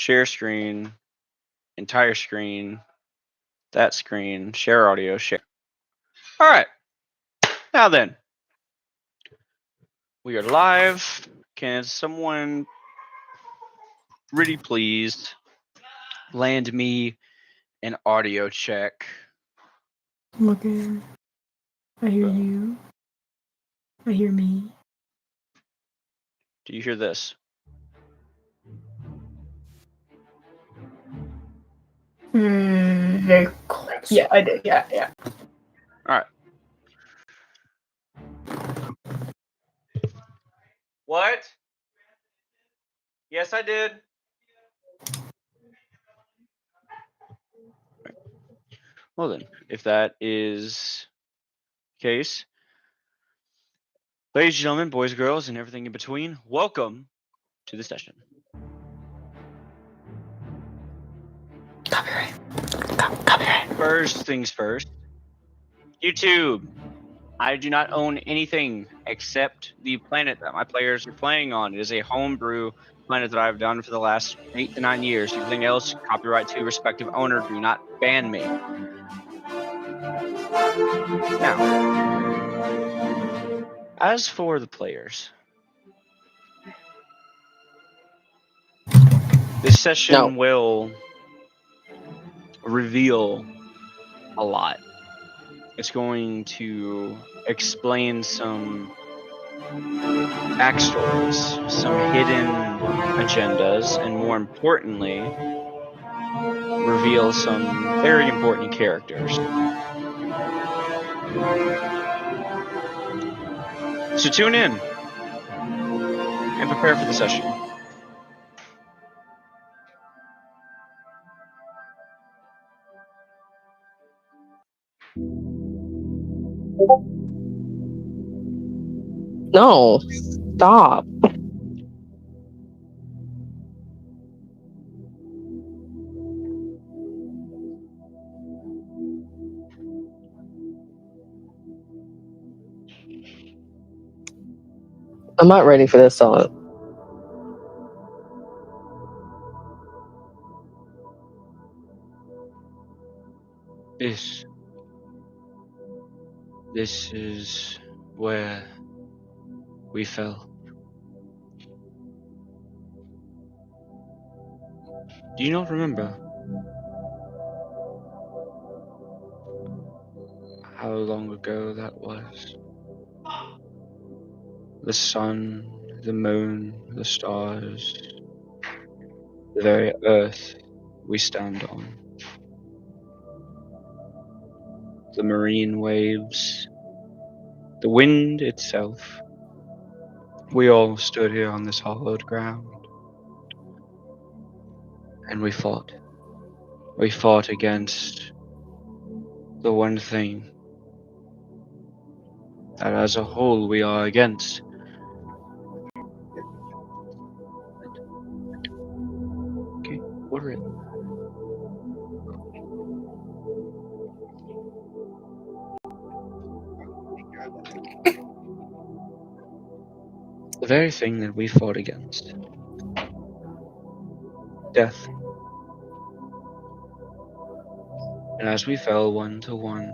share screen, entire screen, that screen, share audio, share. All right. Now then, we are live. Can someone really please land me an audio check? Looking. I hear you. I hear me. Do you hear this? Very close. Yeah, I did. Yeah. All right. What? Yes, I did. Well then, if that is the case, ladies and gentlemen, boys and girls, and everything in between, welcome to the session. Copyright. First things first, YouTube. I do not own anything except the planet that my players are playing on. It is a homebrew planet that I've done for the last 8 to 9 years. Everything else, copyright to respective owner. Do not ban me. Now, as for the players, this session will reveal a lot. It's going to explain some backstories, some hidden agendas, and more importantly, reveal some very important characters. So tune in and prepare for the session. No, stop. I'm not ready for this song. This is where we fell. Do you not remember how long ago that was? The sun, the moon, the stars, the very earth we stand on. The marine waves, the wind itself. We all stood here on this hallowed ground. And we fought. We fought against the one thing that as a whole we are against. Okay, order it. The very thing that we fought against. Death. And as we fell one to one,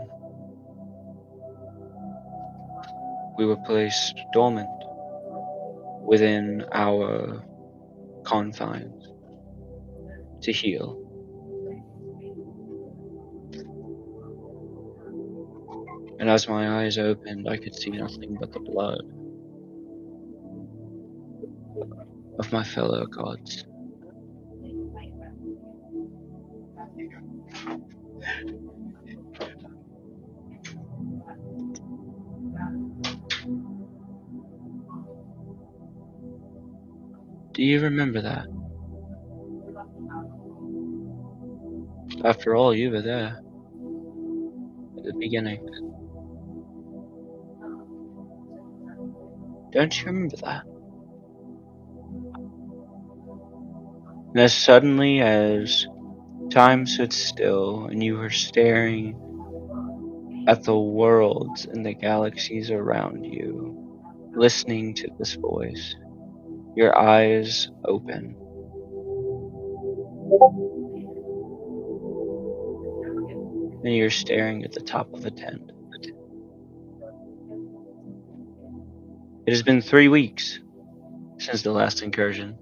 we were placed dormant within our confines to heal. And as my eyes opened, I could see nothing but the blood of my fellow gods. Do you remember that? After all, you were there at the beginning. Don't you remember that? And as suddenly as time stood still and you were staring at the worlds and the galaxies around you, listening to this voice, your eyes open. And you're staring at the top of a tent. It has been 3 weeks since the last incursion.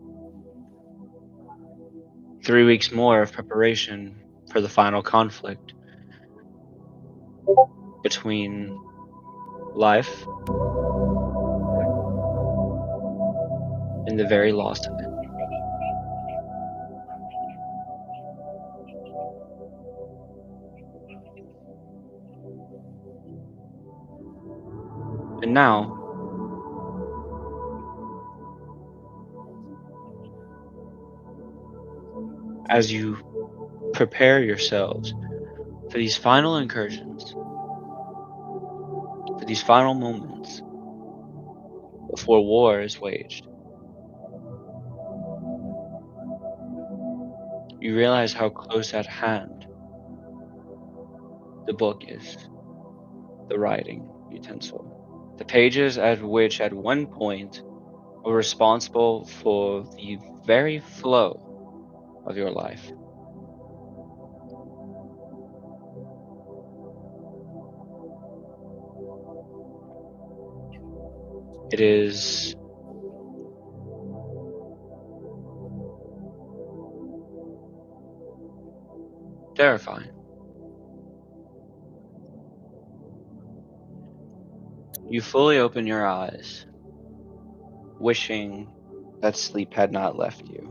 3 weeks more of preparation for the final conflict between life and the very loss of it. And now, as you prepare yourselves for these final incursions, for these final moments before war is waged, you realize how close at hand the book is, the writing utensil. The pages at which at one point were responsible for the very flow of your life. It is terrifying. You fully open your eyes, wishing that sleep had not left you.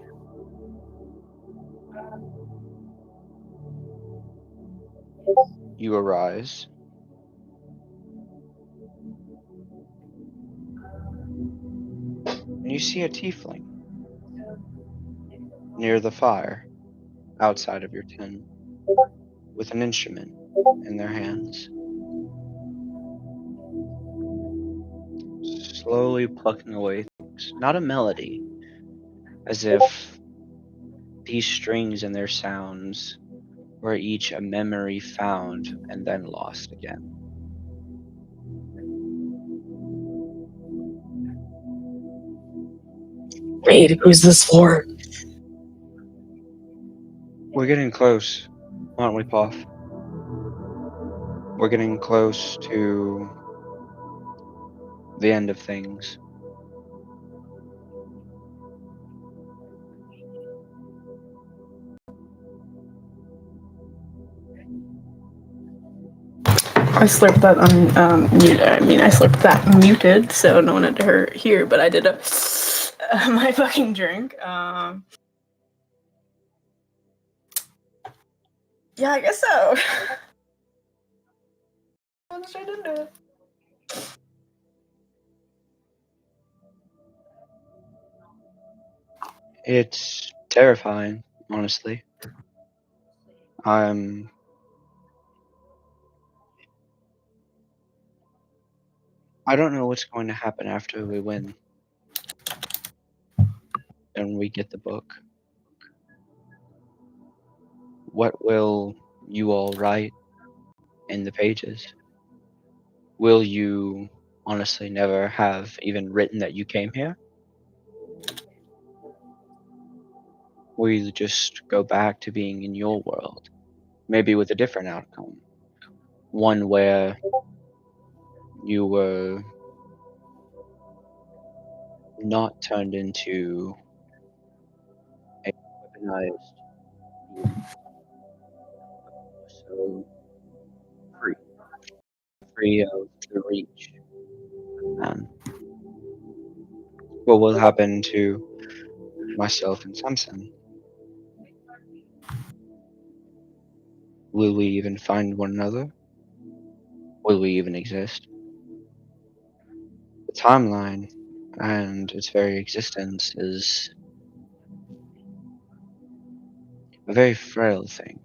You arise. And you see a tiefling near the fire outside of your tent with an instrument in their hands, slowly plucking away things. Not a melody, as if these strings and their sounds were each a memory found and then lost again. Wait, who's this for? We're getting close, aren't we, Puff? We're getting close to the end of things. I slurped that I slurped that muted, so no one had to hear. But I did my fucking drink. Yeah, I guess so. Went straight into it. It's terrifying, honestly. I don't know what's going to happen after we win and we get the book. What will you all write in the pages? Will you honestly never have even written that you came here? Will you just go back to being in your world? Maybe with a different outcome. One where you were not turned into a weaponized being, but also free. Free of the reach of man. What will happen to myself and Samson? Will we even find one another? Will we even exist? The timeline and its very existence is a very frail thing.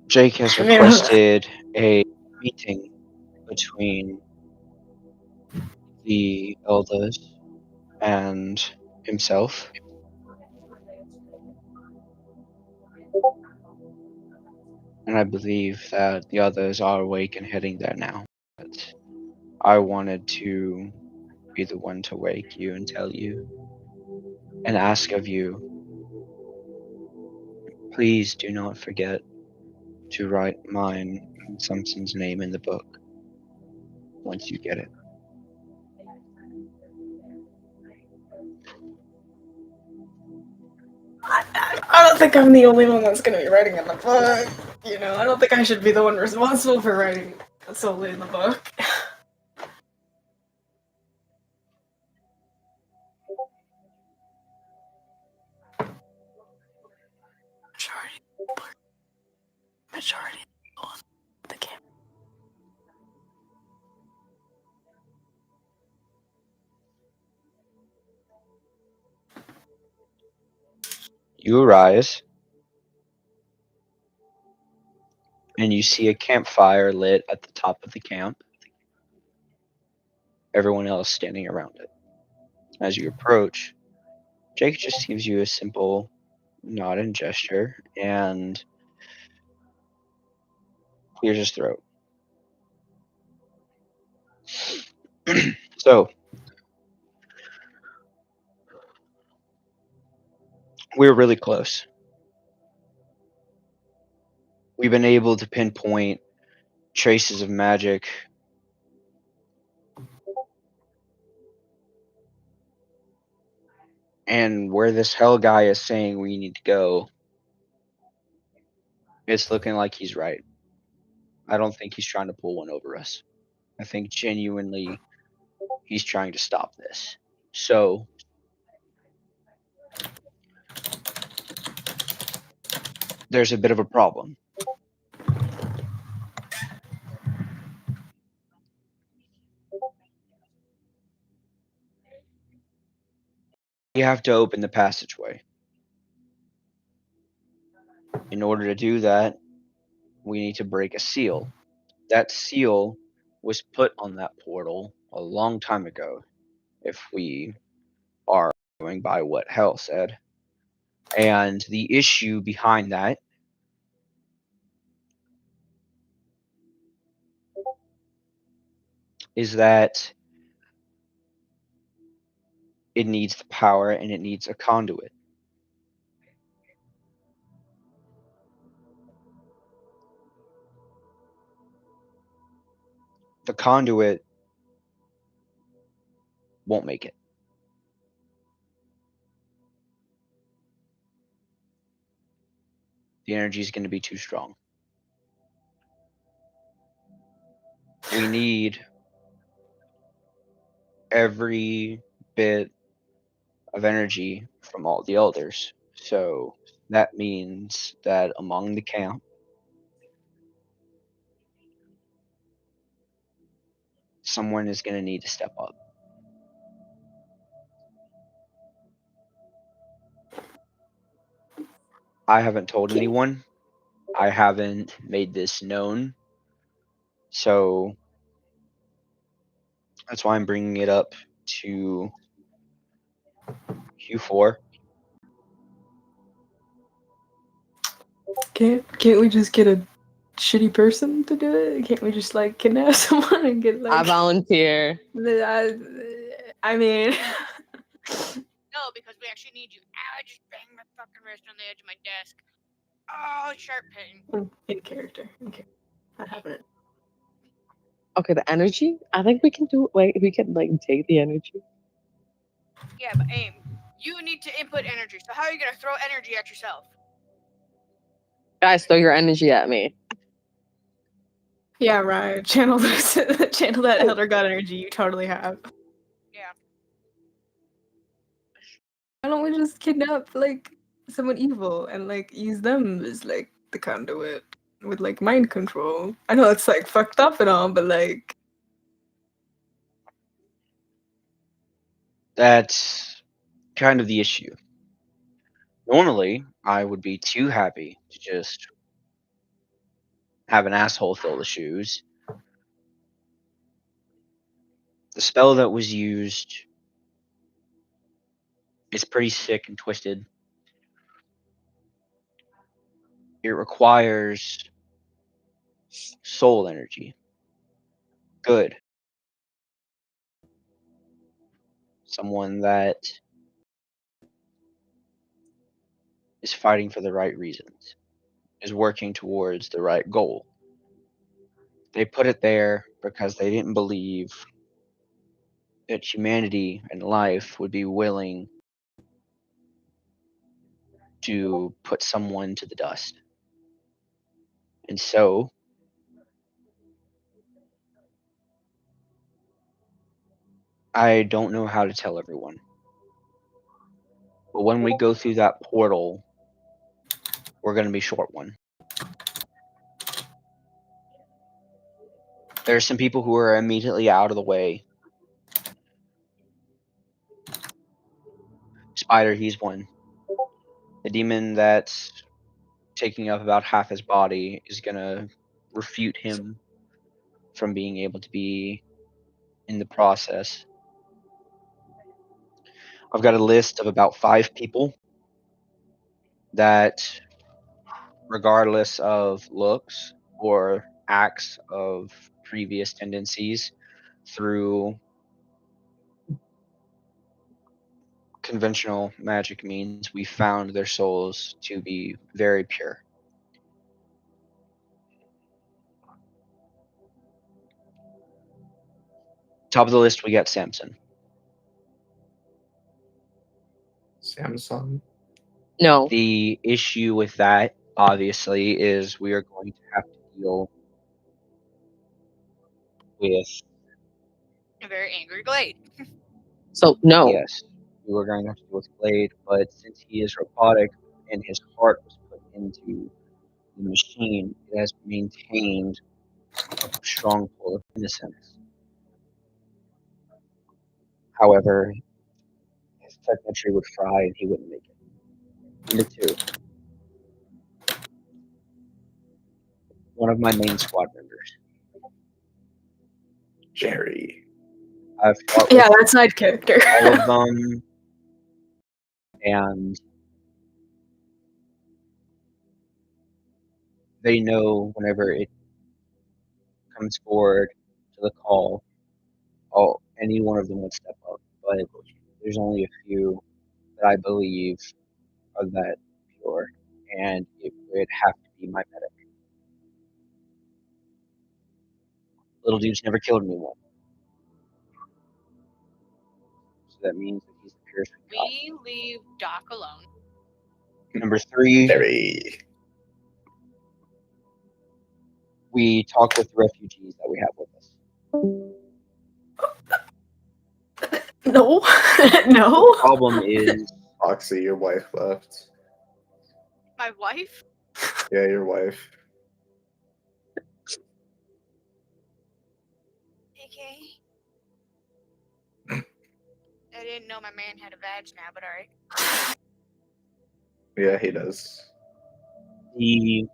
Jake has requested a meeting between the elders and himself. And I believe that the others are awake and heading there now. But I wanted to be the one to wake you and tell you and ask of you, please do not forget to write mine and Simpson's name in the book once you get it. I don't think I'm the only one that's gonna be writing in the book. You know, I don't think I should be the one responsible for writing solely in the book. Majority on the camera. You arise and you see a campfire lit at the top of the camp. Everyone else standing around it. As you approach, Jake just gives you a simple nod and gesture and clears his throat. So, we're really close. We've been able to pinpoint traces of magic and where this hell guy is saying we need to go. It's looking like he's right. I don't think he's trying to pull one over us. I think genuinely he's trying to stop this. So, there's a bit of a problem. You have to open the passageway. In order to do that, we need to break a seal. That seal was put on that portal a long time ago, if we are going by what Hell said. And the issue behind that is that it needs the power and it needs a conduit. The conduit won't make it. The energy is going to be too strong. We need every bit of energy from all the elders. So that means that among the camp, someone is going to need to step up. I haven't told anyone. I haven't made this known. So that's why I'm bringing it up to Q4. Can't we just get a shitty person to do it? Can't we just like kidnap someone and get like? I volunteer. I mean, No, because we actually need you. Ow, I just banged my fucking wrist on the edge of my desk. Oh, sharp pain. in character. Okay, not having it. Okay, the energy. I think we can do. Like, we can like take the energy. Yeah, but aim. You need to input energy. So how are you gonna throw energy at yourself? Guys, throw your energy at me. Yeah, right. Channel channel that elder god energy you totally have. Yeah. Why don't we just kidnap like someone evil and like use them as like the conduit with like mind control? I know it's like fucked up and all, but like That's kind of the issue. Normally, I would be too happy to just have an asshole fill the shoes. The spell that was used is pretty sick and twisted. It requires soul energy. Good. Someone that is fighting for the right reasons, is working towards the right goal. They put it there because they didn't believe that humanity and life would be willing to put someone to the dust. And so I don't know how to tell everyone. But when we go through that portal, we're going to be short one. There's some people who are immediately out of the way. Spider, he's one. The demon that's taking up about half his body is going to refute him from being able to be in the process. I've got a list of about 5 people that, regardless of looks or acts of previous tendencies, through conventional magic means, we found their souls to be very pure. Top of the list, we got Samson. Samsung. No. The issue with that, obviously, is we are going to have to deal with, A very angry Glade. So no. yes, we were going to have to deal with Blade, but since he is robotic and his heart was put into the machine, it has maintained a strong pull of innocence. However, his technology would fry and he wouldn't make it. Number 2, one of my main squad members. Jerry. I've fought Yeah, with that side character. all of them, and they know whenever it comes forward to the call, any one of them would step up. But there's only a few that I believe are that pure, and it would have to be my medic. Little dude's never killed anyone, so that means that he's the purest we've got. We leave Doc alone. Number 3, Jerry. we talk with the refugees that we have with us. No, The no. problem is, Foxy, your wife left. My wife? Yeah, your wife. Okay. I didn't know my man had a vag now, but alright. Yeah, he does. the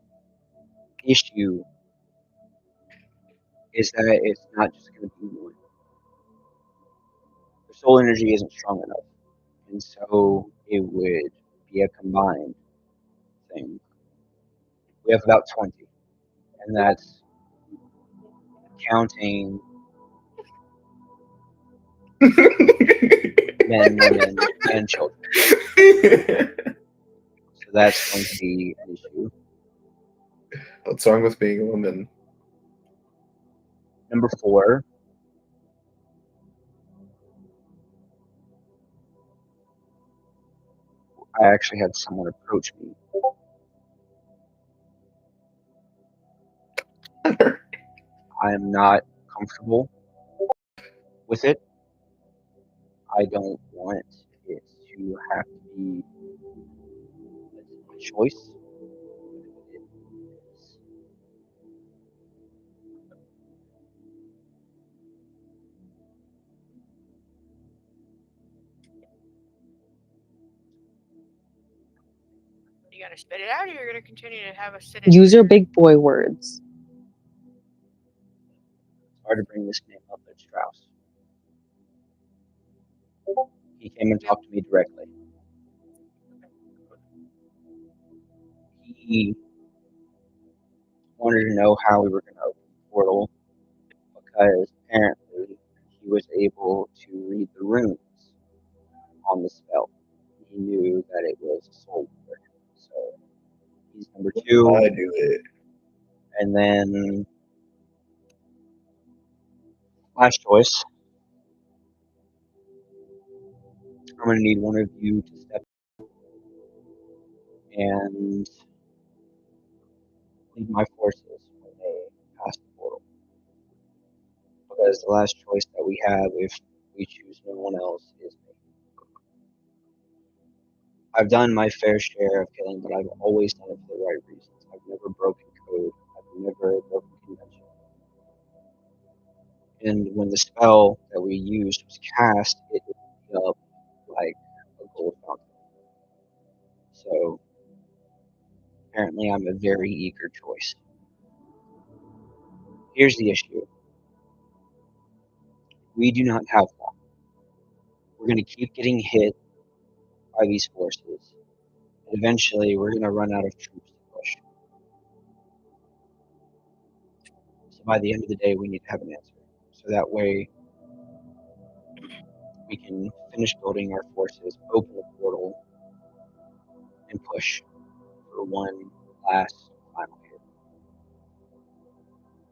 issue is that it's not just going to be one. The soul energy isn't strong enough, and so it would be a combined thing. We have about 20, and that's counting men, women, and children. So that's going to be an issue. What's wrong with being a woman? Number 4, I actually had someone approach me. I am not comfortable with it. I don't want it to have to be a choice. It is. You gotta spit it out, or you're gonna continue to have us sit in Use your big boy words. It's hard to bring this name up, but Strauss. He came and talked to me directly. He wanted to know how we were going to open the portal because apparently he was able to read the runes on the spell. He knew that it was a soul for him. So he's number 2. I do it. And then last choice. I'm going to need one of you to step and lead my forces when they pass the portal. Because the last choice that we have, if we choose no one else, is me. I've done my fair share of killing, but I've always done it for the right reasons. I've never broken code. I've never broken convention. And when the spell that we used was cast, it lit up like a gold fountain. So apparently I'm a very eager choice. Here's the issue. We do not have long. We're going to keep getting hit by these forces. And eventually we're going to run out of troops to push. So by the end of the day, we need to have an answer. So that way we can finish building our forces, open the portal, and push for one last final hit.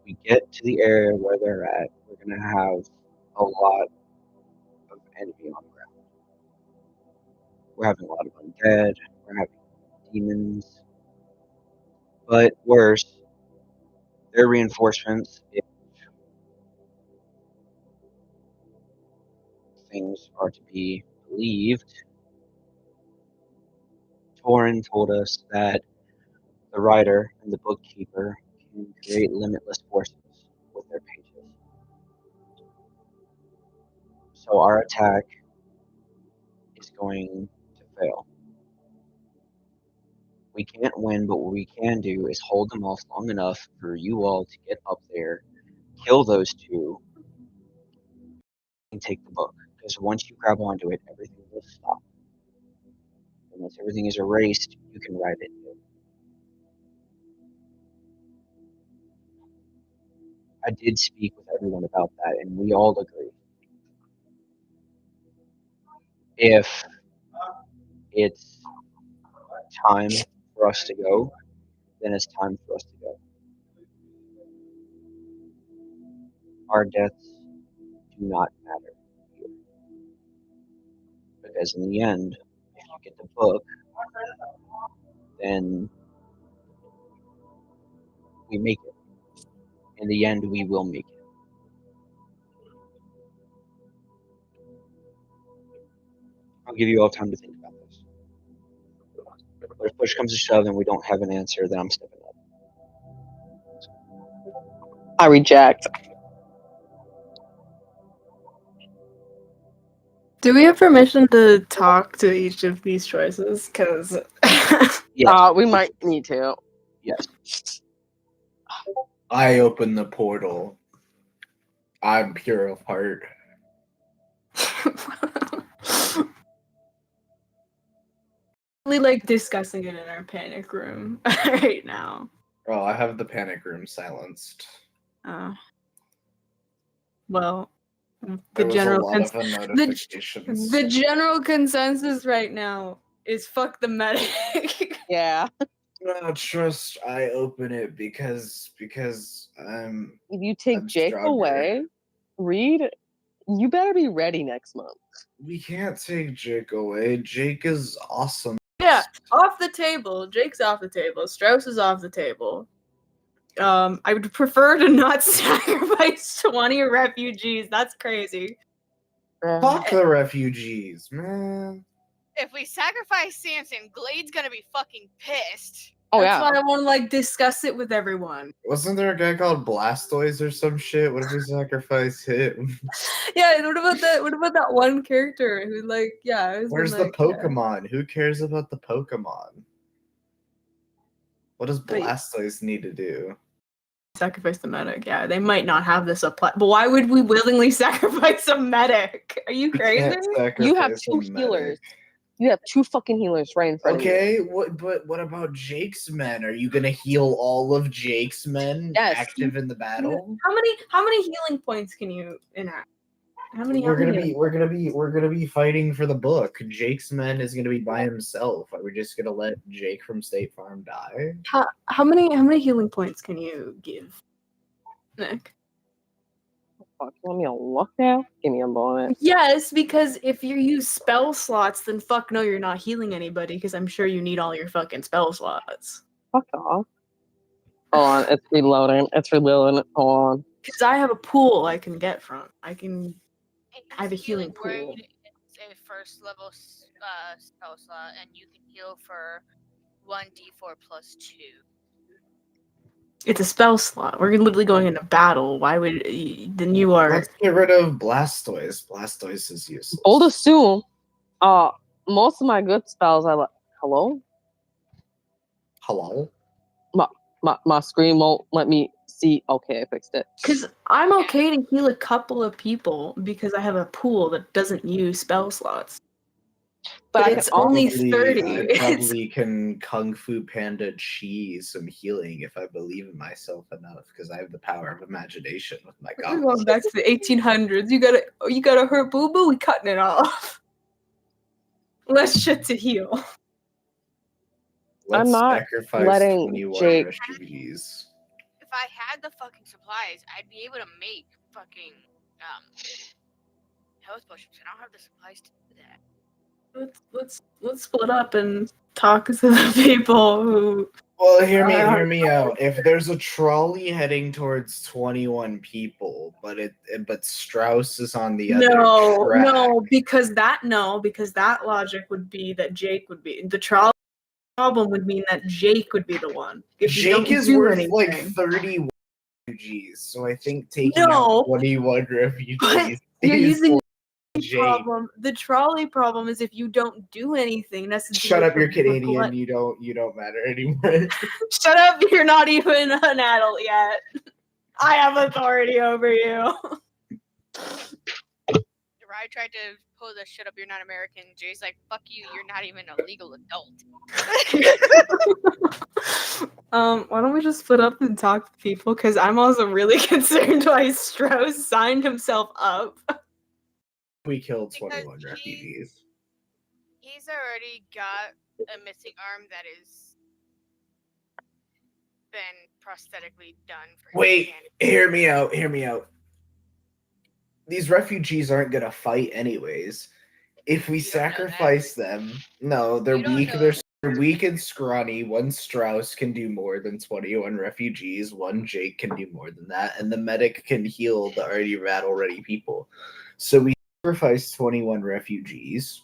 We get to the area where they're at, we're going to have a lot of enemy on the ground. We're having a lot of undead, we're having demons, but worse, their reinforcements, if things are to be believed, Torin told us that the writer and the bookkeeper can create limitless forces with their pages. So our attack is going to fail. We can't win, but what we can do is hold them off long enough for you all to get up there, kill those 2, and take the book. Because once you grab onto it, everything will stop. And once everything is erased, you can write it new. I did speak with everyone about that, and we all agree. If it's time for us to go, then it's time for us to go. Our deaths do not matter here. Because in the end, if you get the book, then we make it. In the end, we will make it. I'll give you all time to think about this. But if push comes to shove and we don't have an answer, then I'm stepping up. I reject. Do we have permission to talk to each of these choices? Because Yes. We might need to. Yes. I open the portal. I'm pure of heart. we like discussing it in our panic room right now. Oh, I have the panic room silenced. Well, There the was general a lot of notifications. the general consensus right now is fuck the medic. Yeah. No, trust I open it because I'm If you take I'm Jake stronger. away, Reed, you better be ready next month. We can't take Jake away. Jake is awesome. Yeah, off the table. Jake's off the table. Strauss is off the table. I would prefer to not sacrifice 20 refugees. That's crazy. Fuck the refugees, man. If we sacrifice Samson, Glade's gonna be fucking pissed. Oh That's yeah. why I want to like discuss it with everyone. Wasn't there a guy called Blastoise or some shit? What if we sacrifice him? Yeah, and what about that one character who like Where's the Pokemon? Who cares about the Pokemon? What does But- Blastoise need to do? Sacrifice the medic. Yeah, they might not have this apply. But why would we willingly sacrifice a medic? Are you We crazy? can't You have sacrifice 2 a healers. medic. You have 2 fucking healers right in front of you. Okay, what about Jake's men? Are you gonna heal all of Jake's men Yes. active in the battle? How many healing points can you enact? We're gonna be fighting for the book. Jake's men is gonna be by himself. Are we just gonna let Jake from State Farm die? How many healing points can you give, Nick? Fuck, you want me to look now? Give me a moment. Yes, because if you use spell slots, then fuck no, you're not healing anybody. Because I'm sure you need all your fucking spell slots. Fuck off. Hold on, it's reloading. It's reloading. Hold on. Because I have a pool I can get from. I have a His healing word pool. is a first level spell slot, and you can heal for 1d4 plus 2. It's a spell slot. We're literally going into battle. Why would then you are? Let's get rid of Blastoise. Blastoise is useless. Old assume, most of my good spells are like, hello? Hello? My screen won't let me see. Okay, I fixed it. Because I'm okay to heal a couple of people because I have a pool that doesn't use spell slots. But I it's can also- only I 30. probably can Kung Fu Panda cheese some healing if I believe in myself enough because I have the power of imagination with my We're going goggles. back to the 1800s. You gotta hurt boo boo. We cutting it off. Less shit to heal. Let's I'm not sacrifice letting 21 Jake- refugees. If I had the fucking supplies, I'd be able to make fucking health potions. I don't have the supplies to do that. Let's split up and talk to the people who. Well, hear me out. If there's a trolley heading towards 21 people, but Strauss is on the other track. Because that logic would be that Jake would be the problem would mean that Jake would be the one. If you Jake don't is do worth anything. like 31 refugees, so I think taking No, out 21 refugees you're is using for the Jake. problem. The trolley problem is if you don't do anything. That's the Shut up, you're people Canadian. let- You don't matter anymore. Shut up! You're not even an adult yet. I have authority over you. I tried to pull the shit up. You're not American. Jay's like, fuck you. You're not even a legal adult. Why don't we just split up and talk to people? Because I'm also really concerned why Strauss signed himself up. We killed Because 21 refugees. He's already got a missing arm that is been prosthetically done for his Wait, hand. hear me out. These refugees aren't gonna fight anyways. If we You don't know that. sacrifice them, no, they're You don't weak. know. They're weak and scrawny. One Strauss can do more than 21 refugees. One Jake can do more than that, and the medic can heal the already battle-ready people. So we sacrifice 21 refugees.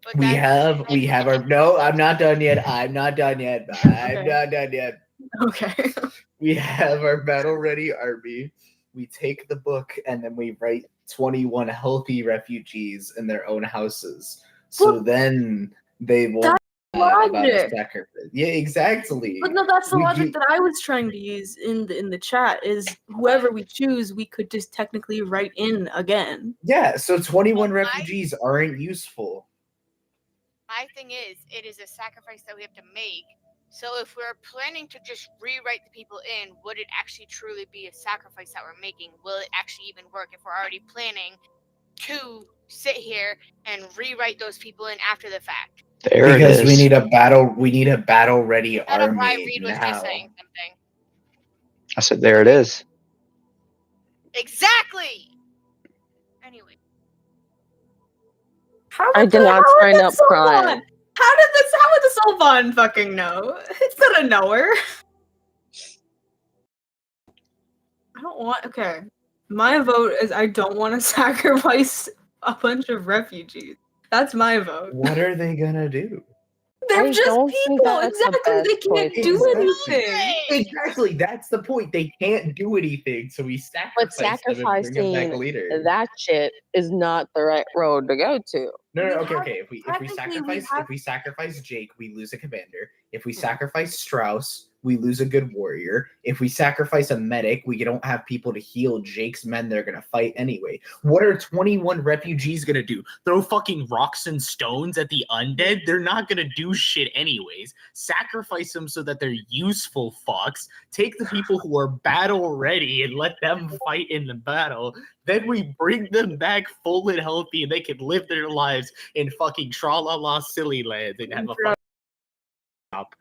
But We that's- have our no. I'm not done yet. I'm not done yet. Okay. We have our battle-ready army. We take the book and then we write 21 healthy refugees in their own houses. So then they won't That's about a logic. sacrifice. Yeah, exactly. But no, that's the We logic do- that I was trying to use in the chat. Is whoever we choose, we could just technically write in again. Yeah, so 21 Well, refugees aren't useful. My thing is, it is a sacrifice that we have to make. So if we're planning to just rewrite the people in, would it actually truly be a sacrifice that we're making? Will it actually even work if we're already planning to sit here and rewrite those people in after the fact? There Because it is. we need a battle ready That's why army Reed was now. just saying something. I said, there it is. Exactly! Anyway. I did not sign up Prime. How would the Sylvan fucking know? It's out of nowhere. I don't want. Okay, my vote is I don't want to sacrifice a bunch of refugees. That's my vote. What are they gonna do? They're I just don't think people. that's the Exactly. They best can't choice do to make. anything. Exactly, that's the point. They can't do anything, so we But sacrifice them and bring them back sacrificing later. that shit is not the right road to go to. No, We okay, have- okay. If we technically, we sacrifice have- if we sacrifice Jake, we lose a commander. If we sacrifice Strauss, we lose a good warrior. If we sacrifice a medic, we don't have people to heal Jake's men. They're going to fight anyway. What are 21 refugees going to do? Throw fucking rocks and stones at the undead? They're not going to do shit anyways. Sacrifice them so that they're useful fucks. Take the people who are battle ready and let them fight in the battle. Then we bring them back full and healthy and they can live their lives in fucking tra-la-la silly land and have a fucking up.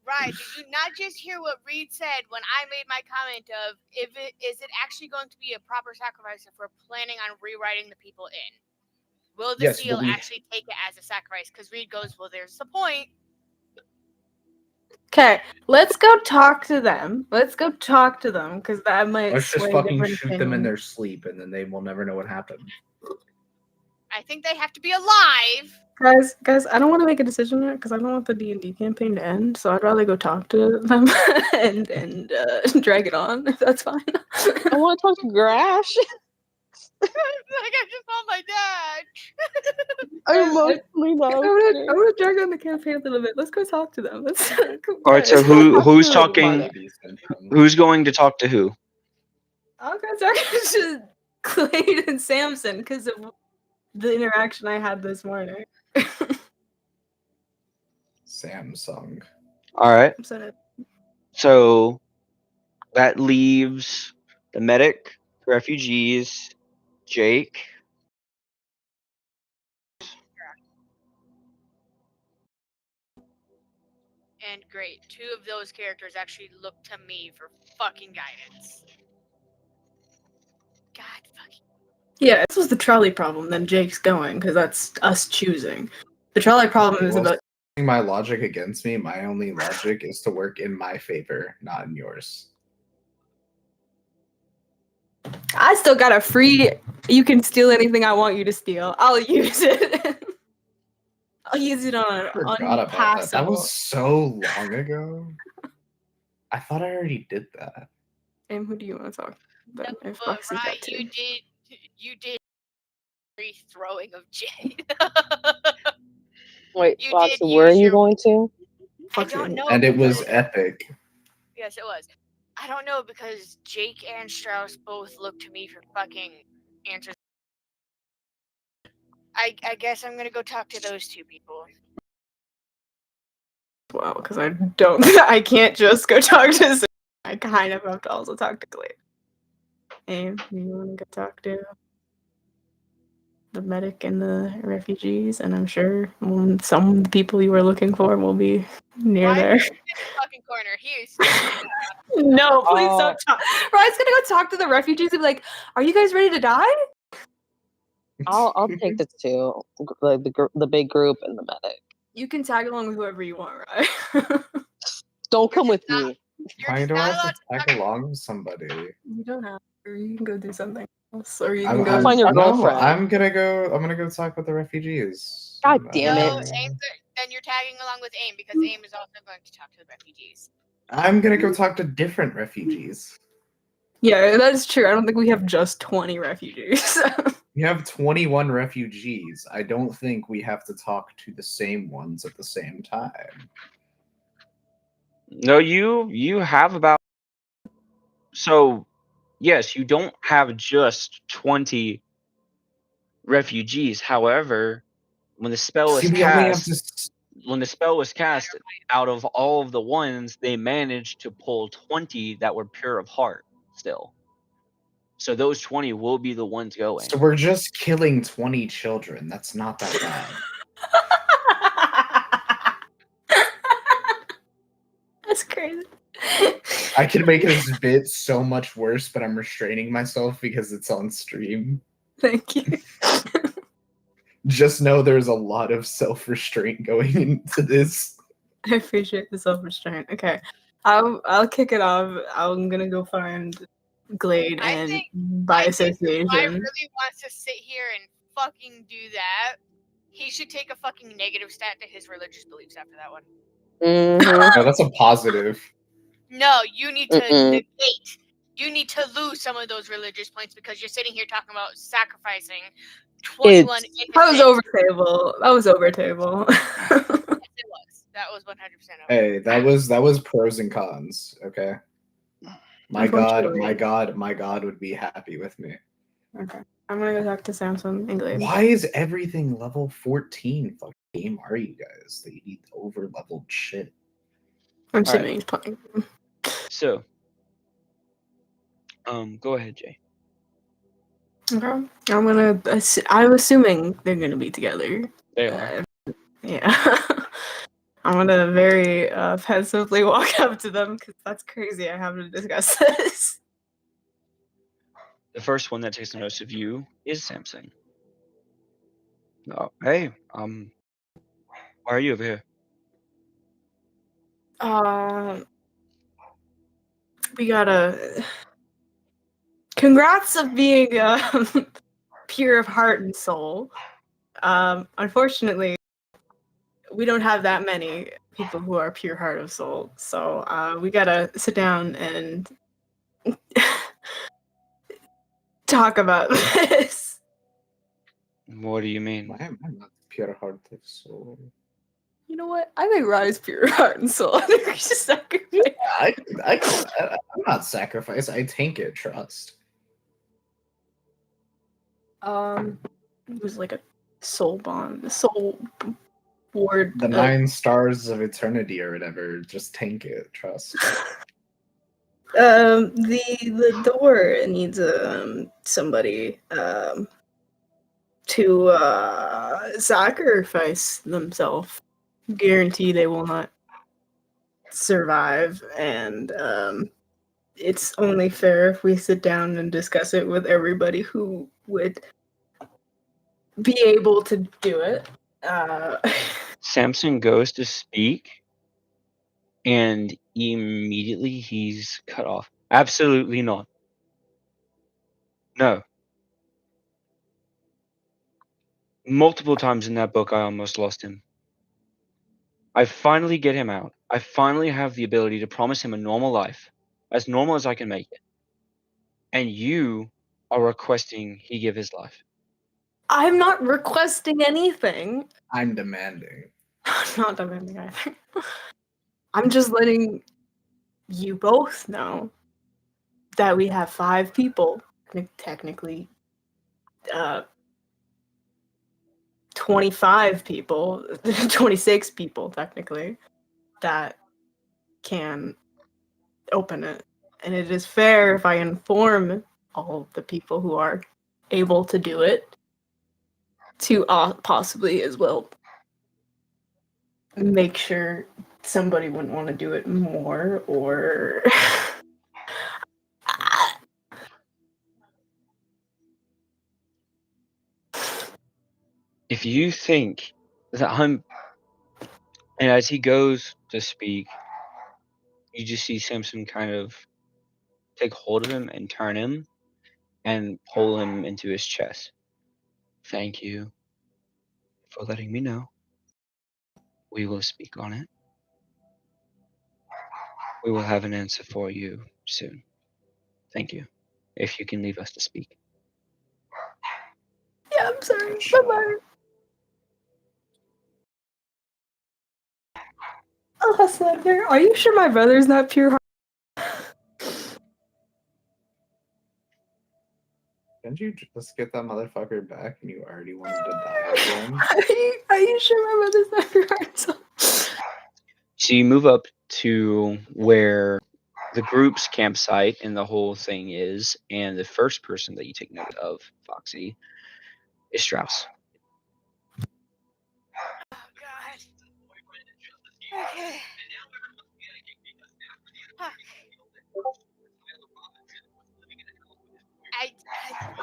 Right, did you not just hear what Reed said when I made my comment of is it actually going to be a proper sacrifice if we're planning on rewriting the people in? Will the seal actually take it as a sacrifice? Because Reed goes, well, there's the point. Okay, let's go talk to them. Because that might. Let's just sway fucking different shoot them in opinions. their sleep, and then they will never know what happened. I think they have to be alive. Guys, I don't want to make a decision yet because I don't want the D&D campaign to end. So I'd rather go talk to them and drag it on if that's fine. I want to talk to Grash. Like I just saw my dad. I'm emotionally I lost. want to drag on the campaign a little bit. Let's go talk to them. All right, so who's talking? Who's going to talk to who? I'll go talk to Clade and Samson because of the interaction I had this morning. Samsung. All right. So So that leaves the medic, refugees, Jake. And great, 2 of those characters actually look to me for fucking guidance. God fucking. yeah, this was the trolley problem. Then Jake's going because that's us choosing. The trolley problem is about My logic against me. My only logic is to work in my favor, not in yours. I still got a free. You can steal anything I want you to steal. I'll use it. I'll use it on I forgot about that. That was so long ago. I thought I already did that. And who do you want to talk about? No, If but Foxy's got right, two. you did throwing of Jade. Wait, You Foxy, did where are use you your- going to? I don't know. And it was because- epic. Yes, it was. I don't know because Jake and Strauss both look to me for fucking answers. I guess I'm gonna go talk to those 2 people. Well, because I don't. I can't just go talk to. Sam. I kind of have to also talk to Clay. And you want to go talk to the medic and the refugees, and I'm sure some of the people you were looking for will be near Ryan's there. in the fucking corner. He is. No, please Oh. don't talk. Ryan's gonna go talk to the refugees and be like, "Are you guys ready to die?" I'll take the 2, like the big group and the medic. You can tag along with whoever you want, right? Don't come with not- me. You're Why just do I not have allowed to to tag talk. along with somebody? You don't have to. You can go do something else, or you I'm, can go. Find your no, girlfriend. I'm gonna go talk with the refugees. God damn No, it. then you're tagging along with AIM because AIM is also going to talk to the refugees. I'm gonna go talk to different refugees. Yeah, that is true. I don't think we have just 20 refugees. We have 21 refugees. I don't think we have to talk to the same ones at the same time. No, you have about. So, yes, you don't have just 20 refugees. However, when the spell was See, we only have cast, out of all of the ones, they managed to pull 20 that were pure of heart still. So those 20 will be the ones going. So we're just killing 20 children. That's not that bad. That's crazy. I can make this bit so much worse, but I'm restraining myself because it's on stream. Thank you. Just know there's a lot of self-restraint going into this. I appreciate the self-restraint. Okay, I'll kick it off. I'm gonna go find Glade I and think- by I think association. if I really wants to sit here and fucking do that, he should take a fucking negative stat to his religious beliefs after that one. Mhm. No, that's a positive. No, you need to Mm-mm. negate. You need to lose some of those religious points because you're sitting here talking about sacrificing 21 Kids. innocent. That was over table. That was over table. Yes, it was. That was 100% Hey, that was pros and cons. Okay. My God would be happy with me. Okay. I'm gonna go talk to Samsung English. Why is everything level 14? Fuck game are you guys? That you need over leveled shit. I'm All assuming he's playing. So, go ahead, Jay. Okay. I'm assuming they're gonna be together. They are. Yeah. I'm gonna very pensively walk up to them because that's crazy. I have to discuss this. The first one that takes notice of you is Samson. Oh, hey, why are you over here? We gotta. Congrats of being pure of heart and soul. Unfortunately, we don't have that many people who are pure heart of soul, so we gotta sit down and talk about this. What do you mean? Why am I not pure heart of soul? You know what? I think Rise pure heart and soul. I think we should sacrifice. I'm not sacrifice. I tank it. Trust. It was like a soul bond, a soul ward. The 9 stars of eternity or whatever. Just tank it. Trust. The door needs somebody to sacrifice themselves. Guarantee they will not survive, and it's only fair if we sit down and discuss it with everybody who would be able to do it. Samson goes to speak, and immediately he's cut off. Absolutely not. No. Multiple times in that book, I almost lost him. I finally get him out. I finally have the ability to promise him a normal life, as normal as I can make it. And you are requesting he give his life. I'm not requesting anything. I'm demanding. I'm not demanding anything. I'm just letting you both know that we have 5 people, technically 25 people, 26 people technically, that can open it. And it is fair if I inform all of the people who are able to do it to possibly as well make sure somebody wouldn't want to do it more or If you think that I'm, and as he goes to speak, you just see Samson kind of take hold of him and turn him and pull him into his chest. Thank you for letting me know. We will speak on it. We will have an answer for you soon. Thank you. If you can leave us to speak. yeah, I'm sorry. Bye-bye. Oh, Slender, are you sure my brother's not pure heart? Didn't you just get that motherfucker back and you already wanted to die again? Are you sure my brother's not pure heart? So you move up to where the group's campsite and the whole thing is, and the first person that you take note of, Foxy, is Strauss. Oh god. Okay. Fuck.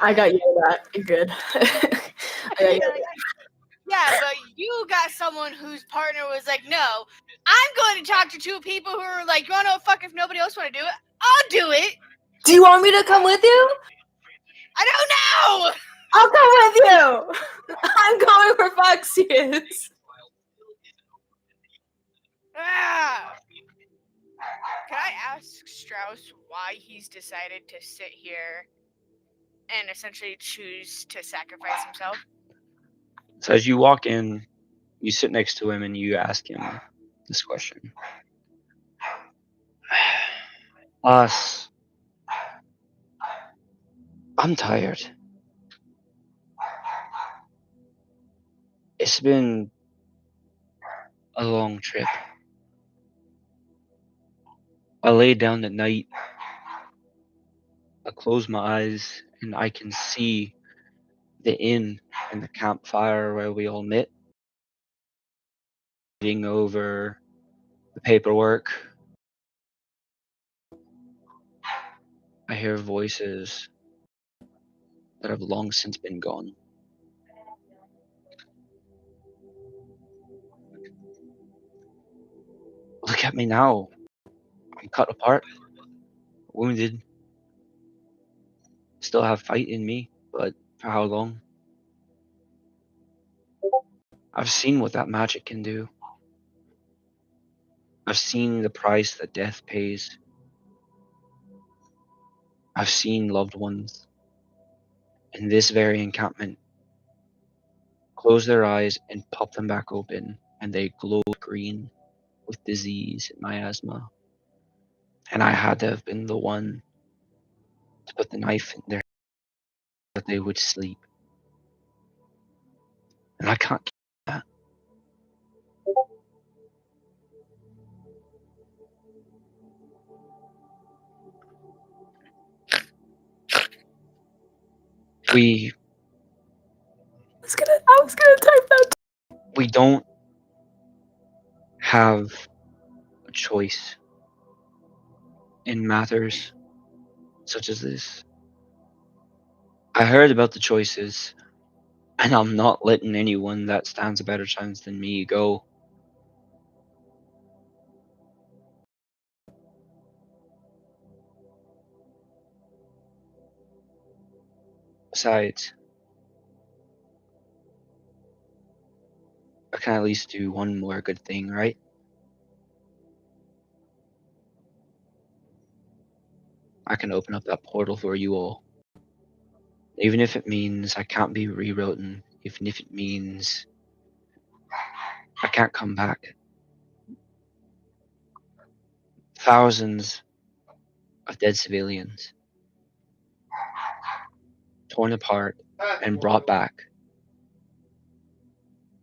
I got yelled at. You're good. I got yelled at. Yeah, but you got someone whose partner was like, no, I'm going to talk to 2 people who are like, you want to know what fuck if nobody else want to do it? I'll do it. Do you want me to come with you? I don't know. I'll come with you. I'm going where Foxy is. Ah. Can I ask Strauss why he's decided to sit here and essentially choose to sacrifice himself? So as you walk in, you sit next to him and you ask him, this question. Us. I'm tired. It's been a long trip. I lay down at night. I close my eyes and I can see the inn and the campfire where we all met. Reading over the paperwork. I hear voices that have long since been gone. Look at me now. I'm cut apart, wounded. Still have fight in me, but for how long? I've seen what that magic can do. I've seen the price that death pays. I've seen loved ones in this very encampment close their eyes and pop them back open, and they glow green with disease and miasma. And I had to have been the one to put the knife in there that they would sleep. And I can't keep that. We I was gonna type that. we don't have a choice in matters such as this. I heard about the choices, and I'm not letting anyone that stands a better chance than me go. Besides, I can at least do one more good thing, right? I can open up that portal for you all. Even if it means I can't be rewritten, even if it means I can't come back. Thousands of dead civilians, torn apart and brought back,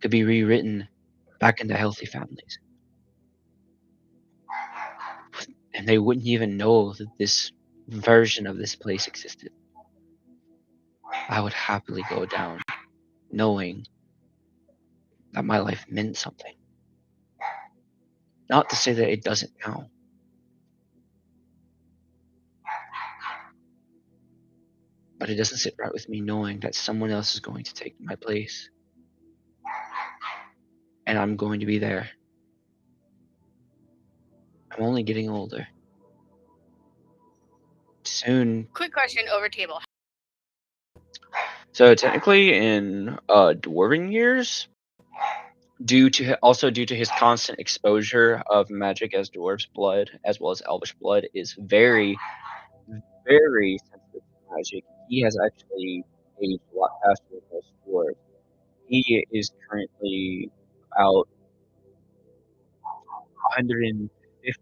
could be rewritten back into healthy families. And they wouldn't even know that this version of this place existed. I would happily go down knowing that my life meant something. Not to say that it doesn't now. But it doesn't sit right with me knowing that someone else is going to take my place. And I'm going to be there. I'm only getting older. Soon. Quick question over table. So technically in dwarven years, due to his constant exposure of magic as dwarf's blood as well as elvish blood is very, very sensitive to magic. He has actually aged a lot faster than most dwarves. He is currently about 150,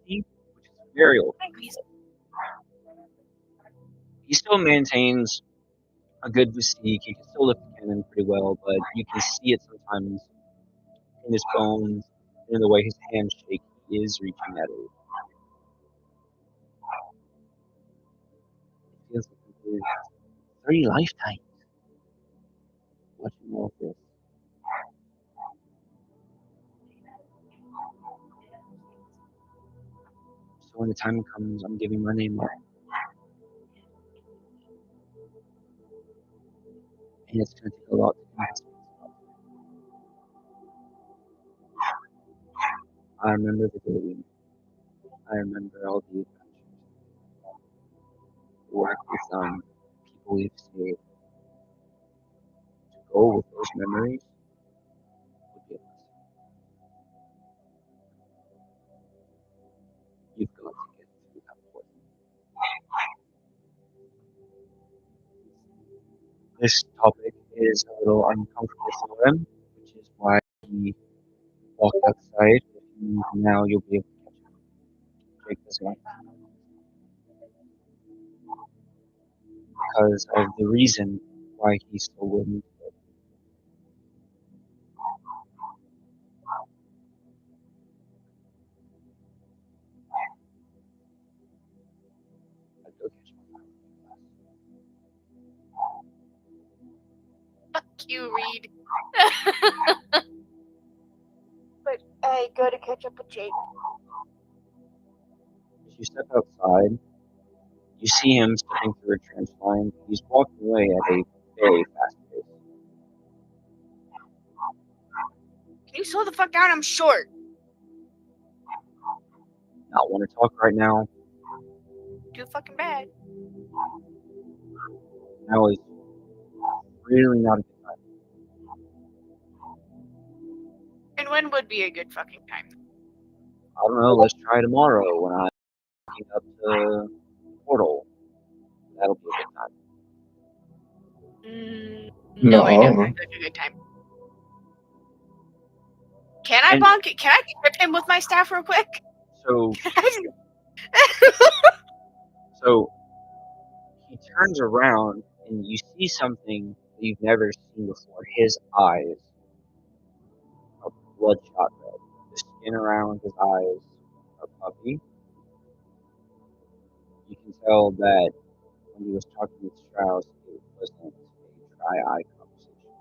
which is very old. He still maintains a good physique. He can still lift the cannon pretty well, but you can see it sometimes in his bones, in the way his hands shake. He is reaching that age. It feels like he is 3 lifetimes watching all of this. So when the time comes, I'm giving my name up. And it's going to take a lot to convince me. I remember the day we met. I remember all the adventures, the work we've done, the people we've saved. To go with those memories would be a blessing. You've got to get through that point. This topic is a little uncomfortable for him, which is why he walked outside with Now you'll be able to catch up. Jake doesn't want because of the reason why he still wouldn't. I'd go catch my Fuck you, Reed. But I go to catch up with Jake. As you step outside, you see him stepping through a trench line. He's walking away at a very fast pace. Can you slow the fuck down? I'm short. Not want to talk right now. Too fucking bad. Now is really not a good time. And when would be a good fucking time? I don't know. Let's try tomorrow when I'm looking up the portal. That'll be a good time. No, right now No. is a good time. Can I And- bonk it? Can I trip him with my staff real quick? So he turns around and you see something that you've never seen before. His eyes are bloodshot red. The skin around his eyes are puffy. You can tell that when he was talking with Strauss, it wasn't a dry eye conversation.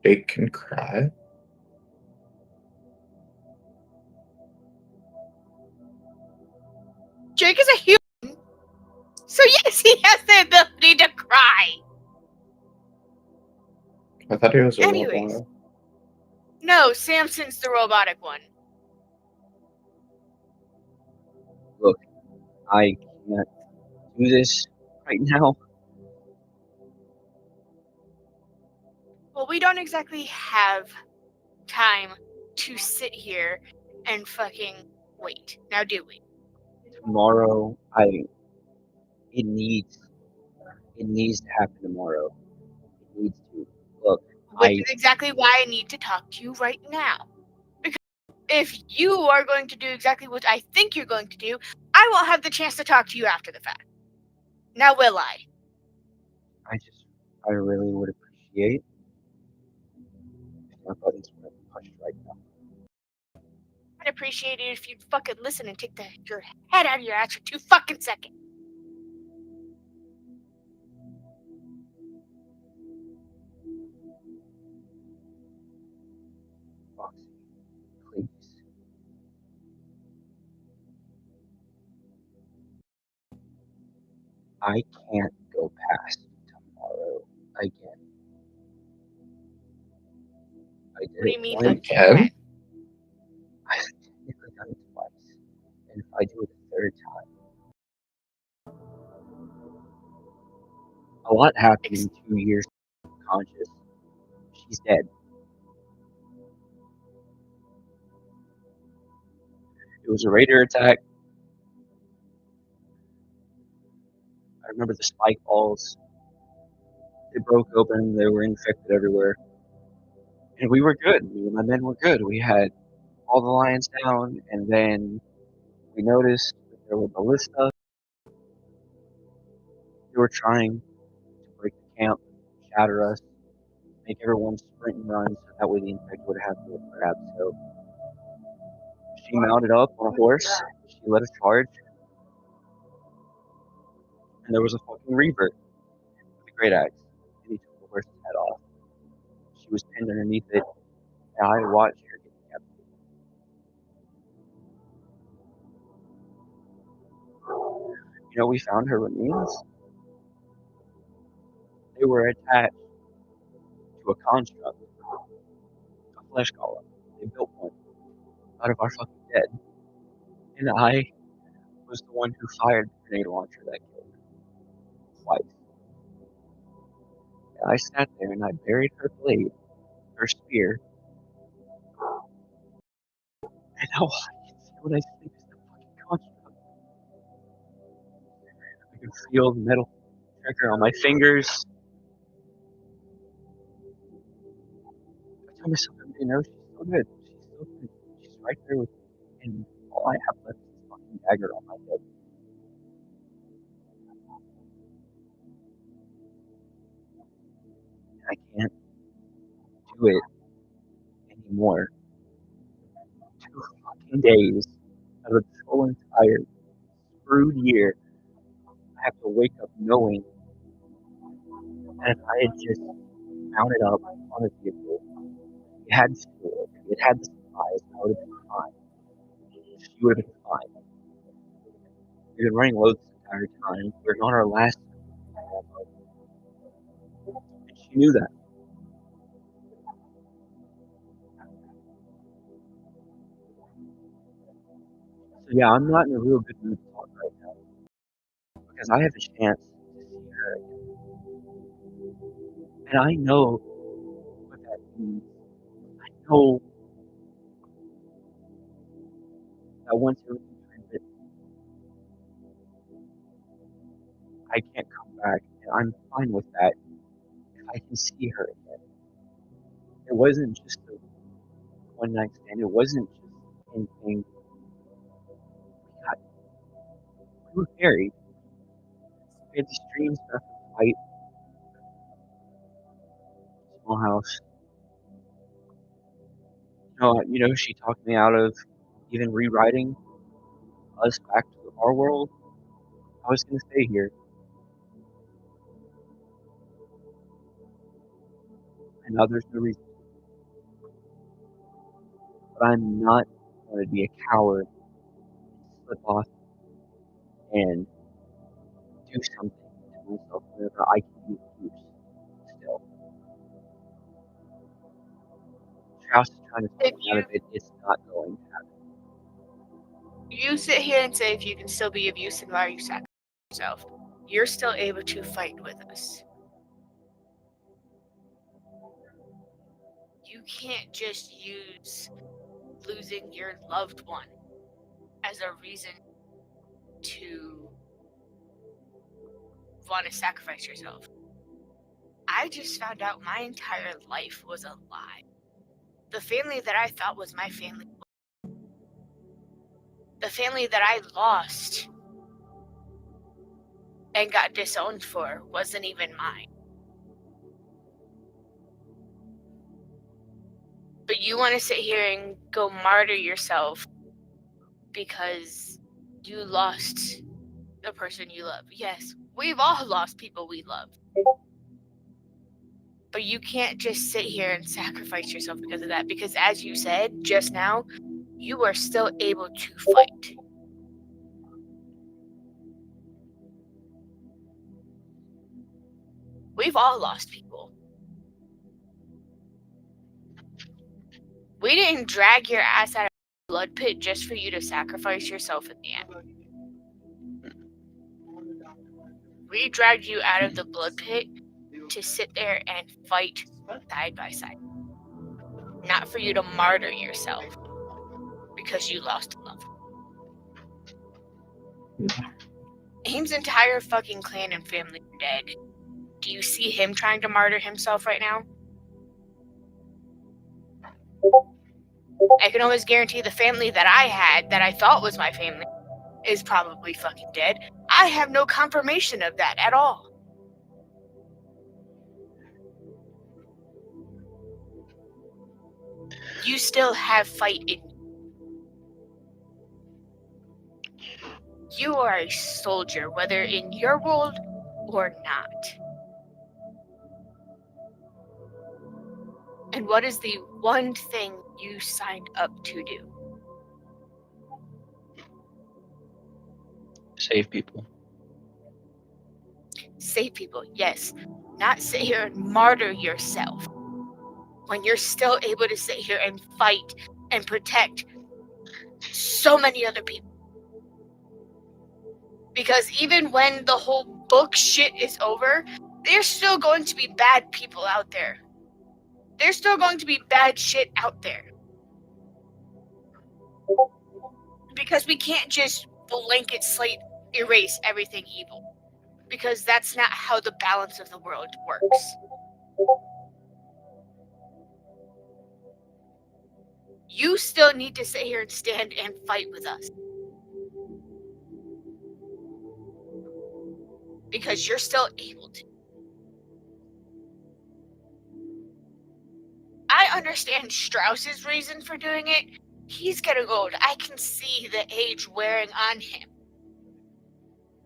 Jake can cry. Jake is a human. So yes, he has the ability to cry. I thought he was a Anyways. robot. No, Samson's the robotic one. I can't do this right now. Well, we don't exactly have time to sit here and fucking wait. Now do we? Tomorrow, it needs to happen tomorrow. It needs to. Look, Which is exactly why I need to talk to you right now. Because if you are going to do exactly what I think you're going to do, I won't have the chance to talk to you after the fact. Now will I? I really would appreciate if my buttons were pushed right now. I'd appreciate it if you'd fucking listen and take your head out of your ass for 2 fucking seconds. Foxy, please. I can't go past tomorrow again. I did What do it you mean once. again? I've technically done it twice. And if I do it a third time, a lot happened in 2 years conscious. She's dead. It was a raider attack. I remember the spike balls. They broke open. They were infected everywhere. And we were good. Me and my men were good. We had all the lions down, and then we noticed that there were ballista. They were trying to break the camp, shatter us, make everyone sprint and run, so that way the infected would have no grab. So she mounted up on a horse. She led a charge, and there was a fucking revert with a great axe, and he took the horse's head off. She was pinned underneath it, and I watched her get decapitated. You know, we found her remains. They were attached to a construct, a flesh column. They built one out of our fucking dead. And I was the one who fired the grenade launcher that killed her twice. And I sat there and I buried her blade, her spear. And all I can see when I sleep is the fucking construct. I can feel the metal trigger on my fingers. tell myself every day, no, she's still good. She's still good. She's right there with me. And all I have left is this fucking dagger on my head. And I can't do it anymore. 2 fucking days out of this whole entire screwed year, I have to wake up knowing that if I had just mounted up on a vehicle, we had fuel, we had the supplies, I would have been fine. She would have been fine. We've been running low this entire time. We're not our last ammo. And she knew that. So yeah, I'm not in a real good mood to talk right now. Because I have a chance to see her again. And I know what that means. I know that once everything's rewritten, I can't come back. And I'm fine with that if I can see her again. It wasn't just a one night stand. It wasn't just anything. We were married. We had these dreams about the fight, small house. She talked me out of even rewriting us back to our world. I was gonna stay here, and now there's no reason. But I'm not going to be a coward and slip off and do something to myself whenever I can be of use still. Strauss is trying to talk me out of it. It's not going to happen. You sit here and say if you can still be of use, and why are you sacrificing yourself? You're still able to fight with us. You can't just use losing your loved one as a reason to want to sacrifice yourself. I just found out my entire life was a lie. The family that I thought was my family, the family that I lost and got disowned for, wasn't even mine. But you want to sit here and go martyr yourself because you lost the person you love. Yes, we've all lost people we love. But you can't just sit here and sacrifice yourself because of that. Because as you said just now, you are still able to fight. We've all lost people. We didn't drag your ass out of the blood pit just for you to sacrifice yourself in the end. We dragged you out of the blood pit to sit there and fight side by side. Not for you to martyr yourself because you lost a love. Aim's entire fucking clan and family are dead. Do you see him trying to martyr himself right now? I can always guarantee the family that I had, that I thought was my family, is probably fucking dead. I have no confirmation of that at all. You still have fight in you. You are a soldier, whether in your world or not. And what is the one thing you signed up to do? Save people. Save people, yes. Not sit here and martyr yourself when you're still able to sit here and fight and protect so many other people. Because even when the whole book shit is over, there's still going to be bad people out there. There's still going to be bad shit out there. Because we can't just blanket slate erase everything evil. Because that's not how the balance of the world works. You still need to sit here and stand and fight with us. Because you're still able to. I understand Strauss's reason for doing it. He's getting old. I can see the age wearing on him.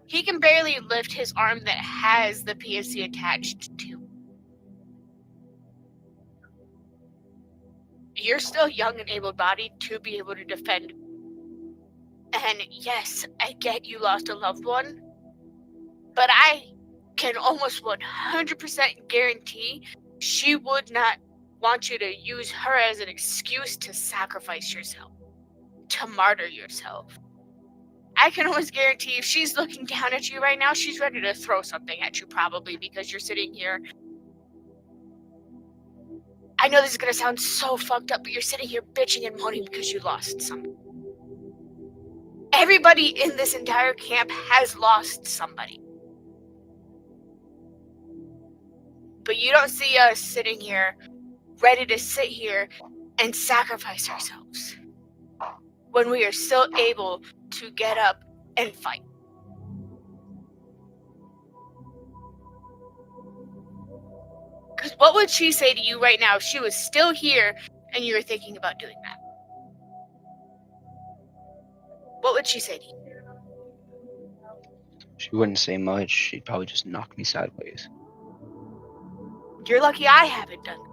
He can barely lift his arm that has the PSC attached to. You're still young and able-bodied to be able to defend. And yes, I get you lost a loved one, but I can almost 100% guarantee she would not want you to use her as an excuse to sacrifice yourself, to martyr yourself. I can almost guarantee if she's looking down at you right now, she's ready to throw something at you probably because you're sitting here. I know this is going to sound so fucked up, but you're sitting here bitching and moaning because you lost something. Everybody in this entire camp has lost somebody. But you don't see us sitting here, ready to sit here and sacrifice ourselves when we are still able to get up and fight. Because what would she say to you right now if she was still here and you were thinking about doing that? What would she say to you? She wouldn't say much. She'd probably just knock me sideways. You're lucky I haven't done that.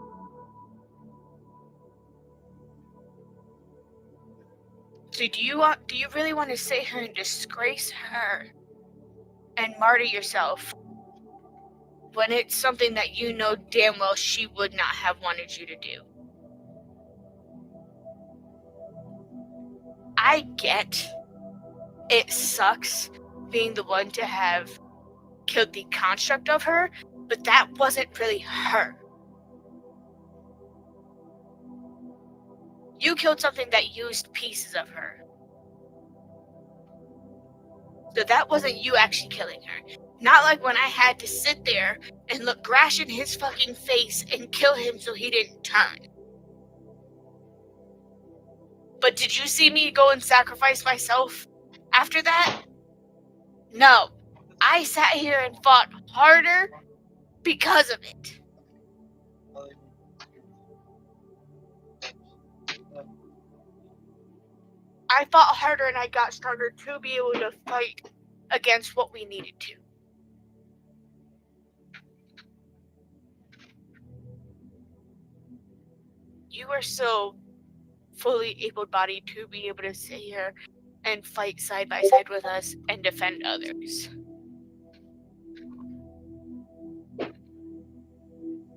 So do you really want to sit here and disgrace her and martyr yourself when it's something that you know damn well she would not have wanted you to do? I get it sucks being the one to have killed the construct of her, but that wasn't really her. You killed something that used pieces of her. So that wasn't you actually killing her. Not like when I had to sit there and look Grash in his fucking face and kill him so he didn't turn. But did you see me go and sacrifice myself after that? No. I sat here and fought harder because of it. I fought harder and I got stronger to be able to fight against what we needed to. You are so fully able-bodied to be able to sit here and fight side by side with us and defend others.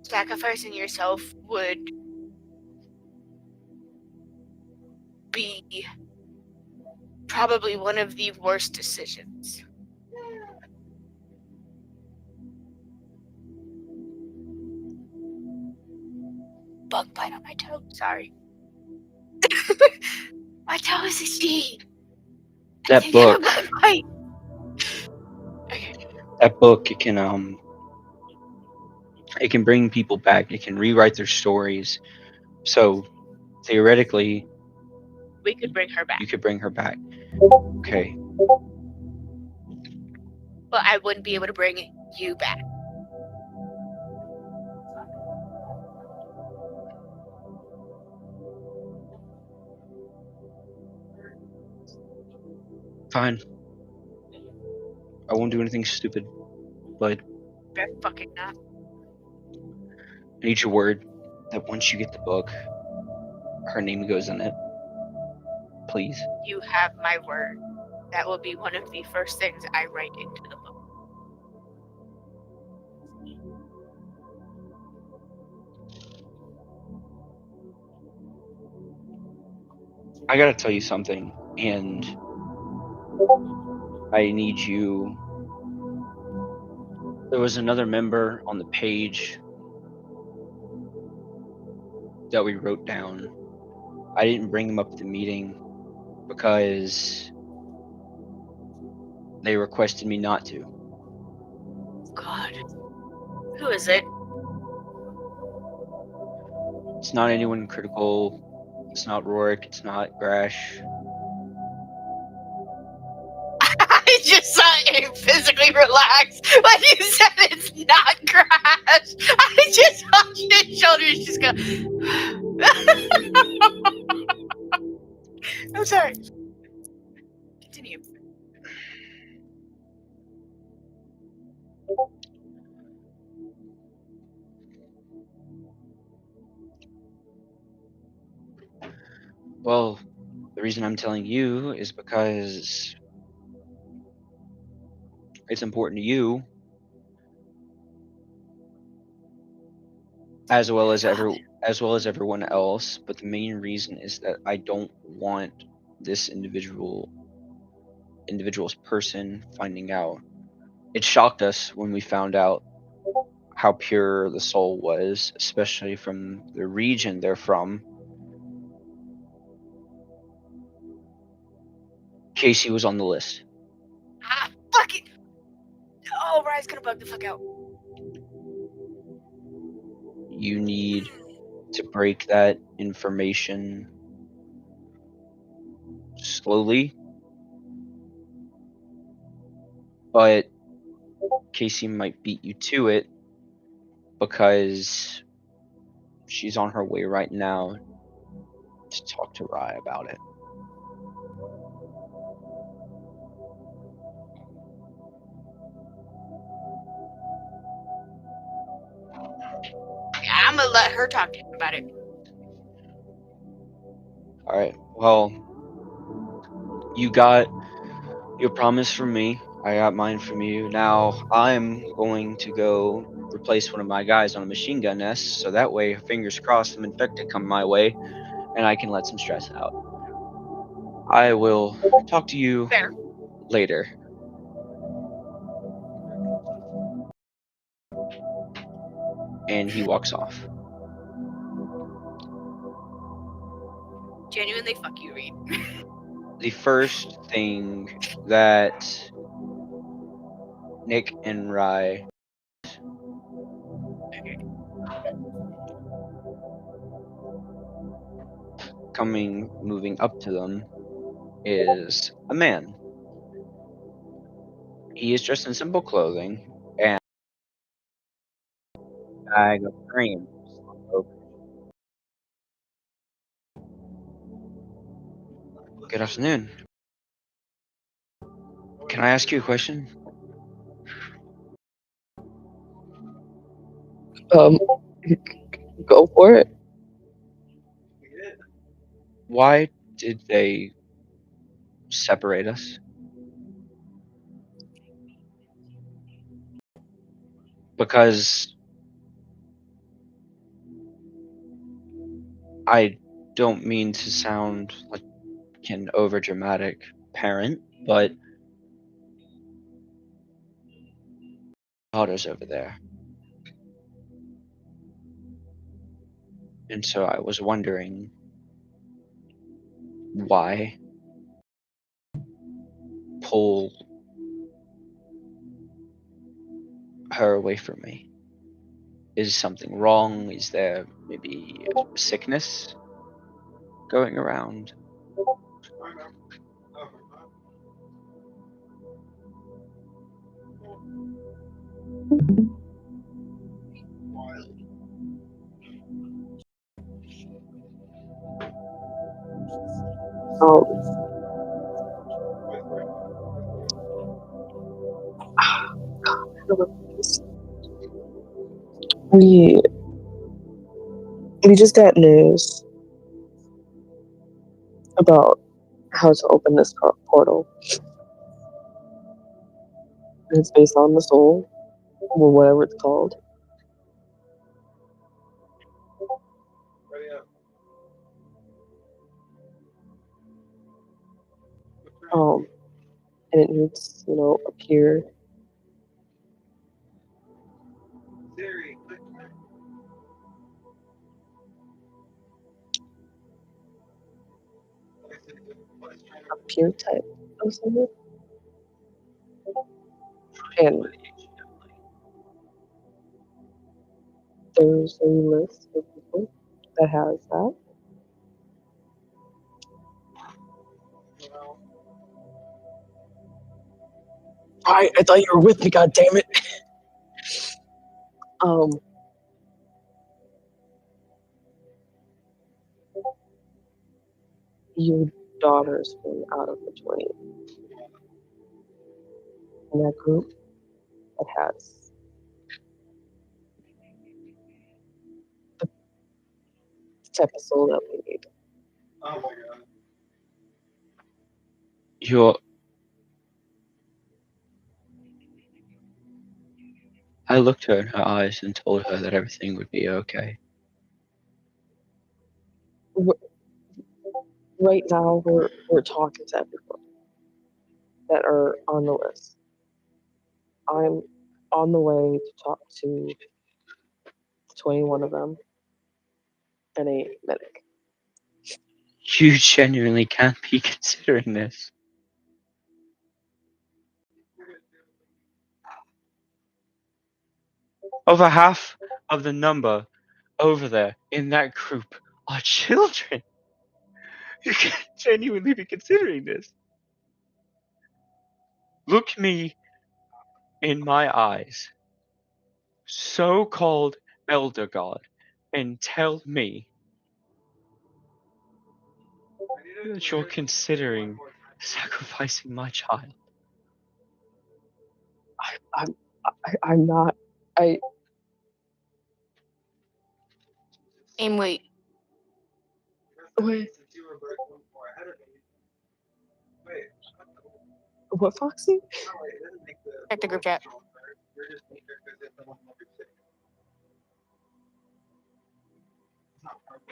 Sacrificing yourself would be probably one of the worst decisions. Bug bite on my toe. Sorry. My toe is itchy. That book. Okay. That book, it can bring people back. It can rewrite their stories. So theoretically, We could bring her back. you could bring her back. Okay. But I wouldn't be able to bring you back. Fine. I won't do anything stupid. But Better fucking not. I need your word that once you get the book, her name goes in it. Please. You have my word. That will be one of the first things I write into the book. I gotta tell you something, and I need you. There was another member on the page that we wrote down. I didn't bring him up at the meeting because they requested me not to. God. Who is it? It's not anyone critical. It's not Rourke. It's not Grash. I just saw it physically relax when you said it's not Crash. I just watched his shoulders just go. I'm sorry. Continue. Well, the reason I'm telling you is because it's important to you, as well as everyone else. But the main reason is that I don't want this individual's person finding out. It shocked us when we found out how pure the soul was, especially from the region they're from. Casey was on the list. Ah, fuck it. Oh, Ryan's gonna bug the fuck out. You need to break that information slowly, but Casey might beat you to it because she's on her way right now to talk to Rye about it. I'm gonna let her talk to him about it. All right. Well, you got your promise from me. I got mine from you. Now I'm going to go replace one of my guys on a machine gun nest, so that way, fingers crossed, some infected come my way, and I can let some stress out. I will talk to you Fair. later. And he walks off. Genuinely, fuck you, Reed. The first thing that Nick and Rye moving up to them is a man. He is dressed in simple clothing and a bag of cream. Good afternoon. Can I ask you a question? Go for it. Why did they separate us? Because I don't mean to sound like an overdramatic parent, but daughter's over there. And so I was wondering why pull her away from me. Is something wrong? Is there maybe a sickness going around? Um, we we just got news about how to open this portal. And it's based on the soul, or whatever it's called. And it needs, a pure. A pure type of something. And there's a list of people that has that. I thought you were with me, god damn it. Your daughter's been out of the 20. In that group, it has the type of soul that we need. I looked her in her eyes and told her that everything would be okay. Right now, we're talking to everyone that are on the list. I'm on the way to talk to 21 of them and a medic. You genuinely can't be considering this. Over half of the number over there in that group are children. You can't genuinely be considering this. Look me in my eyes, so-called elder god, and tell me that you're considering sacrificing my child. I'm not. And wait, Wait. What, Foxy? check the group chat.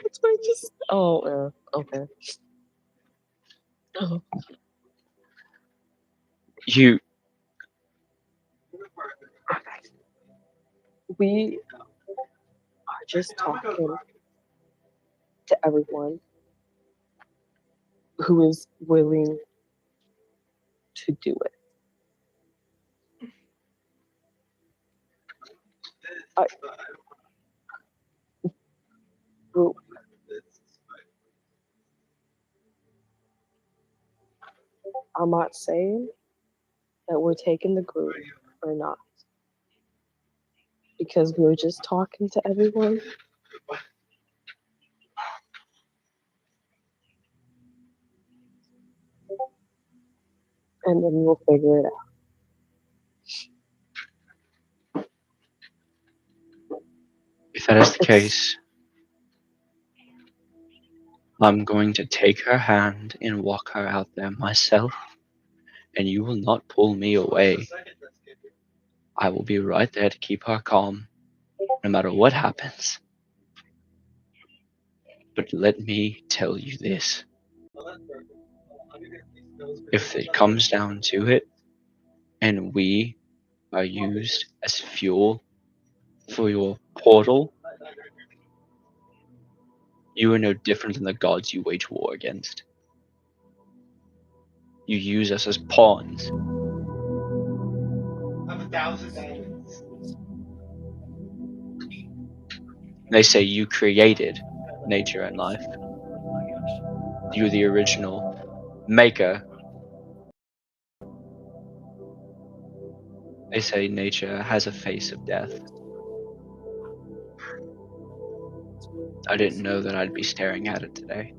That's what I just. Oh, okay. Oh. You We are just talking to everyone who is willing to do it. Group. I'm not saying that we're taking the group or not, because we're just talking to everyone. And then we'll figure it out. If that is the case, I'm going to take her hand and walk her out there myself, and you will not pull me away. I will be right there to keep her calm, no matter what happens. But let me tell you this. If it comes down to it, and we are used as fuel for your portal, you are no different than the gods you wage war against. You use us as pawns. They say you created nature and life. You're the original maker. They say nature has a face of death. I didn't know that I'd be staring at it today.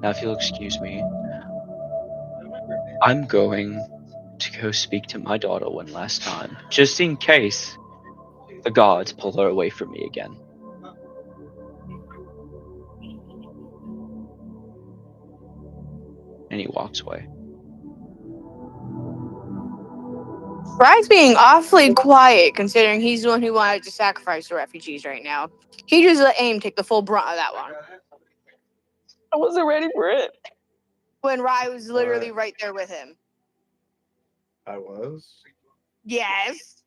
Now, if you'll excuse me, I'm going to go speak to my daughter one last time, just in case the gods pull her away from me again. And he walks away. Fry's being awfully quiet considering he's the one who wanted to sacrifice the refugees right now. He just let AIM take the full brunt of that one. I wasn't ready for it. When Rye was literally right there with him. I was. Yes.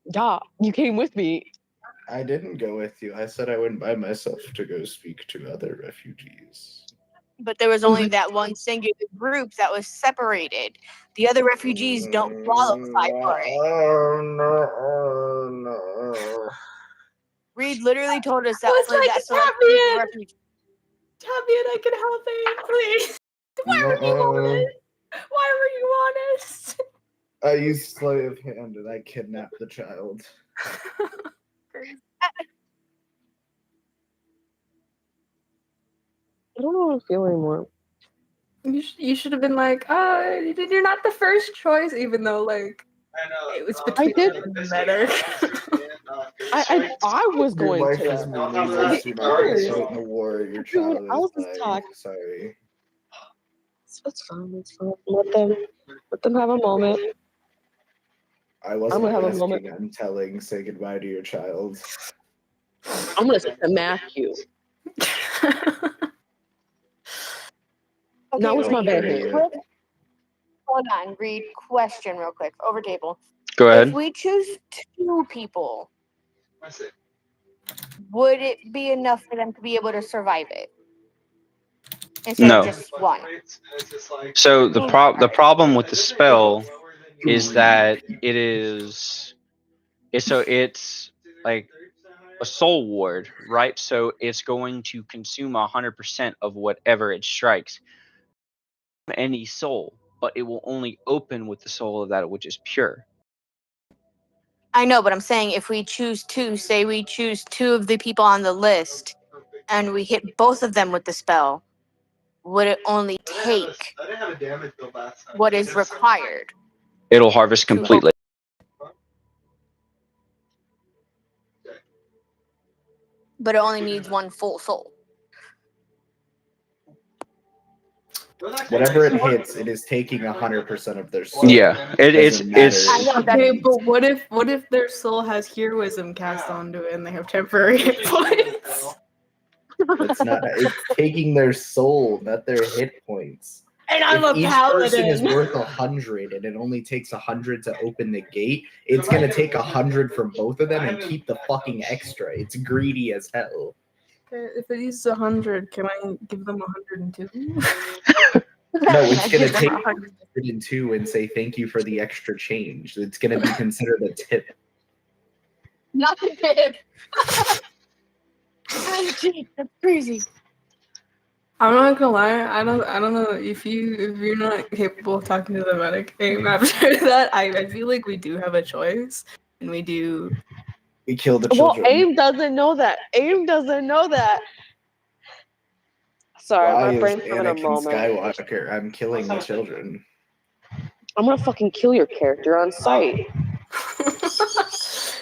Yeah, you came with me. I didn't go with you. I said I went by myself to go speak to other refugees. But there was only that one singular group that was separated. The other refugees don't qualify for it. No. Reed literally told us that Let's for make that it select happen. group of refugees. Tell me and I can help it, please. Why were you honest? Why were you honest? I used sleight of hand and I kidnapped the child. I don't know how to feel anymore. You should have been like, you're not the first choice, even though like it was between did- you and Medic. I was Your going wife to is that. meaningless. You're not participate in the war. Your child I was is just dying. talking. Sorry. It's fine. It's fine. Let them have a moment. I wasn't gonna have a asking, moment. I'm telling. Say goodbye to your child. I'm gonna smack you. Not with my Reed, bare hand. Hold on, read question real quick. Over table. Go If ahead. we choose 2 people, would it be enough for them to be able to survive it? Instead No. of just 1. So the problem with the spell is that it's like a soul ward, right? So it's going to consume 100% of whatever it strikes. Any soul, but it will only open with the soul of that which is pure. I know, but I'm saying if we choose 2, say we choose 2 of the people on the list, and we hit both of them with the spell, would it only take what is required? It'll harvest completely. But it only needs 1 full soul. Whatever it hits, it is taking 100% of their soul. Yeah, it's Doesn't matter. I know that. Okay, but what if their soul has heroism cast onto it and they have temporary hit points? It's taking their soul, not their hit points. And I'm If a each person is paladin. worth 100 and it only takes 100 to open the gate, it's gonna take 100 from both of them and keep the fucking extra. It's greedy as hell. If it uses 100, can I give them 102? No, it's gonna take 102 and say thank you for the extra change. It's gonna be considered a tip. Not the tip. That's crazy. I'm not gonna lie. I don't know if you're not capable of talking to the medic aim after that. I feel like we do have a choice, and we do. We kill the Well, children. AIM doesn't know that. AIM doesn't know that. Sorry, Why my is brain's having a Anakin moment. Skywalker? I'm killing the children. I'm gonna fucking kill your character on sight.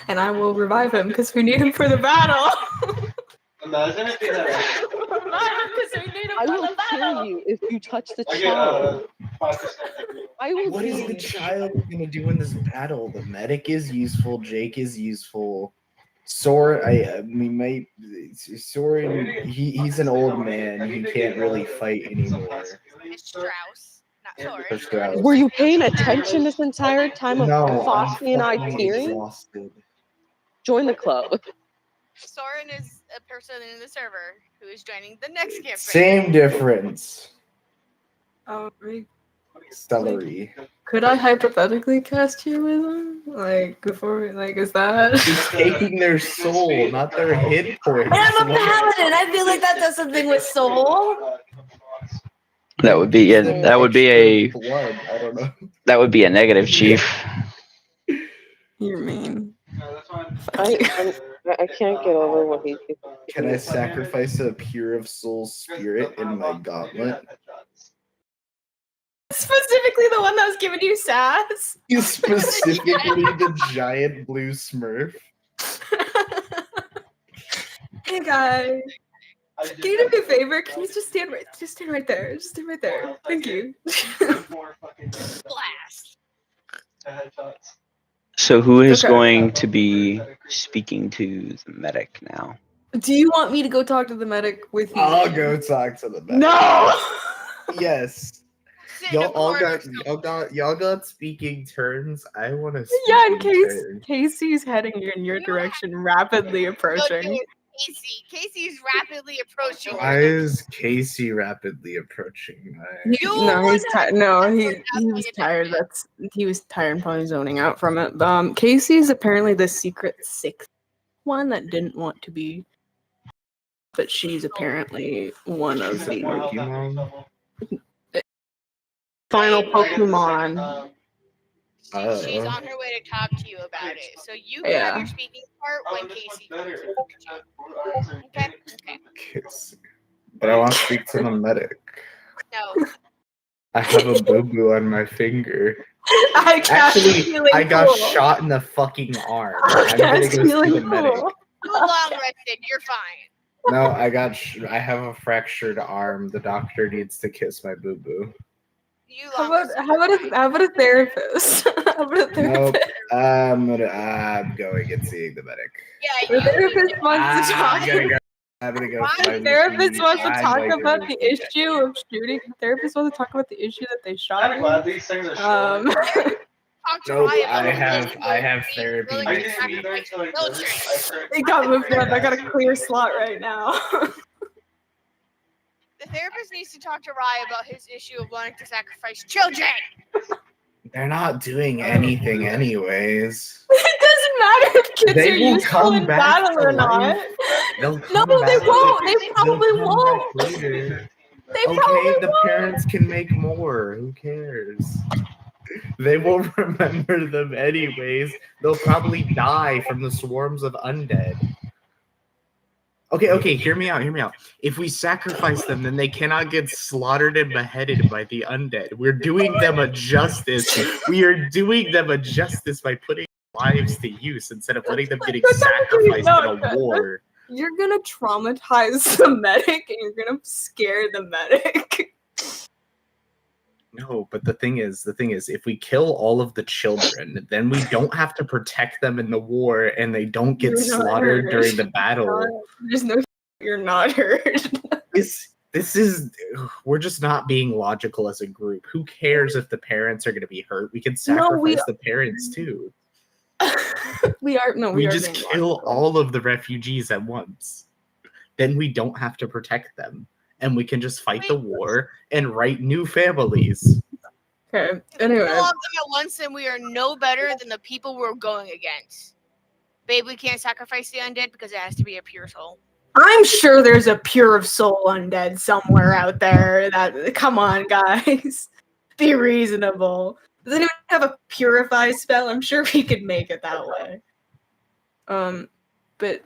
And I will revive him because we need him for the battle. Imagine if you had Revive him because we need him I for will the battle. kill you if you touch the I get child. 5% I will What kill is the you. child gonna do in this battle? The medic is useful. Jake is useful. Soren, he's an old man. He can't really fight anymore. It's Strauss, not Soren. For Strauss. Were you paying attention this entire time of No, Foxy and I fucking tearing? exhausted. Join the club. Soren is a person in the server who is joining the next campaign. Same difference. Celery. Could I hypothetically cast heroism? Like before, is that? It's taking their soul, not their hit points. I'm a paladin. I feel like that does something with soul. That would be a Blood, I don't know. that would be a negative, chief. You're mean. I can't get over what he did. Can I sacrifice a pure of soul spirit in my gauntlet? Specifically the one that was giving you sass. Specifically the giant blue smurf. Hey guys. Can you do me a favor? Can you just stand right there? Just stand right there. Thank you. Blast. So who is Okay. going to be speaking to the medic now? Do you want me to go talk to the medic with you? I'll go talk to the medic. No. Yes. Sit in a corner Y'all got speaking turns. I want to. Yeah, in case Casey's heading in your direction, rapidly approaching. Casey's rapidly approaching. Why is Casey rapidly approaching? He was tired. He was tired and probably zoning out from it. Casey's apparently the secret sixth one that didn't want to be but she's apparently one of the Pokemon? final Pokemon. She's on her way to talk to you about it. So you can have your speaking part when Casey comes. Okay? Okay. Kiss. But I want to speak to the medic. No. I have a boo-boo on my finger. Actually, I got shot in the fucking arm. I'm gonna go see the medic. You long rested. You're fine. No, I have a fractured arm. The doctor needs to kiss my boo-boo. How about a therapist? How about a therapist? Nope. I'm going and seeing the medic. Yeah, The therapist wants to talk. I'm gonna go. The therapist wants to talk about the issue of shooting. The therapist wants to talk about the issue that they shot. I'm glad these things are short. Nope, I have therapy Really next week. It got moved up. I got a clear slot right now. The therapist needs to talk to Rye about his issue of wanting to sacrifice children. They're not doing anything anyways. It doesn't matter if kids They are will useful come in back battle to or not. life. They'll No, come they back won't. later. They probably They'll come won't. back later. They Okay, probably the won't. parents can make more. Who cares? They won't remember them anyways. They'll probably die from the swarms of undead. Okay, hear me out. If we sacrifice them, then they cannot get slaughtered and beheaded by the undead. We're doing them a justice. We are doing them a justice by putting lives to use instead of letting them getting sacrificed in a war. You're gonna traumatize the medic and you're gonna scare the medic. No, but the thing is, if we kill all of the children, then we don't have to protect them in the war, and they don't get slaughtered during the battle. There's no, you're not hurt. We're just not being logical as a group. Who cares if the parents are going to be hurt? We can sacrifice the parents too. We just kill all of the refugees at once. Then we don't have to protect them. And we can just fight the war and write new families. Okay, anyway. Kill all of them at once, and we are no better than the people we're going against. Babe, we can't sacrifice the undead because it has to be a pure soul. I'm sure there's a pure of soul undead somewhere out there. Come on, guys. Be reasonable. Does anyone have a purify spell? I'm sure we could make it that way. But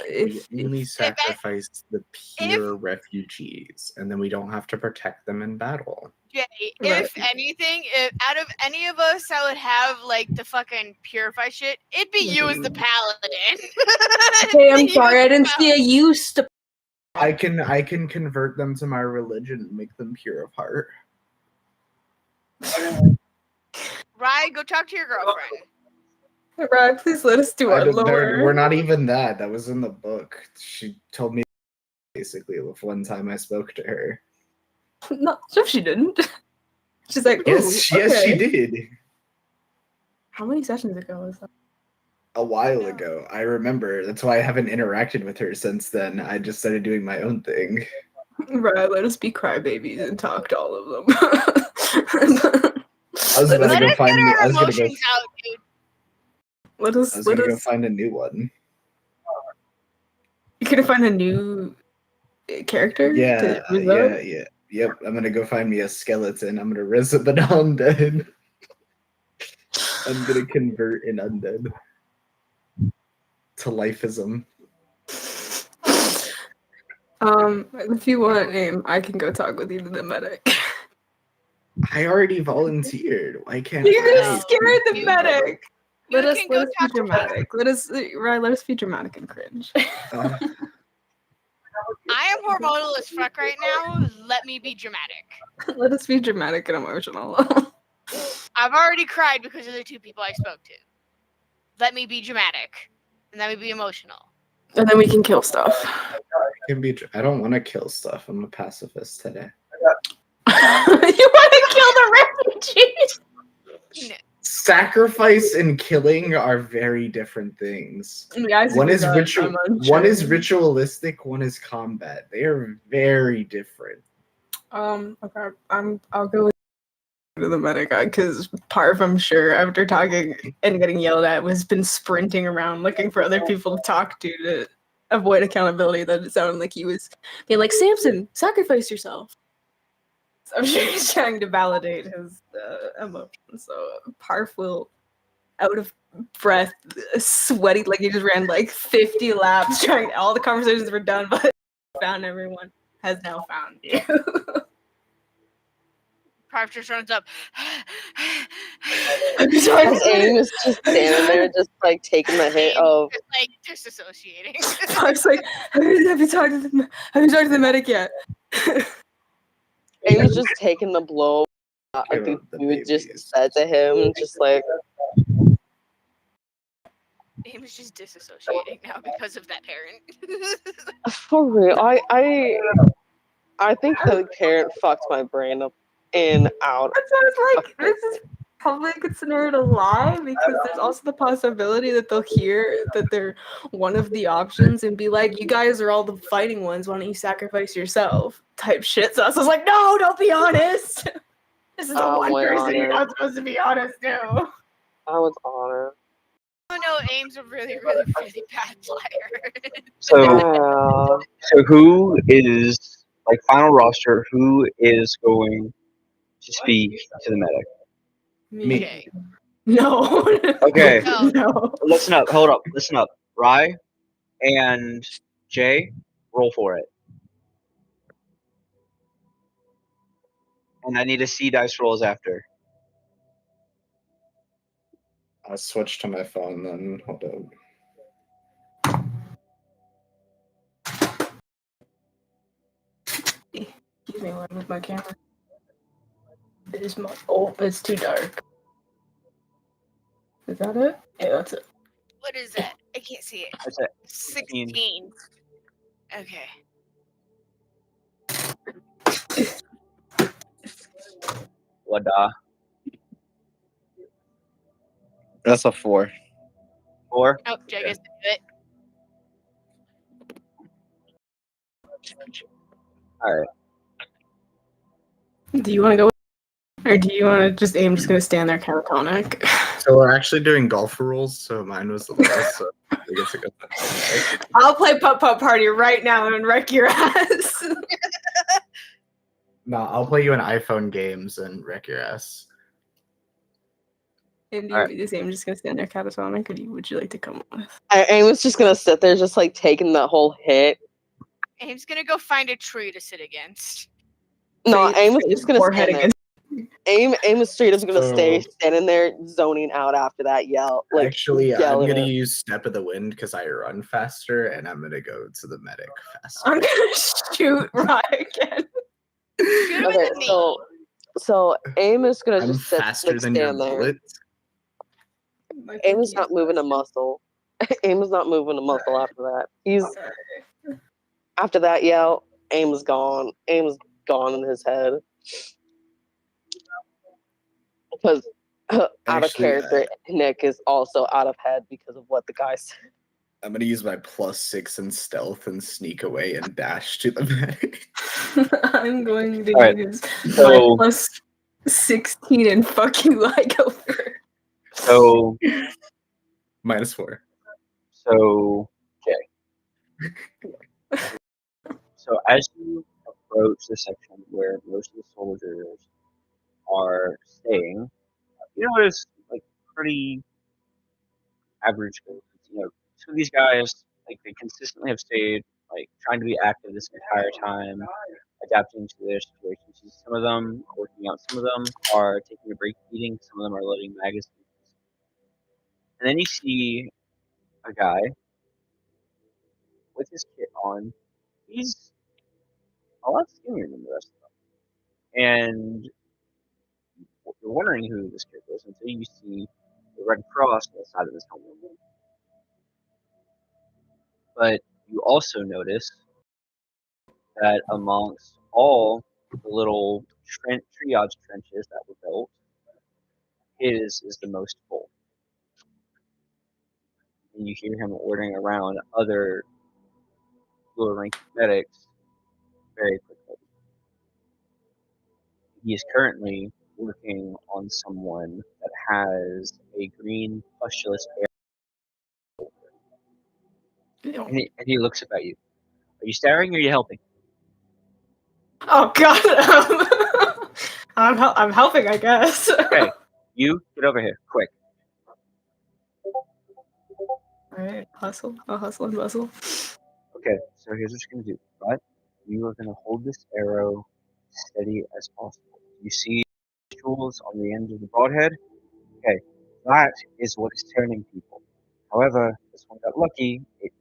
if we only sacrifice the pure refugees, and then we don't have to protect them in battle. Jay, if anything, out of any of us that would have like the fucking purify shit, it'd be you as the paladin. Hey, I'm sorry, I didn't see a use to. I can convert them to my religion and make them pure of heart. Rye, go talk to your girlfriend. Rye, please let us do our lore. We're not even that. That was in the book. She told me basically the one time I spoke to her. No, she didn't. She's like, yes, she did. How many sessions ago was that? A while ago. I remember. That's why I haven't interacted with her since then. I just started doing my own thing. Right, let us be crybabies and talk to all of them. I was about to go find. I was gonna go. I was gonna go find a new one. You gonna find a new character? Yeah. Yep. I'm gonna go find me a skeleton. I'm gonna res up an undead. I'm gonna convert an undead to lifeism. If you want a name, I can go talk with you to the medic. I already volunteered. Why can't you're gonna scare the medic? Let us be talk dramatic. Let us be dramatic and cringe. I am hormonal as fuck right now. Let me be dramatic. Let us be dramatic and emotional. I've already cried because of the two people I spoke to. Let me be dramatic. And let me be emotional. And then we can kill stuff. I don't want to kill stuff. I'm a pacifist today. You want to kill the refugees? No. Sacrifice and killing are very different things. One is ritualistic, one is combat. They are very different. Okay. I'll go with the medic because Parv, I'm sure, after talking and getting yelled at, has been sprinting around looking for other people to talk to avoid accountability that it sounded like he was being like, Samson, sacrifice yourself. So I'm sure he's trying to validate his emotions. So Parf will, out of breath, sweaty, like he just ran like 50 laps trying, all the conversations were done, but found everyone, has now found you. Parf just runs up. I'm sorry. As Aim is just standing there, just like taking the hit of. Just like disassociating. Parf's like, have you talked to the medic yet? Aim is just taking the blow. I think we would just said to him, just like. He was just disassociating now because of that parent. For real, I think the parent fucked my brain up and out. That's what I was like. This is probably a good scenario to lie because there's also the possibility that they'll hear that they're one of the options and be like, "You guys are all the fighting ones. Why don't you sacrifice yourself?" Type shit. So I was like, "No, don't be honest. This is the one person you're not supposed to be honest to." I was honest. Oh no, Aim's a really, really, really bad liar. So who is, like, final roster, who is going to speak to the medic? Me. Okay. No. Okay. No. Listen up. Hold up. Listen up. Rye and Jay, roll for it. And I need to see dice rolls after. I'll switch to my phone then. Hold on. Excuse me, I move my camera. It is my. Oh, it's too dark. Is that it? Yeah, that's it. What is that? I can't see it. That's it. 16. Okay. Wada. That's a 4. 4. Oh, Jay gets to do it. All right. Do you want to go, or do you want to just Aim? Just gonna stand there catatonic. So we're actually doing golfer rules, so mine was the lowest, so we get to go. I'll play Putt Putt Party right now and wreck your ass. No, I'll play you in iPhone games and wreck your ass. And All right. is Aim just gonna stand there catatonic, or would you like to come with? Aim was just gonna sit there, just like taking the whole hit. Aim's gonna go find a tree to sit against. No, Aim was just gonna Forehead stand there. Aim is straight up gonna stay So- standing there, zoning out after that yell. Like, Actually, I'm yelling gonna it. use Step of the Wind because I run faster, and I'm gonna go to the medic faster. I'm gonna shoot Rye again. Shoot him in Okay, the knee. so Aim is gonna I'm just sit, faster like, than your stand there. bullet. Aim is not moving a muscle. Aim is not moving a muscle after that. He's after that yell. Aim is gone. Aim is gone in his head because out of Actually, character. Nick is also out of head because of what the guy said. I'm gonna use my +6 in stealth and sneak away and dash to the medic. I'm going to Alright, use so- my plus 16 and fuck you like over. So, -4. so Jay. So as you approach the section where most of the soldiers are staying, you notice, like, pretty average goals. You know, some of these guys, like, they consistently have stayed, like, trying to be active this entire time, adapting to their situations. Some of them are working out, some of them are taking a break eating, some of them are loading magazines. And then you see a guy with his kit on. He's a lot skinnier than the rest of them. And you're wondering who this kid is until you see the Red Cross on the side of his helmet. But you also notice that amongst all the little triage trenches that were built, his is the most full. And you hear him ordering around other lower ranking medics very quickly. He is currently working on someone that has a green pustulous hair. And he looks up at you. Are you staring or are you helping? Oh God. I'm helping, I guess. Okay, you get over here, quick. Alright, hustle. I'll hustle and bustle. Okay, so here's what you're gonna do. But you are gonna hold this arrow steady as possible. You see jewels on the end of the broadhead? Okay, that is what is turning people. However, this one got lucky. It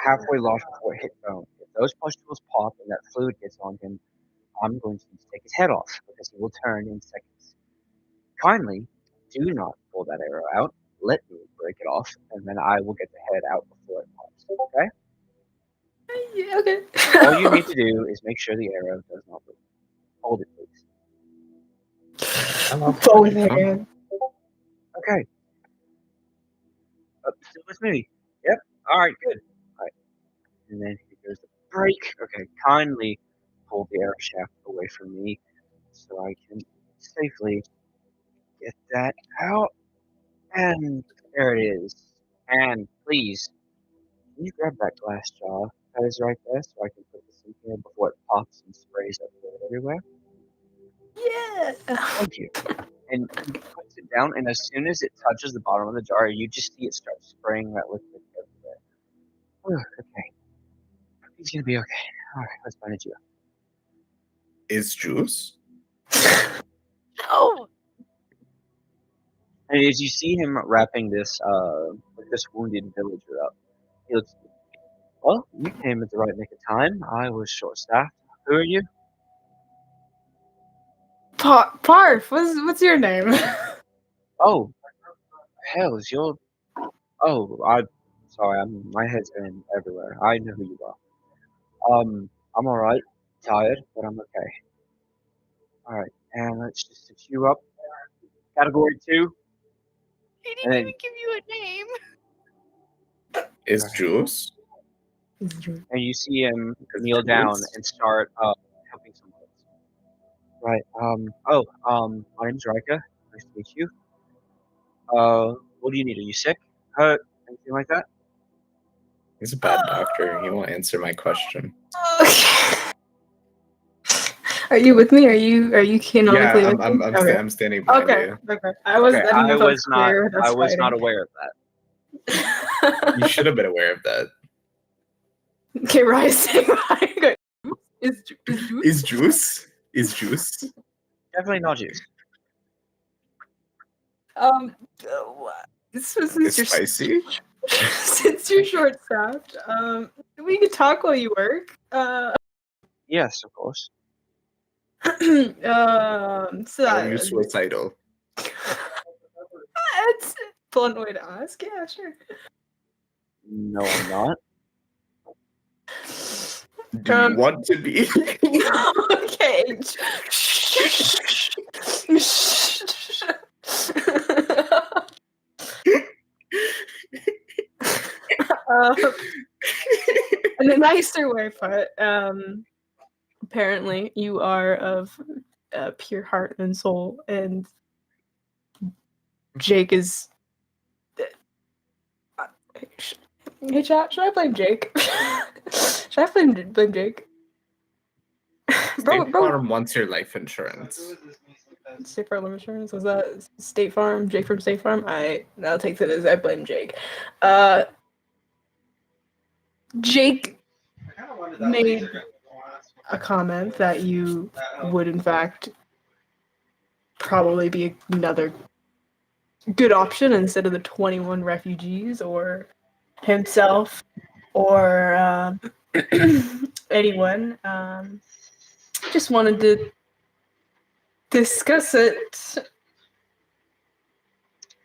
halfway lost before it hit bone. If those pustules pop and that fluid gets on him, I'm going to take his head off because he will turn in seconds. Kindly do not pull that arrow out. Let me break it off, and then I will get the head out before it pops. Okay? Yeah, okay. All you need to do is make sure the arrow does not move. Hold it, please. Both hands. Okay. Still with me. Yep. All right. Good. All right. And then he goes to break. Okay. Kindly pull the arrow shaft away from me so I can safely get that out. And there it is. And please, can you grab that glass jar that is right there so I can put this in here before it pops and sprays everywhere? Yeah. Thank you. And he puts it down, and as soon as it touches the bottom of the jar, you just see it start spraying that liquid everywhere. Okay. He's gonna be okay. Alright, let's manage you. Is Juice? No. And as you see him wrapping this wounded villager up, he looks, well, you came at the right nick of time. I was short-staffed. Who are you? Parf, what's your name? Oh, hell, is your... Oh, sorry, my head's been everywhere. I know who you are. I'm alright. Tired, but I'm okay. Alright, and let's just stitch you up. Category 2. He And didn't then- even give you a name. Is Juice? And you see him kneel down and start helping someone else. Right. My name's Rika. Nice to meet you. What do you need? Are you sick? Anything like that? He's a bad doctor. He won't answer my question. Are you with me? Are you canonically Yeah, with me? I'm standing behind Okay. you. Okay. I was not. clear with us I was fighting. not aware of that. You should have been aware of that. Okay, rising. Is Is Juice? Is Juice? Definitely not juice. Since Is you're spicy? since you're short staffed, we could talk while you work. Yes, of course. So Are you suicidal? it's a blunt way to ask. Yeah, sure. No, I'm not. Do you want to be? Okay. In a nicer way put, apparently you are of pure heart and soul, and Jake is. Hey, chat, should I blame Jake? Should I blame Jake? State Farm wants your life insurance. State Farm Insurance, was that State Farm? Jake from State Farm? I'll take that as I blame Jake. Jake made a comment that you would in fact probably be another good option instead of the 21 refugees or himself or anyone. Just wanted to discuss it.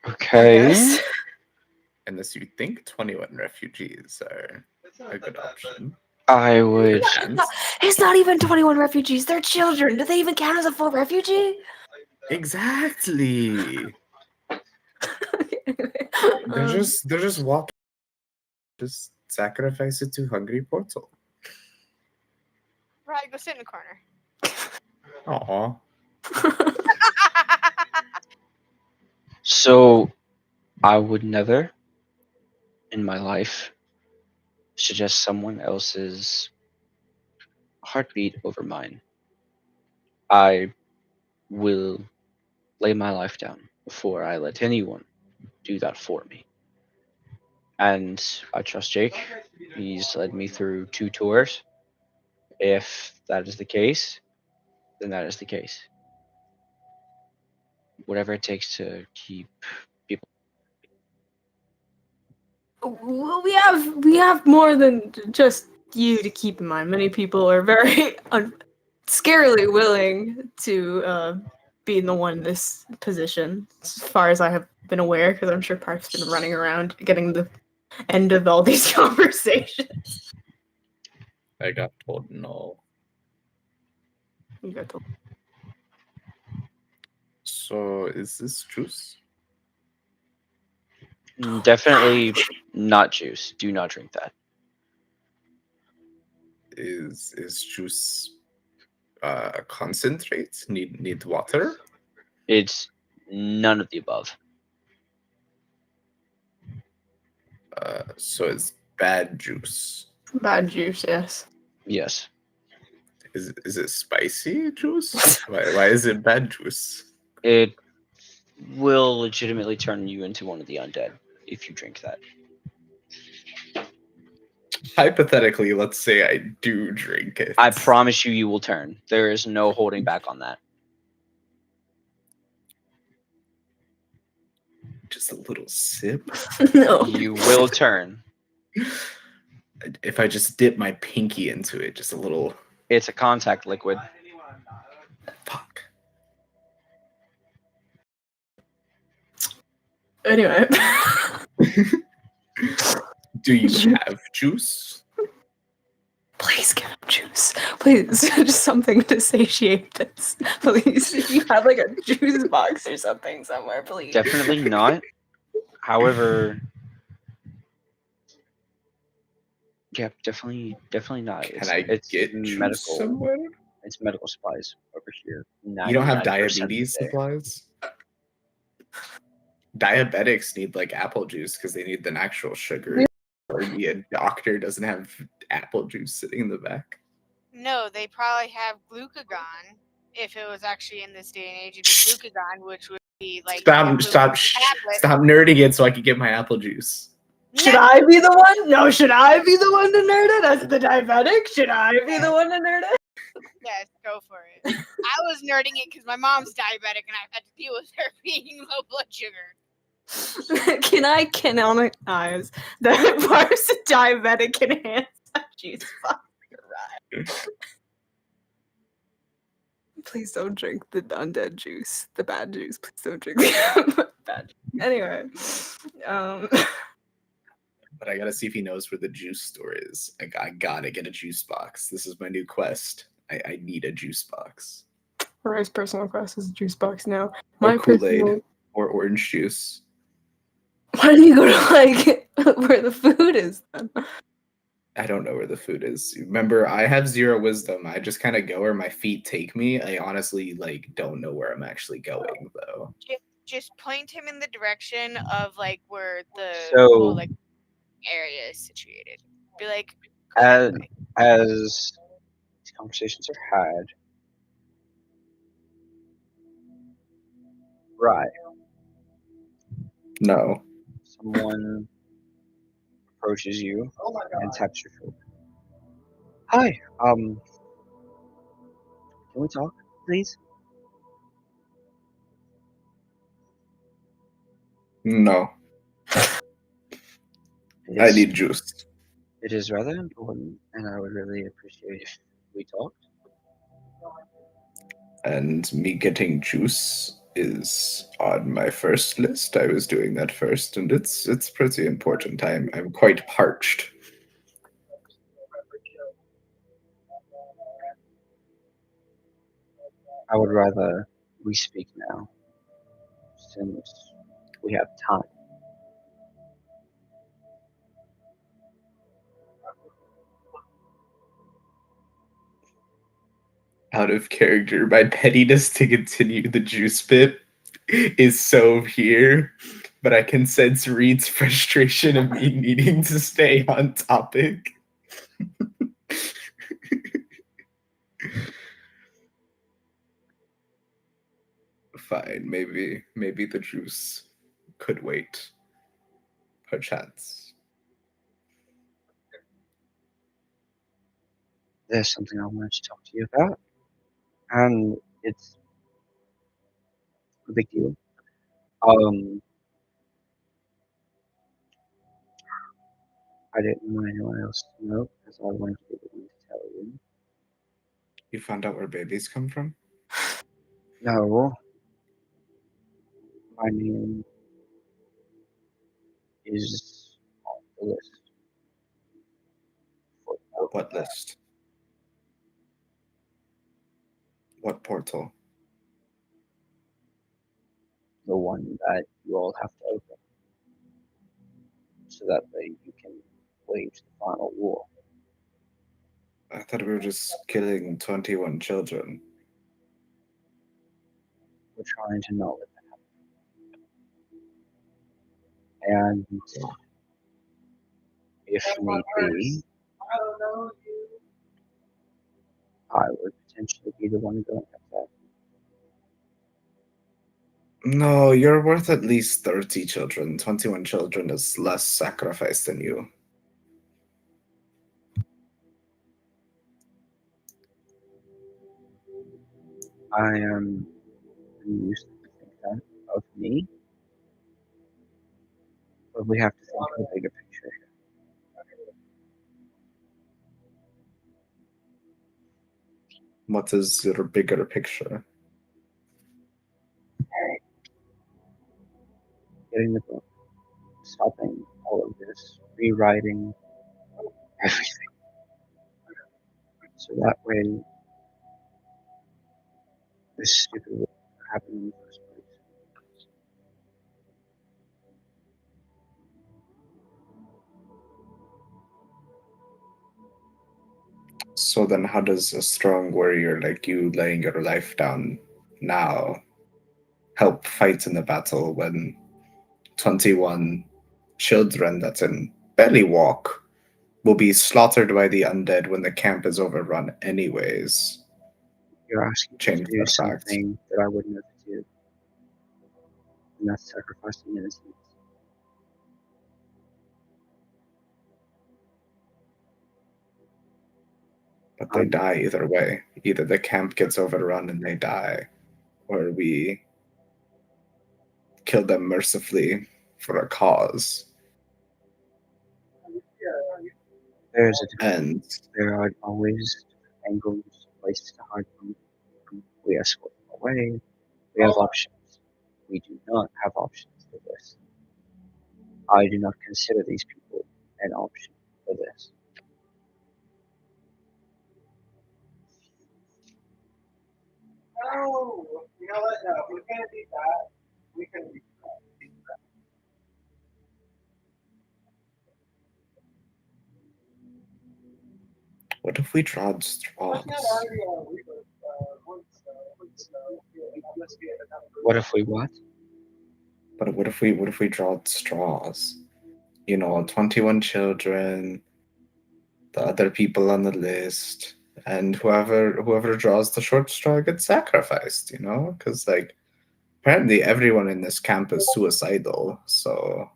Okay. Unless you think 21 refugees are a good option. I would. It's not even 21 refugees. They're children. Do they even count as a full refugee? Exactly. They're just walking. Just sacrifice it to Hungry Portal. Right, go sit in the corner. Aw. So, I would never in my life suggest someone else's heartbeat over mine, I will lay my life down before I let anyone do that for me. And I trust Jake. He's led me through 2 tours. If that is the case, then that is the case. Whatever it takes to keep people. Well, we have more than just you to keep in mind. Many people are very scarily willing to be the one in this position, as far as I have been aware, because I'm sure Park's been running around getting the end of all these conversations. I got told no. You got to- So is this juice? Definitely not juice. Do not drink that. Is juice concentrate? Need water? It's none of the above. So it's bad juice. Bad juice, yes. Yes. Is it spicy juice? Why is it bad juice? It will legitimately turn you into one of the undead if you drink that. Hypothetically, let's say I do drink it. I promise you, you will turn. There is no holding back on that. Just a little sip. No. You will turn. If I just dip my pinky into it, just a little. It's a contact liquid. Fuck. Anyway. Do you have juice? Please give him juice. Please, just something to satiate this. Please, if you have like a juice box or something somewhere, please. Definitely not. However, yeah, definitely not. Can I get juice medical. somewhere? It's medical supplies over here. You don't have 99% diabetes there. supplies? Diabetics need like apple juice because they need the natural sugar. Or a doctor doesn't have apple juice sitting in the back. No, they probably have glucagon. If it was actually in this day and age, it'd be glucagon, which would be like Stop nerding it so I can get my apple juice. Should I be the one? No, should I be the one to nerd it as the diabetic? Should I be the one to nerd it? Yes, go for it. I was nerding it because my mom's diabetic and I've had to deal with her being low blood sugar. Can I canonize that Park's diabetic enhanced juice box? Right. Please don't drink the undead juice, the bad juice. Please don't drink the bad juice. Anyway, But I gotta see if he knows where the juice store is. I gotta get a juice box. This is my new quest. I need a juice box. Roy's personal quest is a juice box now. Or Kool-Aid or orange juice. Why don't you go to like where the food is then? I don't know where the food is. Remember, I have 0 wisdom. I just kind of go where my feet take me. I honestly like don't know where I'm actually going though. Just point him in the direction of like where the So- whole, like area is situated. Be like, go that way. As these conversations are had, right? No. Someone approaches you and taps your shoulder. Hi, can we talk, please? No. It I is- need juice. It is rather important, and I would really appreciate if we talked. And me getting juice is on my first list. I was doing that first, and it's pretty important. I'm quite parched. I would rather we speak now, since we have time. Out of character, my pettiness to continue the juice bit is so here. but I can sense Reed's frustration of me needing to stay on topic. Fine, maybe the juice could wait. Perchance. There's something I wanted to talk to you about, and it's a big deal. I didn't want anyone else to know because I wanted to be the one to tell you. You found out where babies come from? No, my name is on the list. For What list? What portal? the one that you all have to open, so that way you can wage the final war. I thought we were just killing 21 children. We're trying to not let that happen. And if need be, I would potentially be the one going at that. No, you're worth at least 30 children. 21 children is less sacrifice than you. I am used to think that of me, but we have to think of the bigger picture here. What is your bigger picture? Getting the book, stopping all of this, rewriting everything, so that way this stupid war never happened in the first place. So then how does a strong warrior like you laying your life down now help fight in the battle when 21 children that can barely walk will be slaughtered by the undead when the camp is overrun anyways? You're asking me Change to do that fact. something that I would never do, and that's sacrificing innocence. But they die either way. Either the camp gets overrun and they die, or we kill them mercifully for a cause. There's a difference. And There are always angles, places to hide from. We escort them away. We have options. We do not have options for this. I do not consider these people an option for this. No, you know what? No, we can't do that. We can. what if we drawed straws? What if we what? But what if we drawed straws? 21 children, the other people on the list, and whoever draws the short straw gets sacrificed, because like apparently everyone in this camp is suicidal, so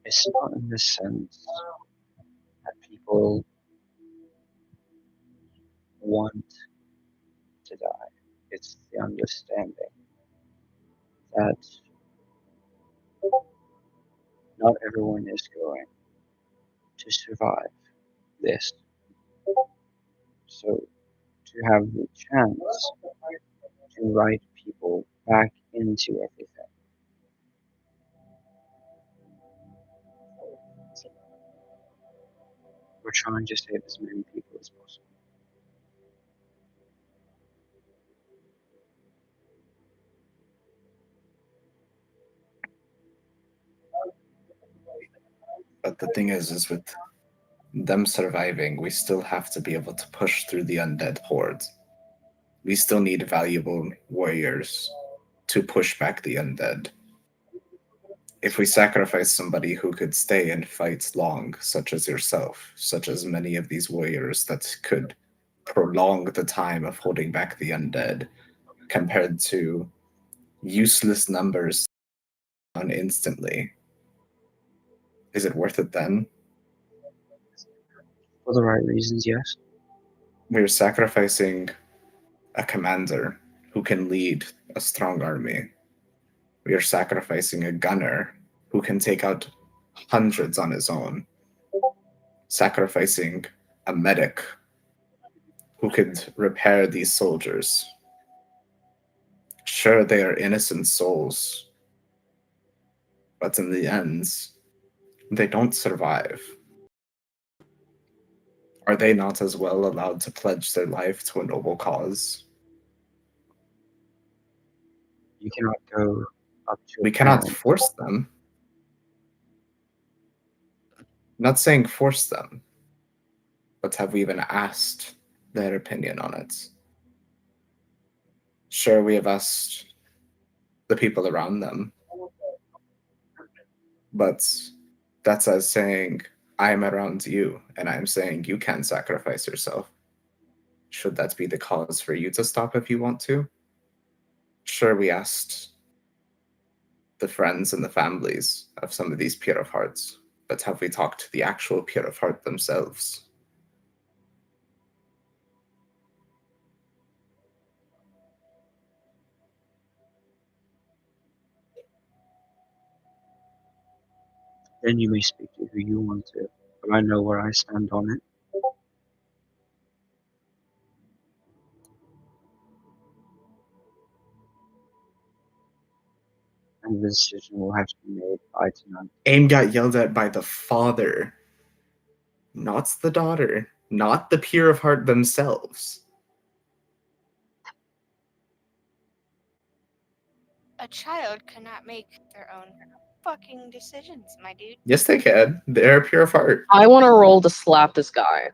It's not in the sense that people want to die. It's the understanding that not everyone is going to survive this. So to have the chance to write people back into everything. We're trying to save as many people as possible. but the thing is with them surviving, we still have to be able to push through the undead hordes. We still need valuable warriors to push back the undead. If we sacrifice somebody who could stay and fight long, such as yourself, such as many of these warriors that could prolong the time of holding back the undead, compared to useless numbers on instantly, is it worth it then? For the right reasons, yes. We're sacrificing a commander who can lead a strong army. We are sacrificing a gunner who can take out hundreds on his own. Sacrificing a medic who could repair these soldiers. Sure, they are innocent souls, but in the end, they don't survive. Are they not as well allowed to pledge their life to a noble cause? You cannot go up to. We cannot force them. I'm not saying force them, but have we even asked their opinion on it? Sure, we have asked the people around them, but that's as saying, I'm around you, and I'm saying you can sacrifice yourself. Should that be the cause for you to stop if you want to? Sure, we asked the friends and the families of some of these Pure of Hearts, but have we talked to the actual Pure of Heart themselves? Then you may speak to who you want to, but I know where I stand on it. And the decision will have to be made by tonight. AIM got yelled at by the father, not the daughter, not the Pure of Heart themselves. A child cannot make their own fucking decisions, my dude. Yes, they can. They're Pure of Heart. I want to roll to slap this guy.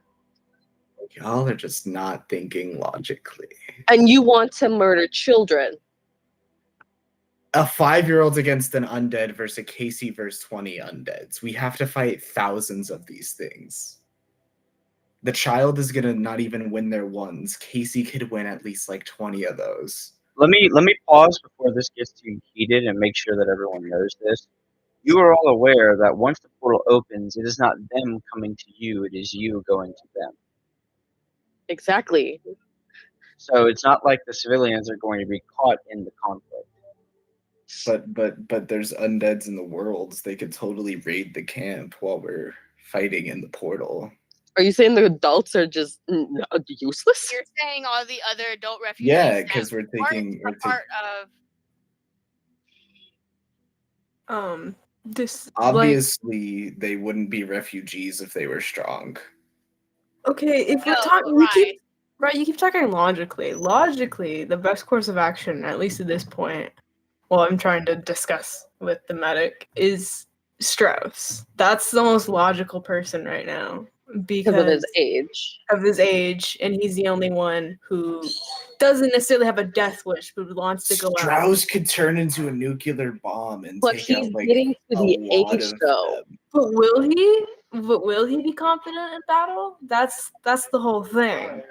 Y'all are just not thinking logically. And you want to murder children. A 5-year-old against an undead versus a Casey versus 20 undeads. We have to fight thousands of these things. The child is gonna not even win their ones. Casey could win at least like 20 of those. Let me pause before this gets too heated and make sure that everyone knows this. You are all aware that once the portal opens, it is not them coming to you, it is you going to them. Exactly. So it's not like the civilians are going to be caught in the conflict. But there's undeads in the worlds. They could totally raid the camp while we're fighting in the portal. Are you saying the adults are just useless? You're saying all the other adult refugees. Yeah, because we're taking part of. This obviously they wouldn't be refugees if they were strong. Okay, if we're talking, you keep talking logically. Logically, the best course of action, at least at this point, while I'm trying to discuss with the medic, is Strauss. That's the most logical person right now because of his age. And he's the only one who doesn't necessarily have a death wish, but wants to go out. Strauss could turn into a nuclear bomb and take out like getting to the age though. But will he? But will he be confident in battle? That's the whole thing.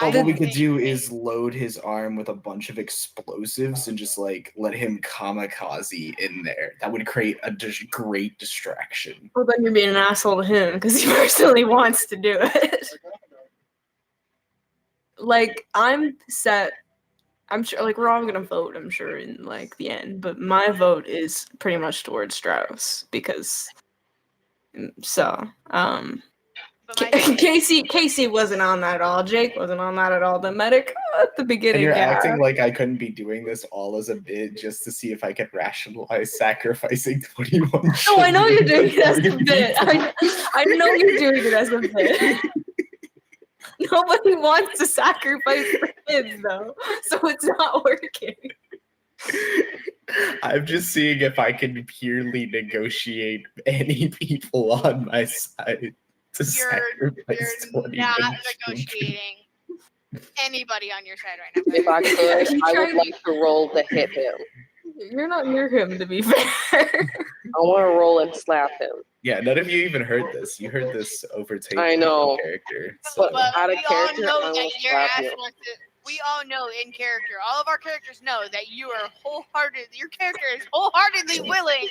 What we could do is load his arm with a bunch of explosives and just like let him kamikaze in there. That would create a great distraction. Well, then you're being an asshole to him because he personally wants to do it. Like, I'm set. I'm sure, like, we're all gonna vote, I'm sure, in like the end. But my vote is pretty much towards Strauss because. So, Casey wasn't on that at all. Jake wasn't on that at all. The medic at the beginning. And you're acting like I couldn't be doing this all as a bid just to see if I could rationalize sacrificing 21 children. No, I know you're doing it as a bid. I know you're doing it as a bid. Nobody wants to sacrifice for kids, though, so it's not working. I'm just seeing if I can purely negotiate any people on my side. You're not negotiating anybody on your side right now. If I could, I would like to roll to hit him. You're not near him, to be fair. want to roll and slap him. Yeah, none of you even heard this. You heard this over tape. I know. Character. But So. out of we all character, know I that will your slap ass you. wants to. We all know in character. All of our characters know that you are your character is wholeheartedly willing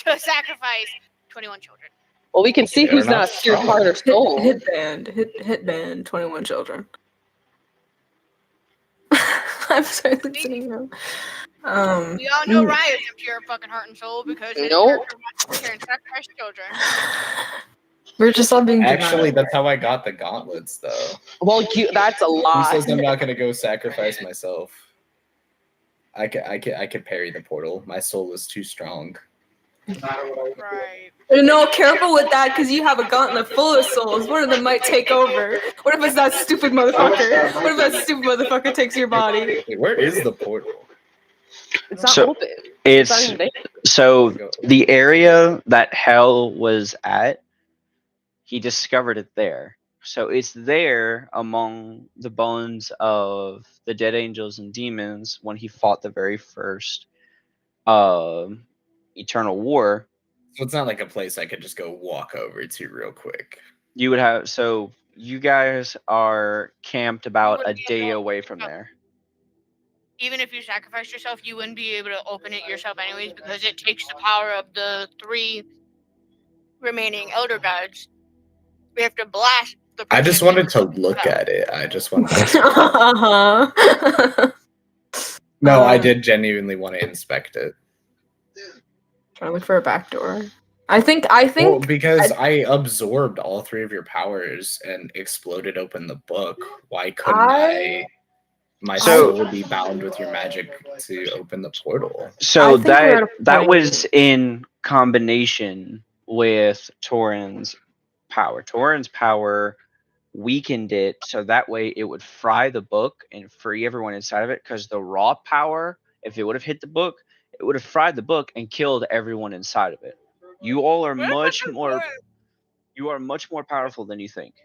to sacrifice 21 children. Well, we can see They're who's not not pure strong. heart or soul. Hitband, 21 children. I'm sorry, listening now. We all know Riot's a pure fucking heart and soul because his Nope. character wants to turn sacrifice children. We're just all being Actually, dramatic. that's how I got the gauntlets, though. Well, that's a Who lot. says I'm not gonna go sacrifice myself? I can parry the portal. My soul is too strong. Right. No, careful with that, because you have a gauntlet full of souls. One of them might take over. What if it's that stupid motherfucker? What if that stupid motherfucker takes your body? Wait, where is the portal? It's not So, open. It's not It's even there. so the area that Hell was at, he discovered it there. So it's there among the bones of the dead angels and demons when he fought the very first Eternal War. So it's not like a place I could just go walk over to real quick. You would have so you guys are camped about a wouldn't be day able to away open from up. there. Even if you sacrificed yourself, you wouldn't be able to open it yourself anyways because it takes the power of the 3 remaining elder gods. We have to blast the I just person wanted to into look hell. at it. I just wanted to. Uh-huh. No, I did genuinely want to inspect it. Trying to look for a back door. I think Well, because I absorbed all 3 of your powers and exploded open the book. Why couldn't I my So- soul be bound with your magic to open the portal? So I think we're at a that point- was in combination with Torin's power. Torin's power weakened it so that way it would fry the book and free everyone inside of it. Because the raw power, if it would have hit the book, it would have fried the book and killed everyone inside of it. You all are Where the much fuck is more. Torin? You are much more powerful than you think.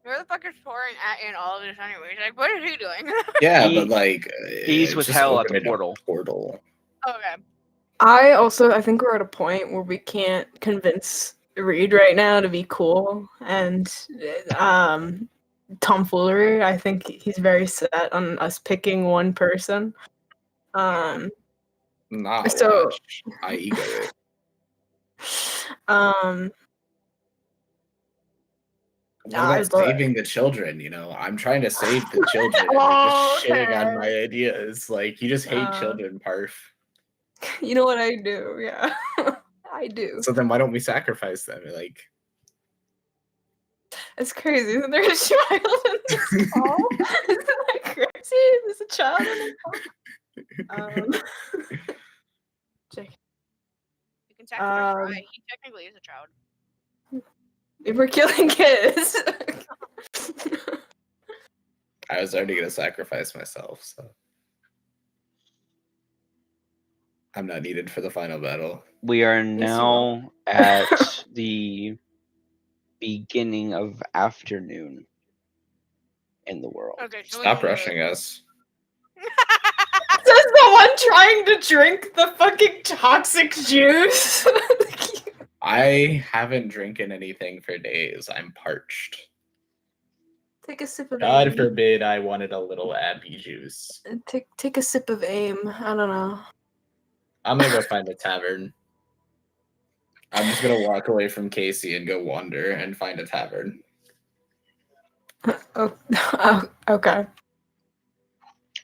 Where the fuck is Torin at in all of this anyways? Like, what is he doing? Yeah, He- but like he's it with just Hell at the opened a portal. Portal. Okay. I think we're at a point where we can't convince Reed right now to be cool and tomfoolery. I think he's very set on us picking one person. Not So- watch. I ego it. What I about love- saving the children? You know, I'm trying to save the children. And Oh, you're just shitting on okay. my ideas. Like you just hate children, Parf. You know what I do? Yeah, I do. So then why don't we sacrifice them? Like It's crazy. Isn't there a child in this call? Isn't that crazy? There's a child in this call. Jake, You can sacrifice Um, Riot. He technically is a child. if we're killing kids. I was already gonna sacrifice myself, so I'm not needed for the final battle. We are you now at the beginning of afternoon in the world. Okay, so Stop we rushing us. Says the one trying to drink the fucking toxic juice. I haven't drinking anything for days. I'm parched. Take a sip of God aim. forbid I wanted a little Abbey juice. Take a sip of aim. I don't know. I'm gonna go find a tavern. I'm just gonna walk away from Casey and go wander and find a tavern. Oh, okay.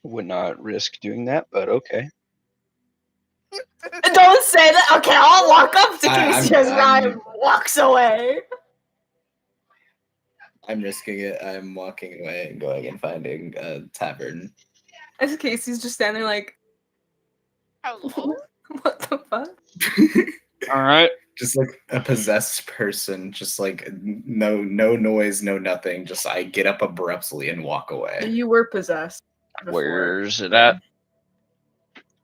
Would not risk doing that, but okay. Don't say that. Okay, I'll walk up to I'm- Casey as Ryan I'm- walks away. I'm risking it. I'm walking away and going and finding a tavern. As Casey's just standing there like, Hello? what the fuck? All right. Just like a possessed person, just like no noise, no nothing. Just I get up abruptly and walk away. You were possessed. before. Where's it at?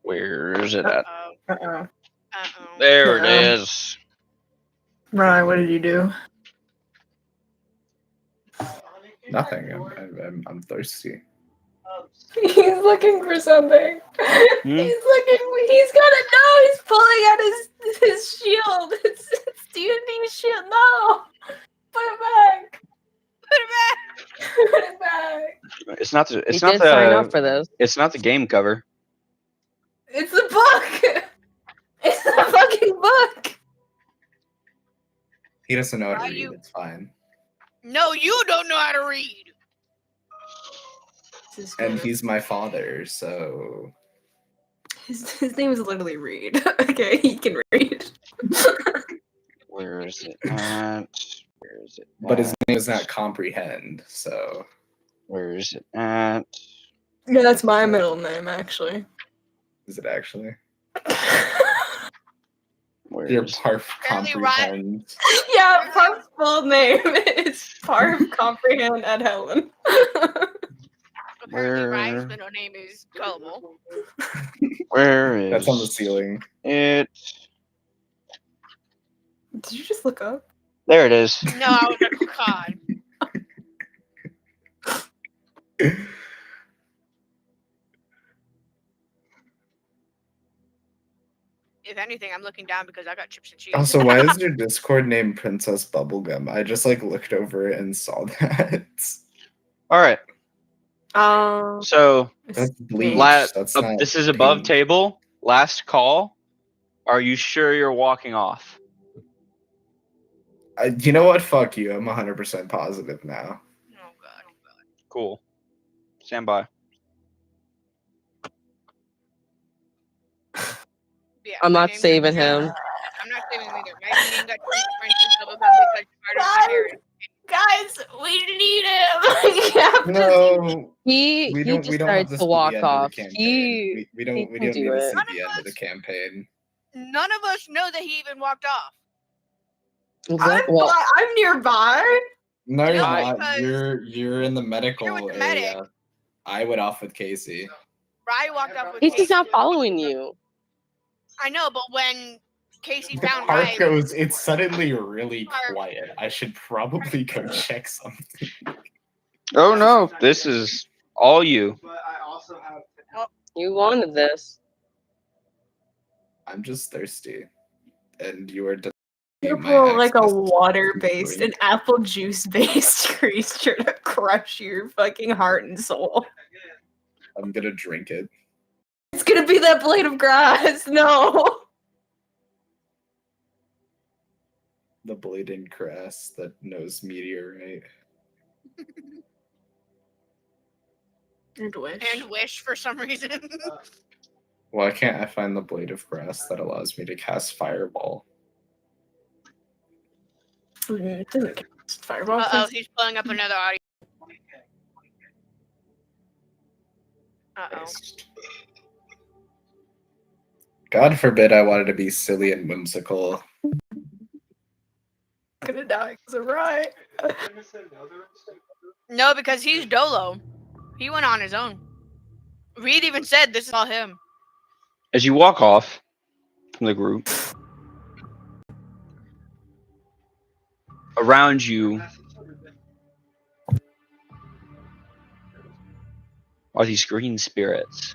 Where's it at? Uh-oh. Uh-uh. Uh-oh. There it Yeah. is. Ryan, what did you do? Nothing. I'm thirsty. He's looking for something. Hmm? He's gonna know. He's pulling out his shield. It's D&D shield. No, put it back. Put it back. Put it back. It's not the. He It's not did sign up the. for this. It's not the game cover. It's the book. It's the fucking book. He doesn't know how to Are read. you- It's fine. No, you don't know how to read. And he's my father, so His name is literally Reed. Okay, he can read. Where is it at? Where is it? but his at? name is not comprehend, so Where is it at? Yeah, that's my middle name, actually. is it actually? Where Your is it? parf Apparently, comprehend. Yeah, Parf's full name is Parf Comprehend at Helen. Apparently, Ryan's Where- middle name is Gullible. Where is That's on the ceiling. it? Did you just look up? There it is. No, I was like, God. If anything, I'm looking down because I got chips and cheese. Also, why is your Discord named Princess Bubblegum? I just like looked over it and saw that. All right. So That's bleach. That's not this is above pink. table. Last call. Are you sure you're walking off? You know what? Fuck you. I'm 100% positive now. Oh God. Cool. Stand by. Yeah, I'm my not name's- saving him. I'm not saving him either. My name got changed to Princess Bubblegum because part of my hair. Guys, we need him. We have to No, He we just don't have started this to be walk the end of off. the campaign. He we don't can need do to it. see None the of end of the us- campaign. None of us know that he even walked off. Well, I'm nearby. No, you're No, not. because You're in the medical you're with the area. medic. I went off with Casey. Ryan walked off with he's Casey. just not following you. I know, but when Casey The found park Ryan, goes. It's suddenly really Park. quiet. I should probably go check something. Oh no, this is all you. But I also have You wanted this. I'm just thirsty, and you are. You my pull like a access to water-based, drink. an apple juice-based creature to crush your fucking heart and soul. I'm gonna drink it. It's gonna be that blade of grass. No. The bleeding grass that knows meteorite. And wish. and Wish for some reason. Why can't I find the blade of grass that allows me to cast fireball? It doesn't cast fireball. Uh-oh, he's pulling up another audio. Uh-oh. God forbid I wanted to be silly and whimsical. Gonna die because of Rye. No, because he's Dolo. He went on his own. Reed even said this is all him. As you walk off from the group, around you are these green spirits.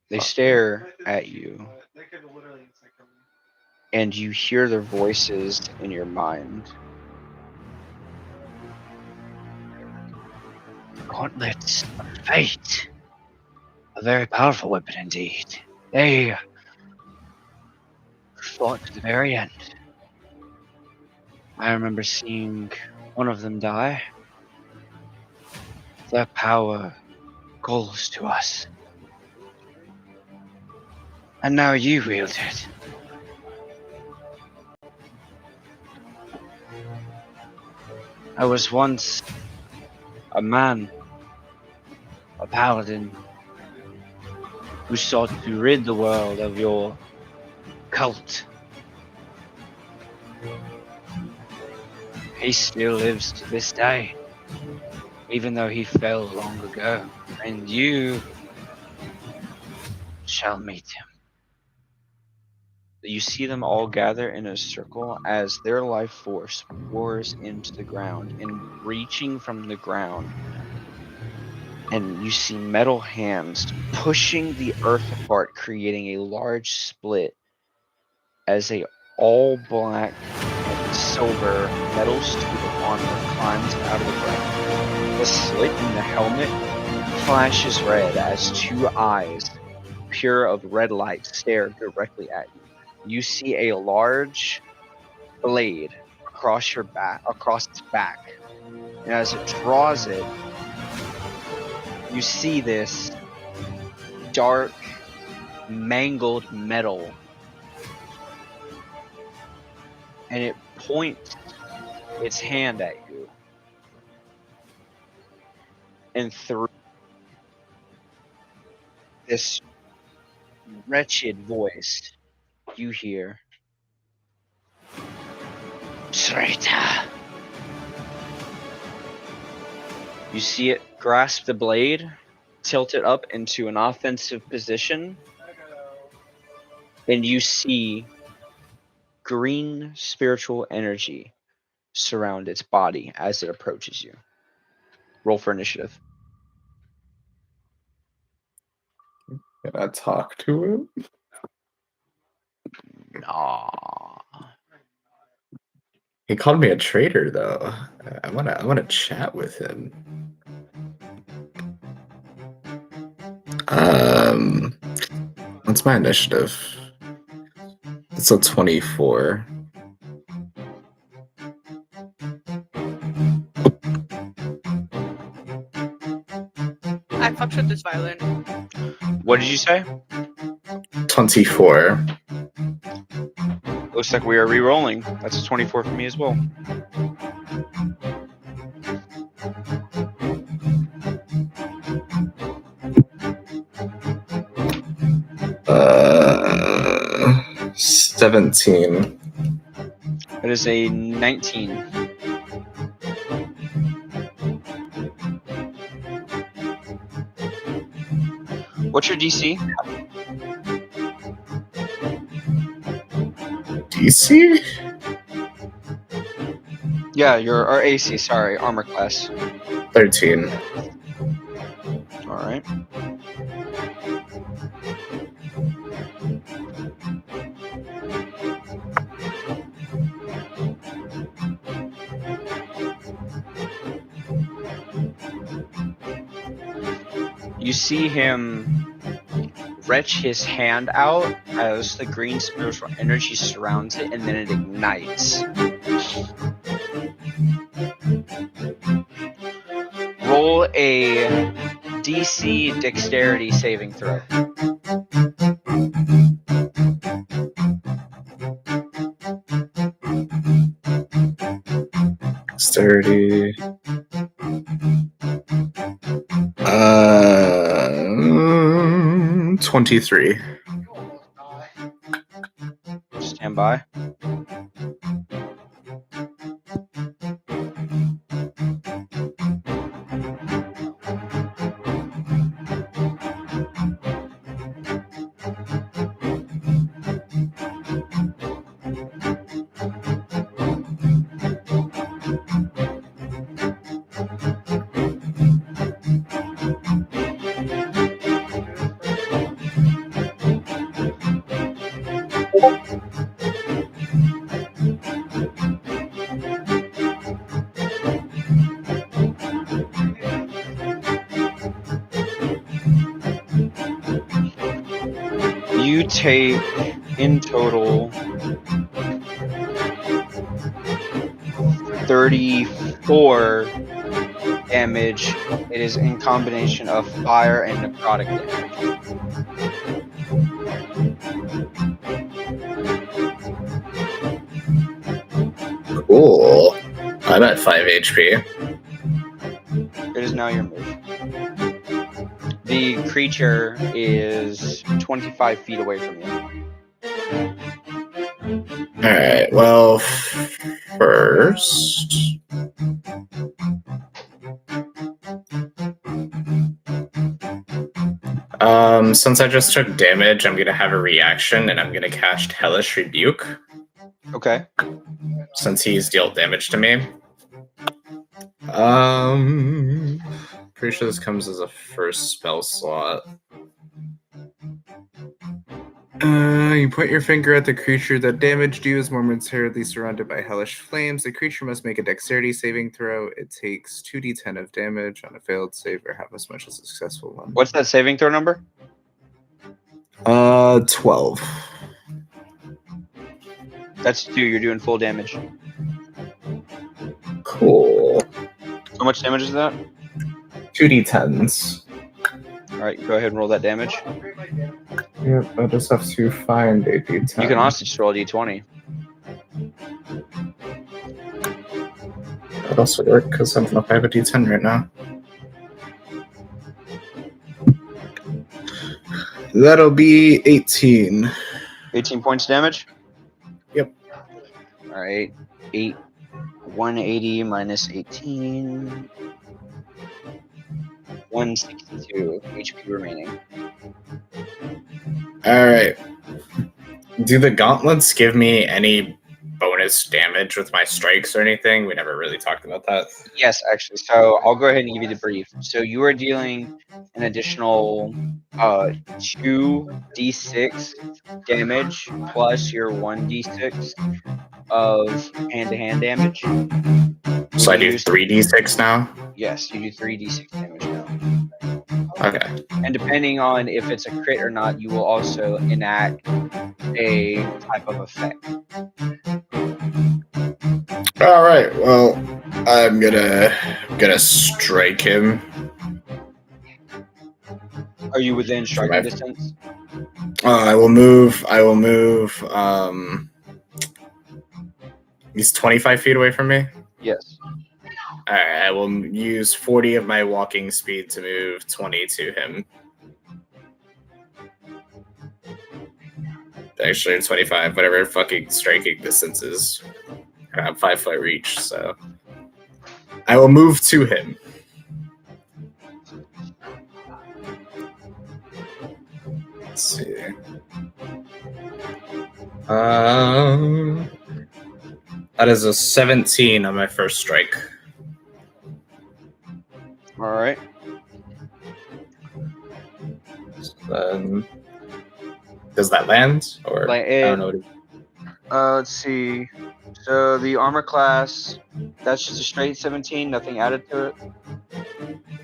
They stare at you, and you hear their voices in your mind. Gauntlets of fate. A very powerful weapon indeed. They fought to the very end. I remember seeing one of them die. Their power calls to us. And now you wield it. I was once a man, a paladin, who sought to rid the world of your cult. He still lives to this day, even though he fell long ago, and you shall meet him. You see them all gather in a circle as their life force pours into the ground and reaching from the ground. And you see metal hands pushing the earth apart, creating a large split as a all black and silver metal suit of armor climbs out of the ground. The slit in the helmet flashes red as two eyes, pure of red light, stare directly at you. You see a large blade across its back, and as it draws it, you see this dark, mangled metal, and it points its hand at you. And through this wretched voice, you hear, "Traitor!" You see it grasp the blade, tilt it up into an offensive position, and you see green spiritual energy surround its body as it approaches you. Roll for initiative. Can I talk to him? Nah. He called me a traitor, though. I wanna chat with him. What's my initiative? It's a 24. I fucked with this violin. What did you say? 24. Looks like we are re-rolling. That's a 24 for me as well. Uh, 17. It is a 19. What's your DC? DC? Yeah, or AC, sorry, armor class. 13. Alright. You see him retch his hand out as the green spiritual energy surrounds it, and then it ignites. Roll a DC dexterity saving throw. Dexterity. 23. Stand by. You take in total 34 damage. It is in combination of fire and necrotic damage. Cool. I'm at 5 HP. It is now your move. The creature is 25 feet away from you. Alright, well, first. Since I just took damage, I'm gonna have a reaction, and I'm gonna cast Hellish Rebuke. Okay. Since he's dealt damage to me. Pretty sure this comes as a first spell slot. You point your finger at the creature that damaged you is momentarily surrounded by hellish flames. The creature must make a dexterity saving throw. It takes 2d10 of damage on a failed save or half as much as a successful one. What's that saving throw number? 12. That's 2. You're doing full damage. Cool. How much damage is that? 2d10s. All right, go ahead and roll that damage. Yep, I just have to find a d10. You can honestly just roll a d20. That also work because I don't know if I have a d10 right now. That'll be 18. 18 points damage? Yep. All right. 180 minus 18. 162 HP remaining. Alright. Do the gauntlets give me any bonus damage with my strikes or anything? We never really talked about that. Yes, actually. So I'll go ahead and give you the brief. So you are dealing an additional 2d6 damage plus your 1d6 of hand-to-hand damage. So I do 3d6 now? Yes, you do 3d6 damage now. Okay. And depending on if it's a crit or not, you will also enact a type of effect. Alright, well, I'm gonna strike him. Are you within striking distance? I will move, he's 25 feet away from me? Yes. Alright, I will use 40 of my walking speed to move 20 to him. Actually, 25, whatever fucking striking distance is. I have 5-foot reach, so I will move to him. Let's see. That is a 17 on my first strike. All right. So then, does that land? Or I don't know. Let's see. So the armor class, that's just a straight 17, nothing added to it.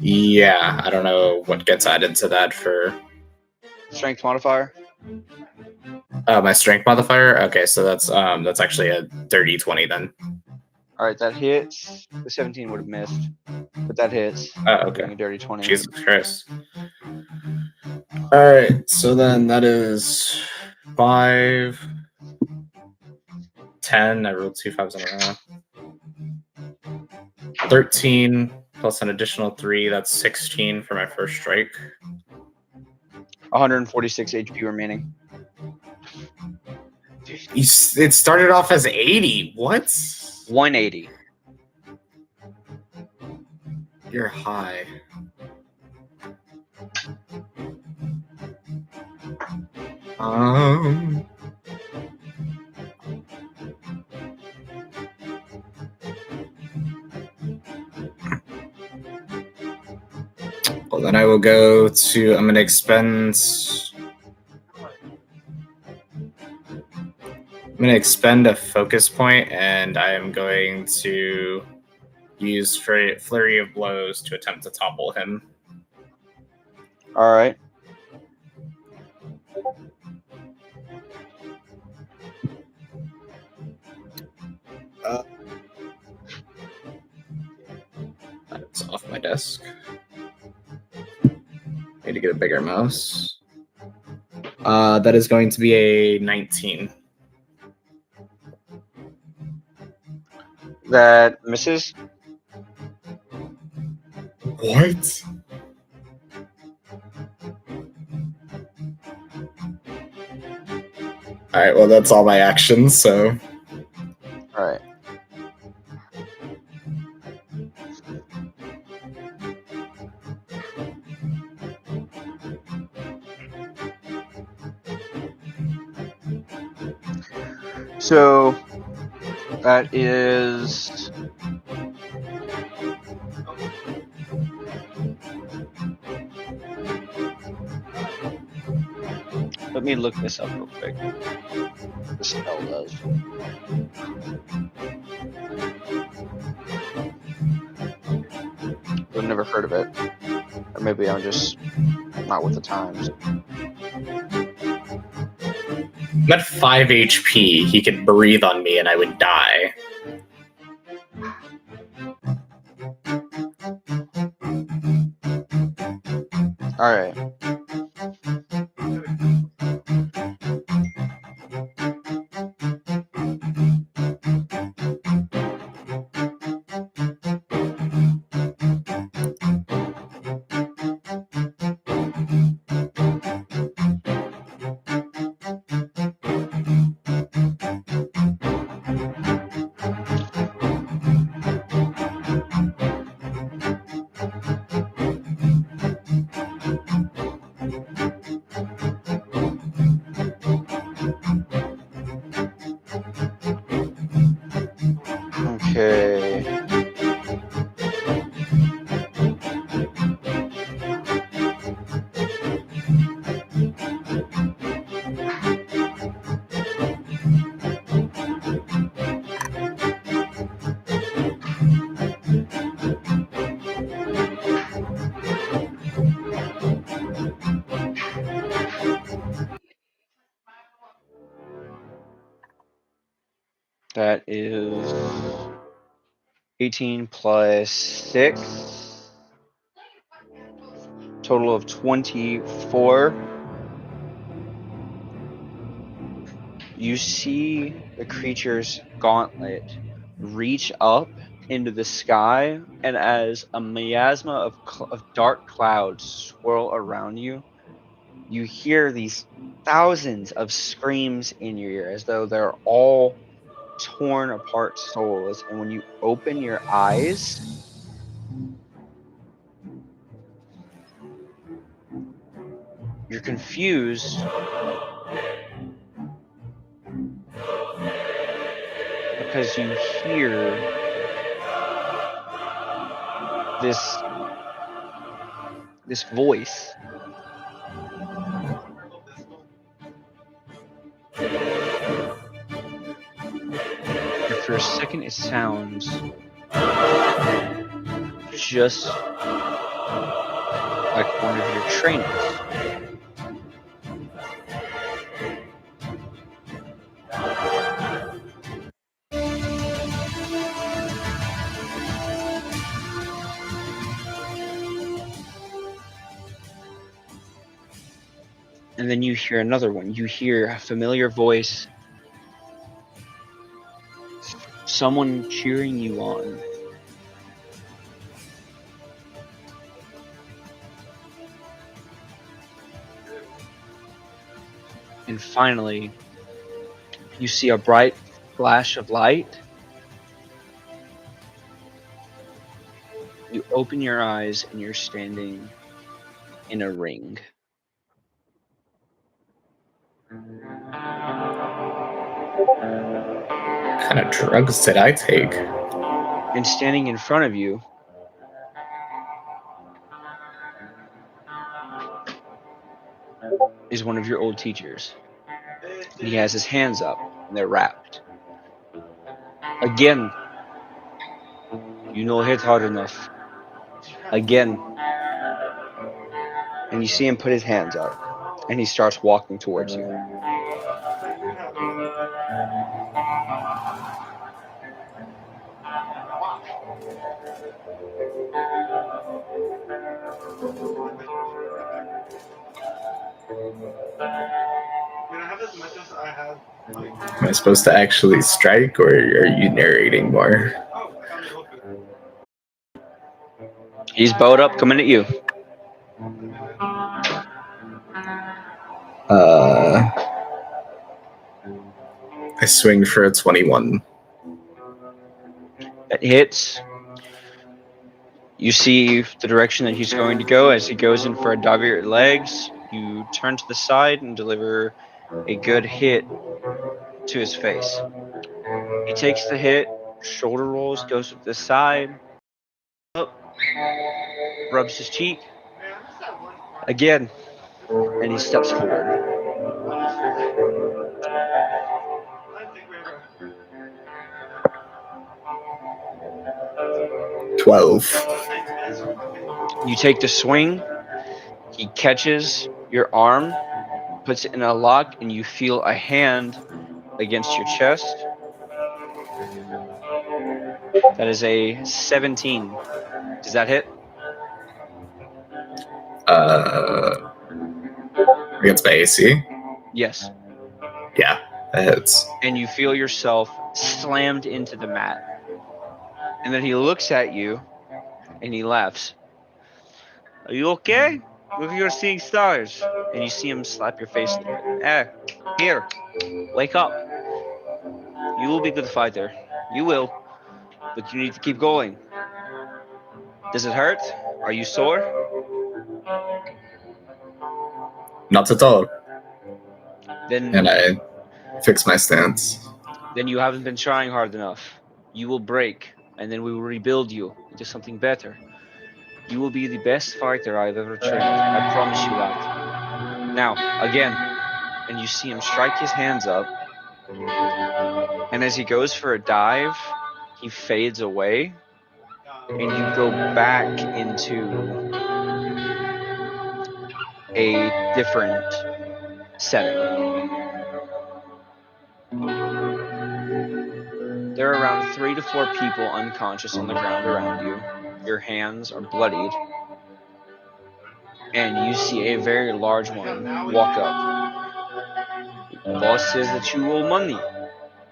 Yeah, I don't know what gets added to that for Strength modifier. My strength modifier. Okay, so that's actually a dirty 20 then. All right, that hits. The 17 would have missed, but that hits. Okay. A dirty 20. Jesus Christ. All right, so then that is 5, 10. I rolled 2 5s in a row. 13 plus an additional 3. That's 16 for my first strike. 146 HP remaining. It started off as 80. What? 180. You're high. Well, then I will go to. I'm going to expend. I'm going to expend a focus point, and I am going to use Flurry of Blows to attempt to topple him. All right. That's off my desk. Need to get a bigger mouse. That is going to be a 19. That misses. What? Alright, well, that's all my actions, so. All right. So that is let me look this up real quick. What the spell does. I've never heard of it. Or maybe I'm just not with the times. I'm at 5 HP. He could breathe on me and I would die. Alright. Okay. That is 18 plus 6. Total of 24. You see the creature's gauntlet reach up into the sky, and as a miasma of dark clouds swirl around you, you hear these thousands of screams in your ear as though they're all torn apart souls. And when you open your eyes, you're confused because you hear this voice. And for a second it sounds just like one of your trainers. And then you hear another one. You hear a familiar voice. Someone cheering you on. And finally, you see a bright flash of light. You open your eyes and you're standing in a ring. What kind of drugs did I take? And standing in front of you is one of your old teachers. And he has his hands up and they're wrapped. Again, you know hit hard enough. Again. And you see him put his hands up and he starts walking towards you. Am I supposed to actually strike, or are you narrating more? He's bowed up, coming at you. I swing for a 21. That hits. You see the direction that he's going to go. As he goes in for a dog at your legs, you turn to the side and deliver a good hit to his face. He takes the hit, shoulder rolls, goes to the side, up, rubs his cheek again, and he steps forward. You take the swing. He catches your arm, puts it in a lock, and you feel a hand against your chest. That is a 17. Does that hit? Against my AC. Yes. Yeah, that hits. And you feel yourself slammed into the mat. And then he looks at you and he laughs. Are you okay? Look like you're seeing stars. And you see him slap your face a little bit. Here, wake up. You will be a good fighter. You will. But you need to keep going. Does it hurt? Are you sore? Not at all. Then And I fix my stance. Then you haven't been trying hard enough. You will break, and then we will rebuild you into something better. You will be the best fighter I've ever trained. I promise you that. Now, again, and you see him strike his hands up, and as he goes for a dive, he fades away, and you go back into a different setting. There are around 3 to 4 people unconscious on the ground around you. Your hands are bloodied. And you see a very large one walk up. The boss says that you owe money.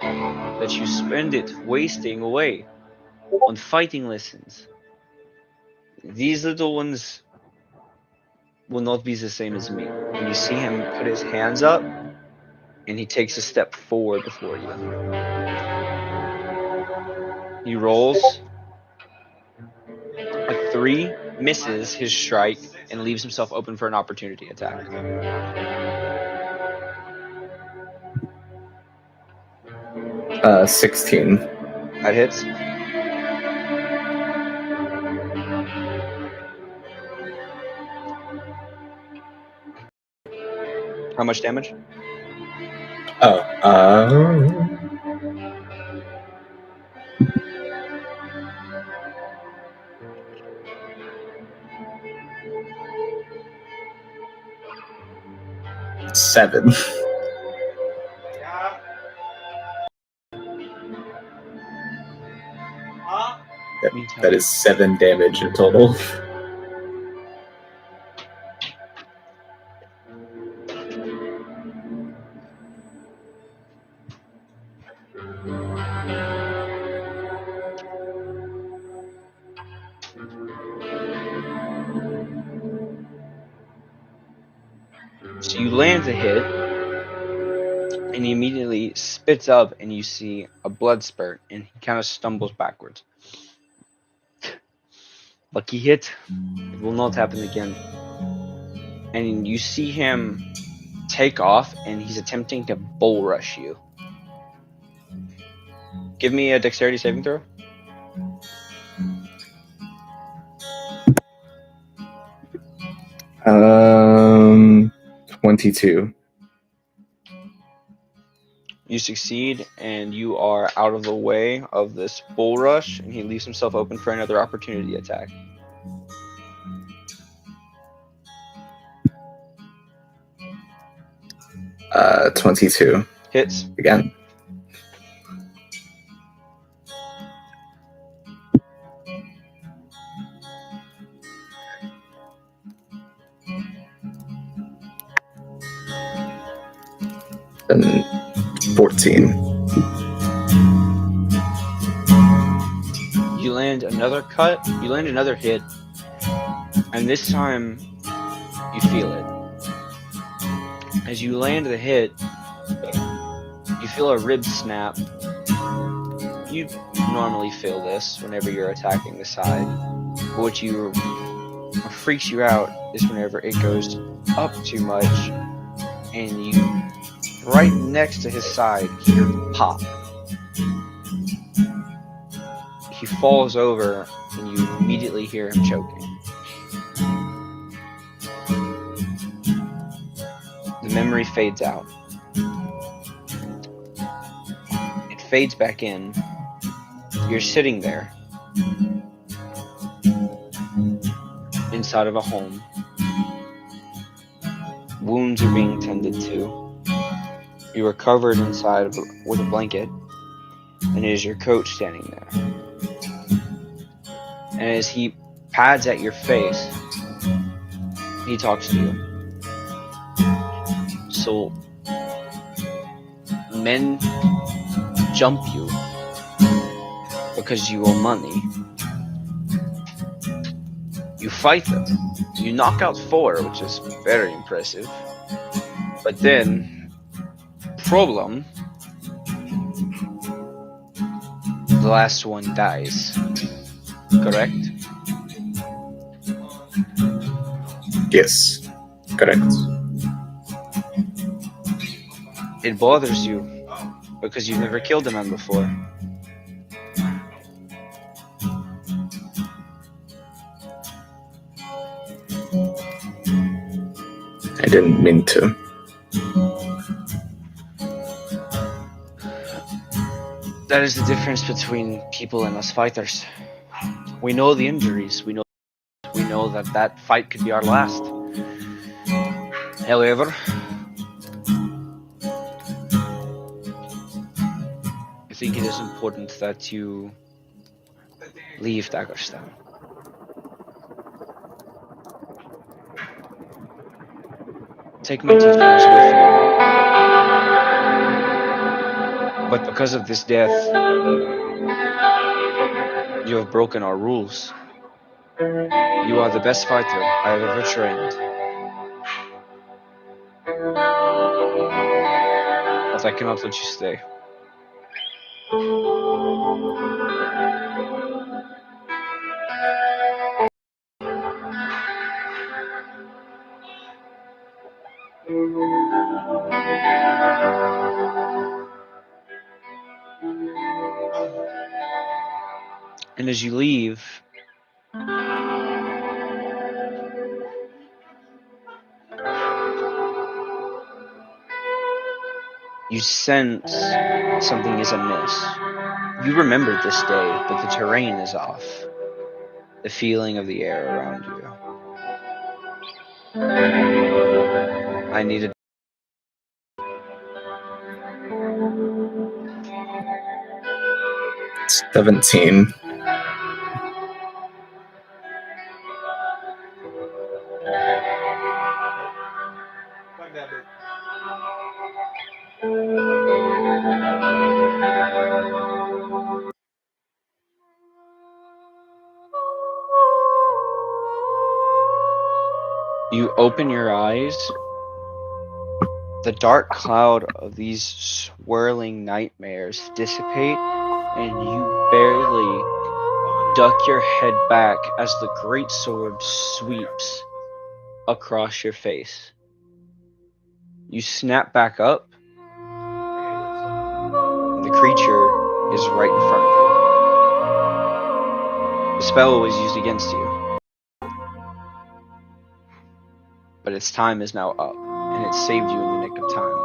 That you spend it wasting away on fighting lessons. These little ones will not be the same as me. And you see him put his hands up, and he takes a step forward before you. He rolls a 3, misses his strike, and leaves himself open for an opportunity attack. Uh, 16. That hits. How much damage? Oh, 7. That is 7 damage in total. So you land a hit, and he immediately spits up, and you see a blood spurt, and he kind of stumbles backwards. Lucky hit. It will not happen again. And you see him take off, and he's attempting to bull rush you. Give me a dexterity saving throw. Um, 22. You succeed, and you are out of the way of this bull rush, and he leaves himself open for another opportunity attack. Uh, 22. Hits. Again. And 14. You land another cut, you land another hit, and this time you feel it. As you land the hit, you feel a rib snap. You normally feel this whenever you're attacking the side, but what freaks you out is whenever it goes up too much and you right next to his side, you hear the pop. He falls over, and you immediately hear him choking. The memory fades out. It fades back in. You're sitting there, inside of a home. Wounds are being tended to. You are covered inside with a blanket, and it is your coach standing there. And as he pads at your face, he talks to you. So, men jump you because you owe money. You fight them. You knock out 4, which is very impressive. But then, problem, the last one dies. Correct? Yes, correct. It bothers you because you've never killed a man before. I didn't mean to. That is the difference between people and us fighters. We know the injuries. We know that fight could be our last. However, I think it is important that you leave Dagerstan. Take my teachings with you. But because of this death, you have broken our rules. You are the best fighter I have ever trained. But I cannot let you stay. And as you leave, you sense something is amiss. You remember this day, but the terrain is off. The feeling of the air around you. I needed 17. You open your eyes. The dark cloud of these swirling nightmares dissipate, and you barely duck your head back as the great sword sweeps across your face. You snap back up, and the creature is right in front of you. The spell was used against you, but its time is now up, and it saved you in the nick of time.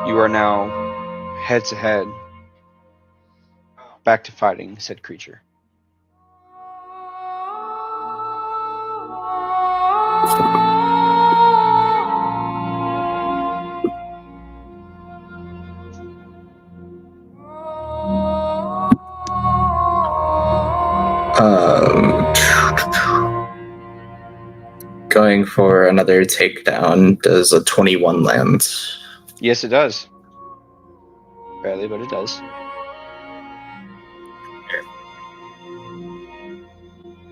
You are now head to head, back to fighting said creature. Going for another takedown. Does a 21 land? Yes, it does. Barely, but it does.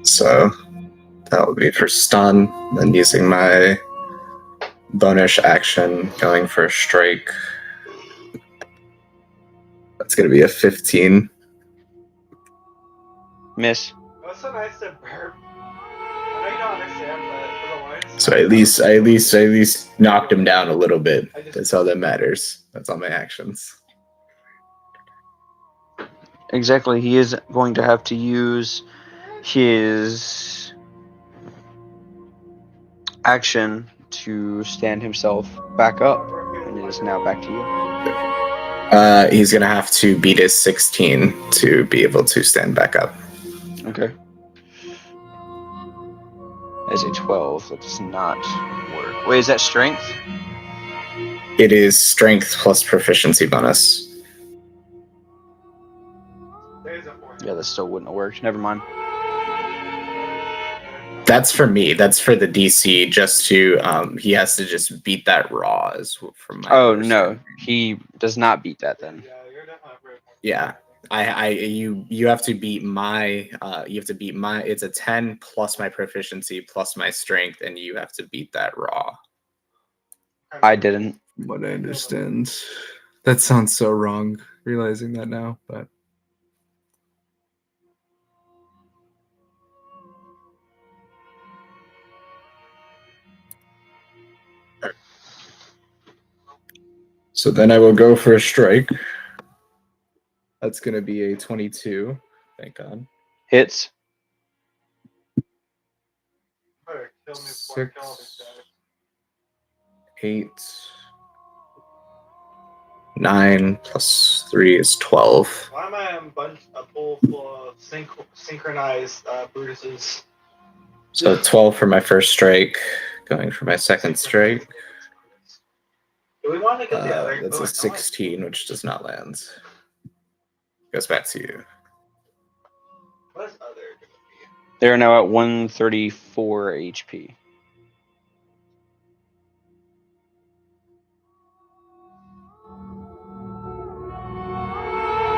So that would be for stun. Then using my bonus action, going for a strike. That's going to be a 15. Miss. It was so nice to burp. I know you don't understand, but for the lines, So I at least knocked him down a little bit. That's all that matters. That's all my actions. Exactly. He is going to have to use his action to stand himself back up, and it is now back to you. He's gonna have to beat his 16 to be able to stand back up. Okay. As a 12, that does not work. Wait, is that strength? It is strength plus proficiency bonus. Yeah, that still wouldn't have worked. Never mind. That's for me. That's for the DC. Just to he has to just beat that raw. Is from my. Oh no, he does not beat that then. Yeah, you have to beat my it's a 10 plus my proficiency plus my strength, and you have to beat that raw. I didn't. From what I understand, that sounds so wrong. Realizing that now, but So then I will go for a strike. that's gonna be a 22. Thank God. Hits. 6, 8. 9 plus 3 is 12. Why am I in a pool full of synchronized Brutuses? So 12 for my first strike. Going for my second strike. Do we want to get the other? That's a 16, which does not land. Goes back to you. What is other going to be? They are now at 134 HP.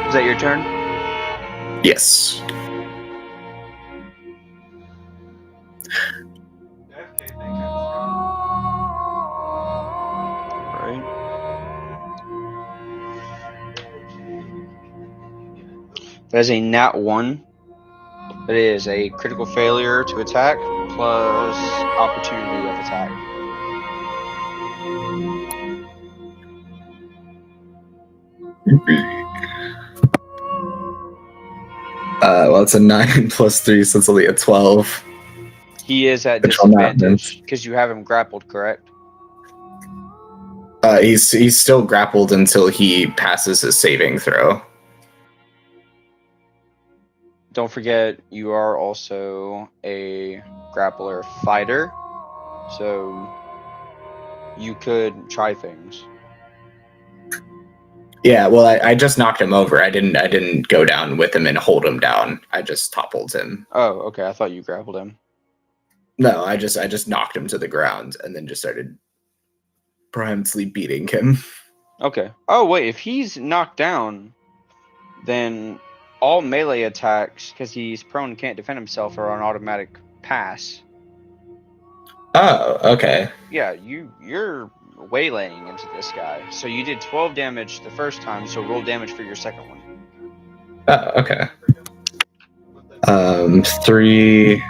Is that your turn? Yes. Right. That is a nat 1. That is a critical failure to attack plus opportunity of attack. Well, it's a 9 plus 3, so it's only a 12. He is at Which will not disadvantage because you have him grappled, correct? He's still grappled until he passes his saving throw. Don't forget, you are also a grappler fighter, so you could try things. Yeah, well, I just knocked him over. I didn't go down with him and hold him down. I just toppled him. Oh, okay. I thought you grappled him. No, I just knocked him to the ground and then just started promptly beating him. Okay. Oh, wait. If he's knocked down, then all melee attacks, because he's prone and can't defend himself, are on automatic pass. Oh, okay. Yeah, you're waylaying into this guy. So you did 12 damage the first time, so roll damage for your second one. Oh, okay. 3,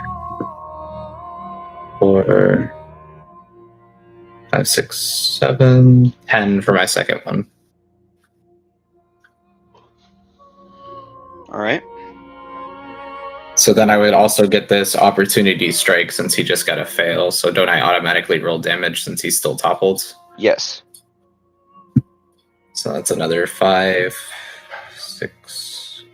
4, 5, 6, 7, 10 for my second one. All right. So then I would also get this opportunity strike since he just got a fail. So don't I automatically roll damage since he's still toppled? Yes. So that's another 5, 6,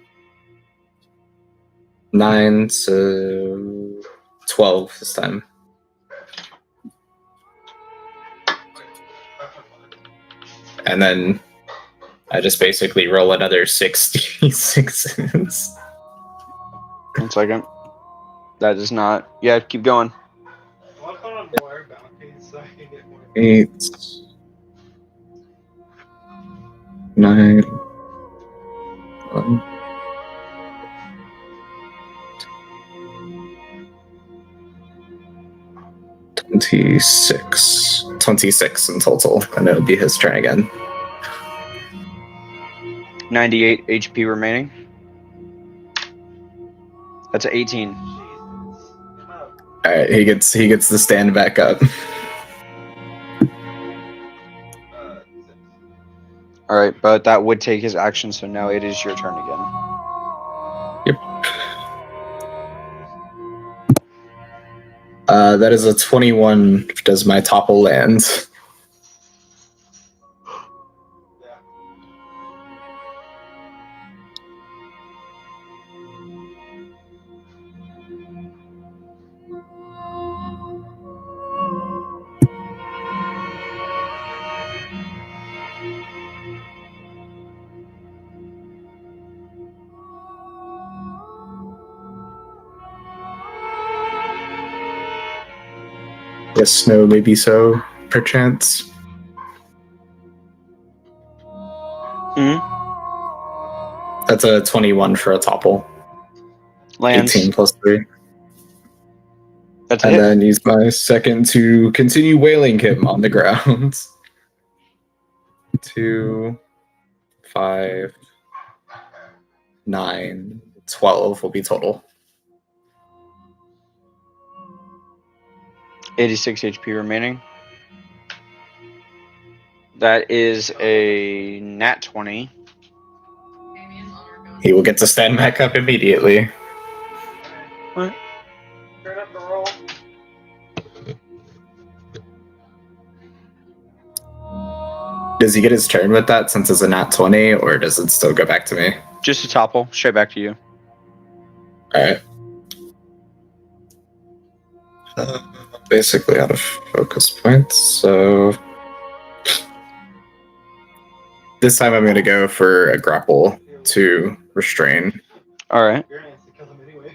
9, so 12 this time. And then I just basically roll another 66. 1 second. That is not. Yeah, keep going. I want to put on more bounties so I can get more. 8, 9, 11, 26. 26 in total, and it'll be his turn again. 98 HP remaining. That's an 18. All right, he gets to stand back up. All right, but that would take his action, so now it is your turn again. That is a 21. Does my topple land? Yes, no, maybe so, perchance. That's a 21 for a topple. Lands. 18 plus 3. That's a And hit. then use my second to continue wailing him on the ground. 2, 5, 9, 12 will be total. 86 HP remaining. That is a nat 20. He will get to stand back up immediately. What? Turn up the roll. Does he get his turn with that since it's a nat 20, or does it still go back to me? Just a topple, straight back to you. Alright. Basically out of focus points, so... This time I'm going to go for a grapple to restrain. All right. Your hands to kill him anyway.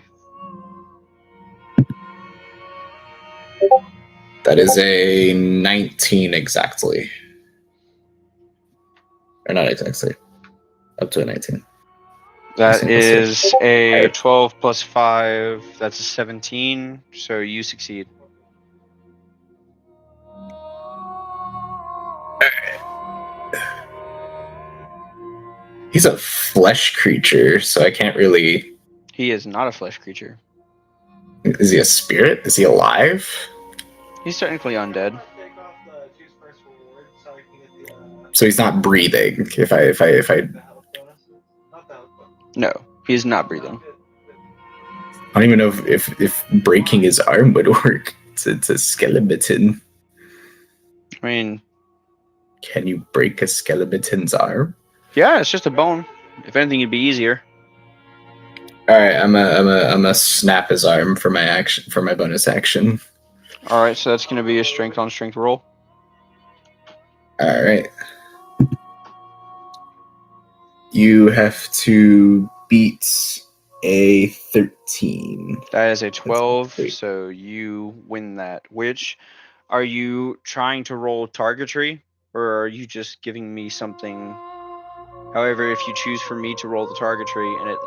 That is a 19 exactly. Or not exactly. Up to a 19. That is a 12 plus 5. That's a 17. So you succeed. He's a flesh creature, so I can't really... He is not a flesh creature. Is he a spirit? Is he alive? He's technically undead. Take off the choose first reward so I can get the So he's not breathing. If I the health bonus. Not the health bonus. No, he's not breathing. I don't even know if breaking his arm would work. It's a skeleton. I mean, Can you break a skeleton's arm? yeah, it's just a bone. If anything, it'd be easier. All right, I'm a snap his arm for my action, for my bonus action. All right, so that's going to be a strength on strength roll. All right. You have to beat a 13. That is a 12, great. so you win that. Which, are you trying to roll targetry, or are you just giving me something? However, if you choose for me to roll the targetry and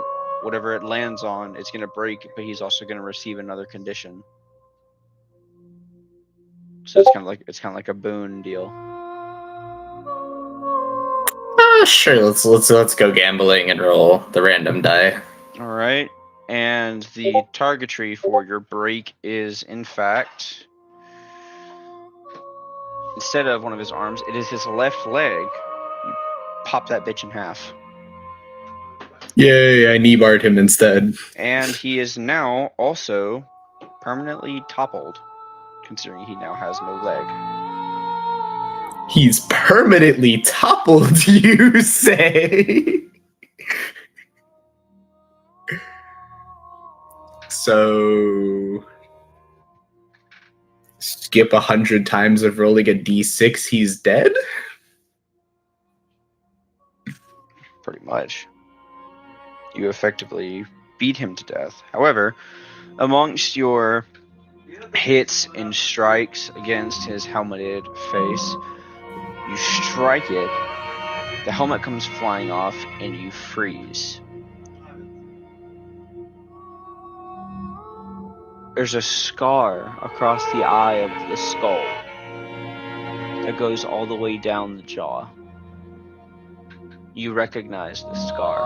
whatever it lands on, it's going to break, but he's also going to receive another condition. So it's kind of like a boon deal. Sure, let's go gambling and roll the random die. All right, and the targetry for your break is, in fact, instead of one of his arms, it is his left leg. You pop that bitch in half. Yay, I knee-barred him instead. And he is now also permanently toppled, considering he now has no leg. He's permanently toppled, you say? So... skip 100 times of rolling a d6, he's dead? Pretty much. You effectively beat him to death. However, amongst your hits and strikes against his helmeted face, you strike it, the helmet comes flying off, and you freeze. There's a scar across the eye of the skull that goes all the way down the jaw. You recognize the scar.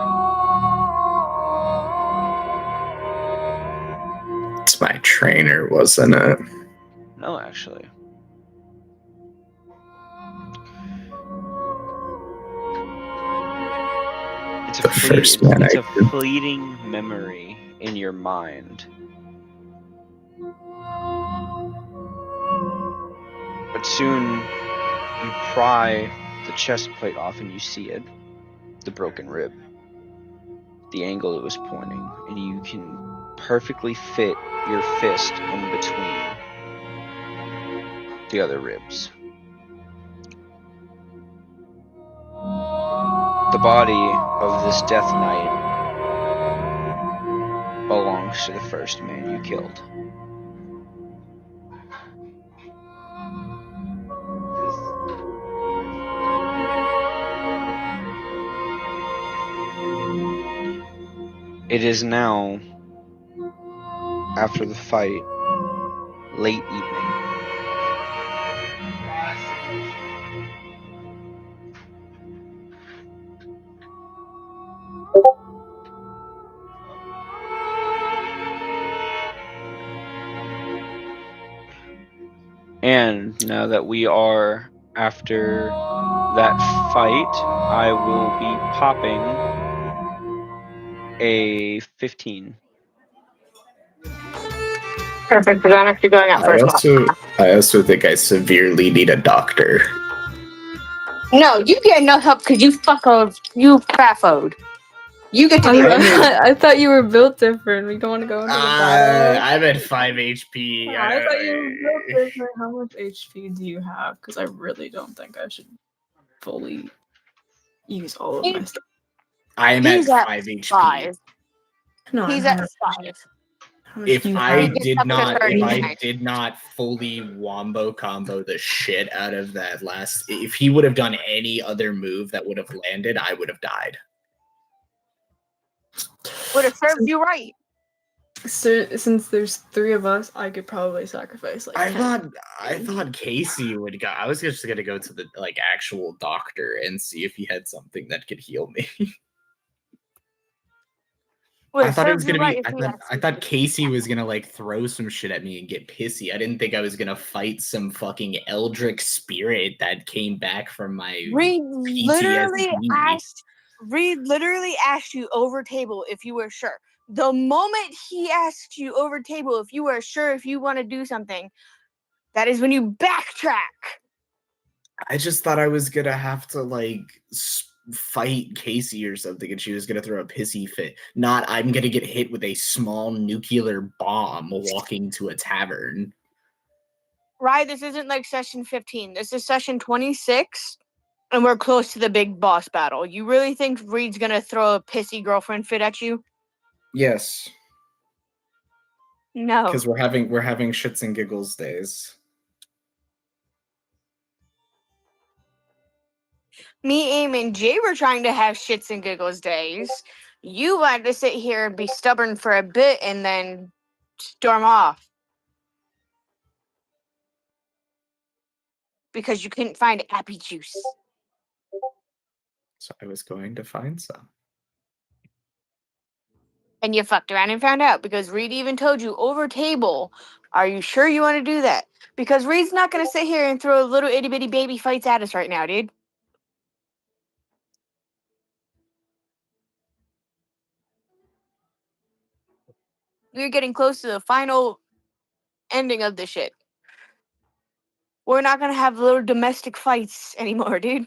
It's my trainer, wasn't it? No, actually. It's The first man it's I a killed. fleeting memory in your mind. But soon you pry the chest plate off and you see it. The broken rib. The angle it was pointing. And you can perfectly fit your fist in between the other ribs. The body of this Death Knight belongs to the first man you killed. It is now, after the fight, late evening. And now that we are after that fight, I will be popping a 15. Perfect, presenter. You're going out first. I also think I severely need a doctor. No, you get no help because you fatfoed. You get to be I thought you were built different. We don't want to go into the battle. I'm at 5 HP. I thought you were built different. How much HP do you have? Because I really don't think I should fully use all of my stuff. I am He's at at 5 HP. 5. No, He's I'm at not. 5. How much If do you I have? did Up to not, if 39. I did not fully wombo combo the shit out of that last, if he would have done any other move that would have landed, I would have died. Would have served you right. So, since there's 3 of us, I could probably sacrifice like 10. I thought Casey would go. I was just gonna go to the actual doctor and see if he had something that could heal me. I thought it was gonna be. I thought Casey was gonna throw some shit at me and get pissy. I didn't think I was gonna fight some fucking eldritch spirit that came back from my Reed PTSD. literally asked you over table if you were sure. The moment he asked you over table if you were sure if you want to do something, that is when you backtrack. I just thought I was gonna have to fight Casey or something, and she was gonna throw a pissy fit. Not I'm gonna get hit with a small nuclear bomb walking to a tavern. Right, this isn't like session 15. This is session 26, and we're close to the big boss battle. You really think Reed's gonna throw a pissy girlfriend fit at you? Yes, No. because we're having shits and giggles days. Me, Aim, and Jay were trying to have shits and giggles days. You wanted to sit here and be stubborn for a bit and then storm off. Because you couldn't find appy juice. So I was going to find some. And you fucked around and found out because Reed even told you over table, are you sure you want to do that? Because Reed's not going to sit here and throw little itty bitty baby fights at us right now, dude. We're getting close to the final ending of this shit. We're not going to have little domestic fights anymore, dude.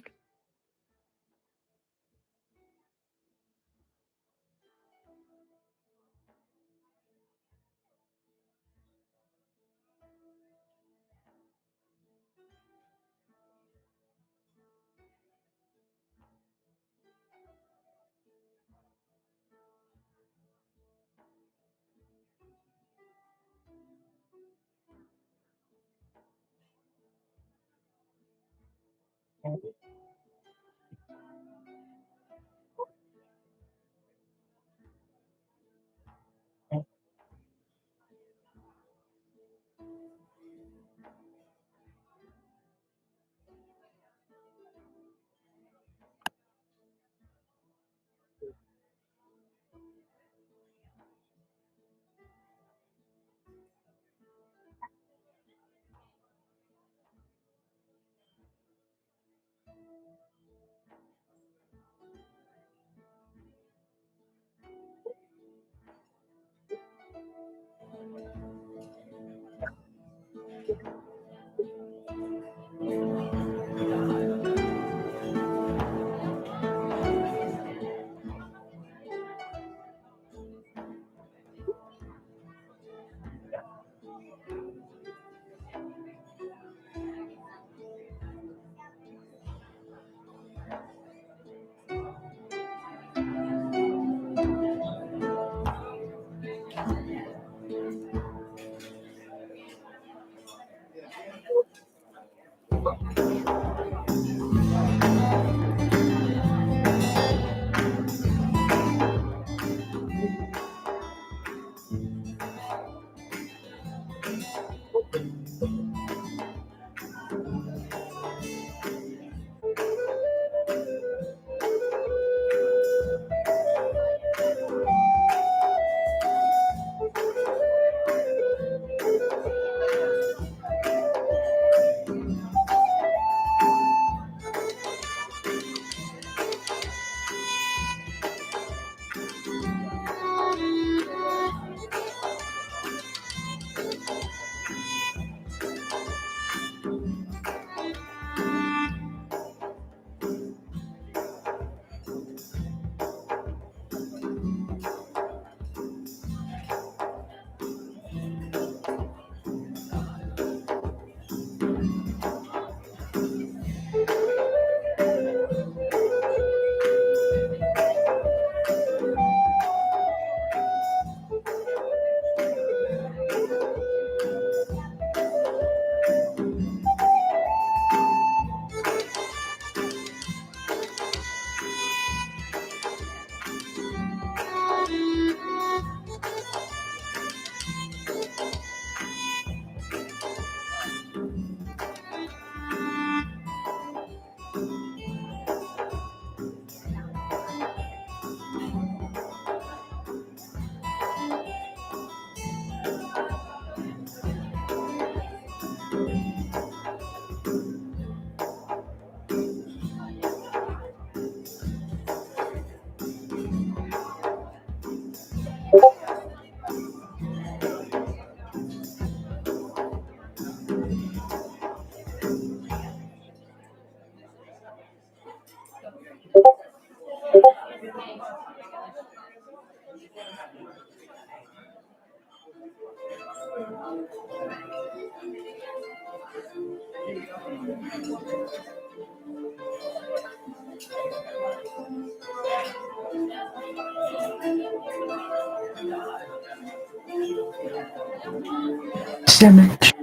Sandwich.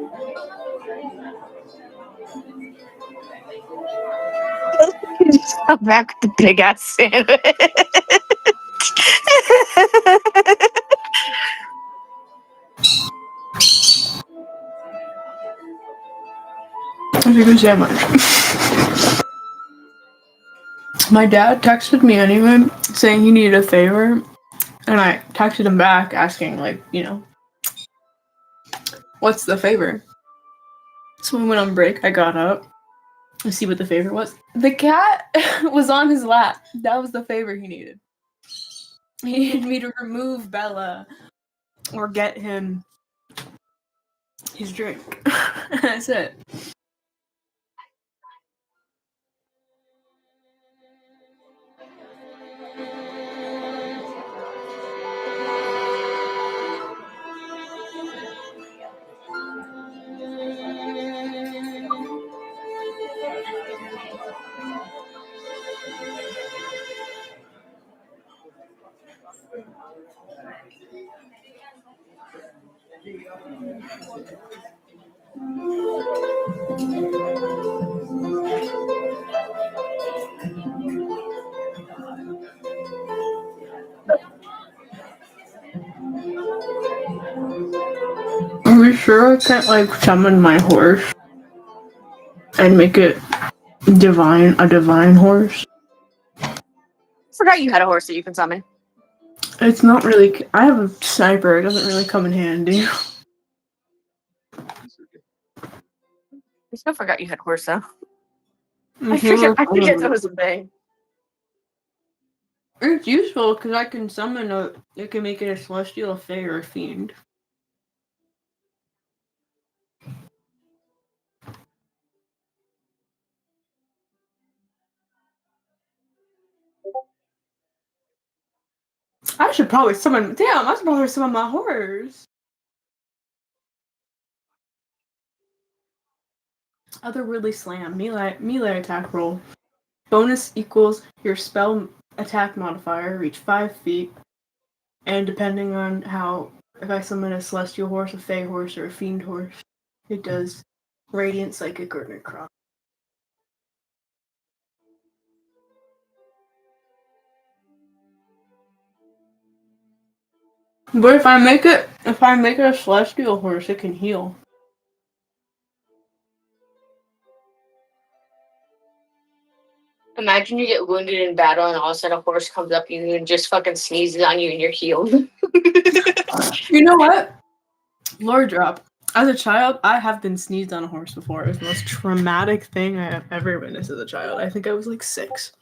Come back with the big ass sandwich. That's a good sandwich. My dad texted me anyway, saying he needed a favor, and I texted him back asking, like, what's the favor? So we went on break. I got up to see what the favor was. The cat was on his lap. That was the favor he needed. He needed me to remove Bella or get him his drink. That's it. Are we sure I can't, like, summon my horse and make it a divine horse? Forgot you had a horse that you can summon. It's not really. I have a sniper. It doesn't really come in handy. I still forgot you had a horse though. Mm-hmm. I forget that was a thing. It's useful because I can summon a. It can make it a celestial, a fae, or a fiend. I should probably summon. Damn, I should probably summon my horse. Otherworldly slam, melee attack roll. Bonus equals your spell attack modifier, reach 5 feet, and depending on how, if I summon a celestial horse, a fae horse, or a fiend horse, it does radiant, psychic, or necrotic. But if I make it a celestial horse, it can heal. Imagine you get wounded in battle and all of a sudden a horse comes up you and just fucking sneezes on you and you're healed. You know what? Lore drop. As a child, I have been sneezed on a horse before. It was the most traumatic thing I have ever witnessed as a child. I think I was like 6.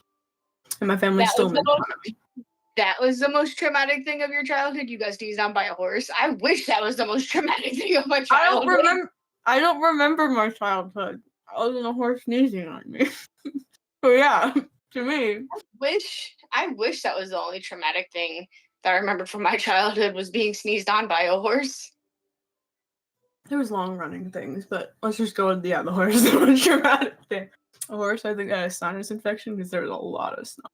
And my family still made fun of me. That was the most traumatic thing of your childhood? You got sneezed on by a horse? I wish that was the most traumatic thing of my childhood. I don't remember my childhood. I was in a horse sneezing on me. So yeah, to me. I wish that was the only traumatic thing that I remember from my childhood was being sneezed on by a horse. There was long running things, but let's just go with the horse. The most traumatic thing. A horse, I think, had a sinus infection because there was a lot of snow.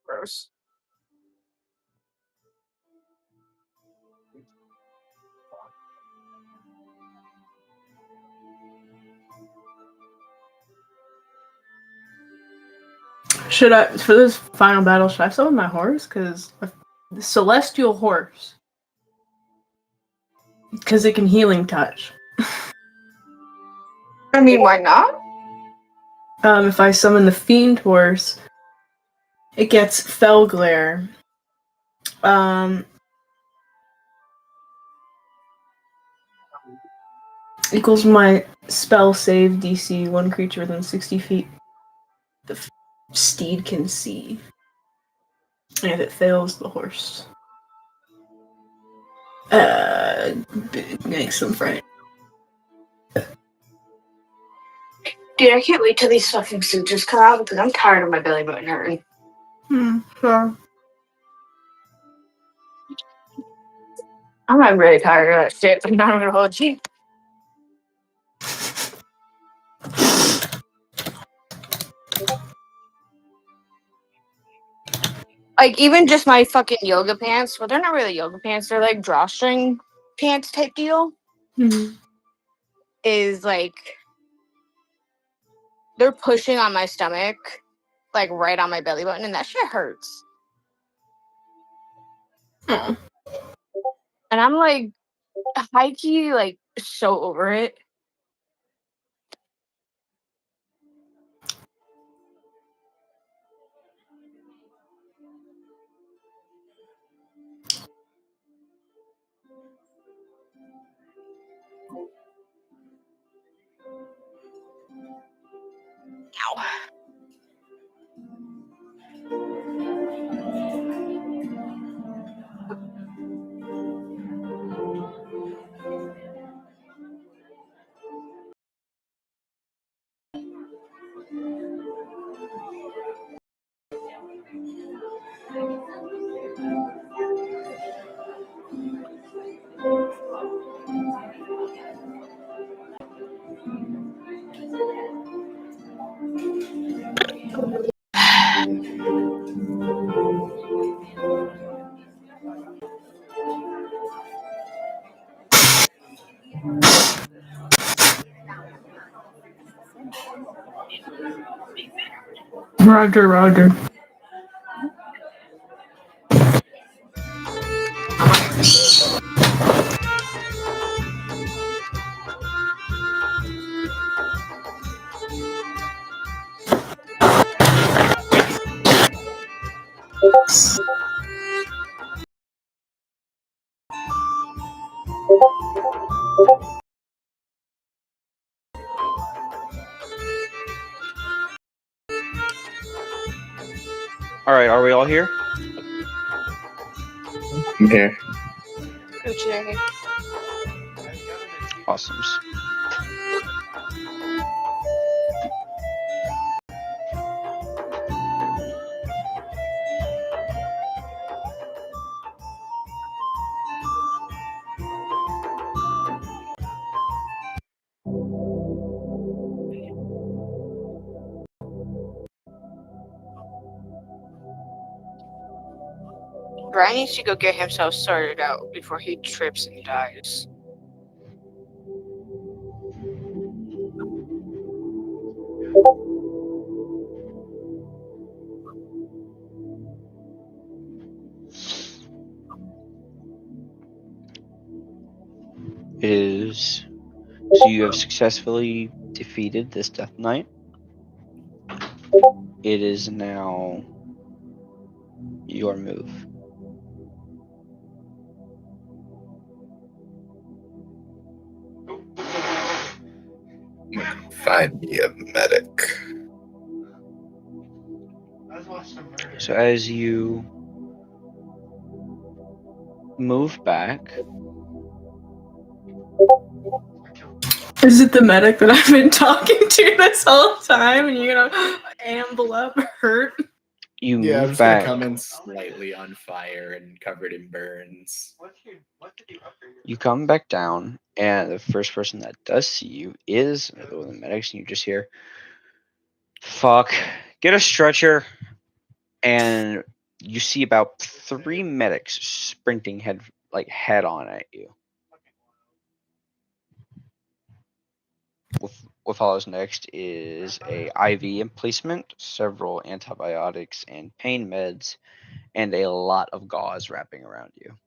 Gross. Should I, for this final battle, should I summon my horse? Because the celestial horse. Because it can healing touch. I mean, why not? If I summon the fiend horse, it gets fell glare. Equals my spell save DC. One creature within 60 feet the steed can see. And if it fails, the horse makes them frightened. Dude, I can't wait till these fucking sutures come out because I'm tired of my belly button hurting. Sure. I'm really tired of that shit. I'm not gonna hold you. Like, even just my fucking yoga pants. Well, they're not really yoga pants. They're like drawstring pants type deal. Mhm. Is like, they're pushing on my stomach, like right on my belly button, and that shit hurts. Aw. And I'm like, high key, like, so over it. Ow. Roger, Roger. All right, are we all here? I'm here. Awesome. Brian needs to go get himself sorted out before he trips and dies. Is so you have successfully defeated this Death Knight. It is now your move. Find me a medic. So as you move back, Is it the medic that I've been talking to this whole time and you're gonna amble up hurt? you Yeah, I'm move just gonna back. come in slightly on fire and covered in burns. You come back down, and the first person that does see you is one of the medics, and you just hear, "Fuck, get a stretcher." And you see about 3 medics sprinting head on at you. What follows next is a IV emplacement, several antibiotics and pain meds, and a lot of gauze wrapping around you.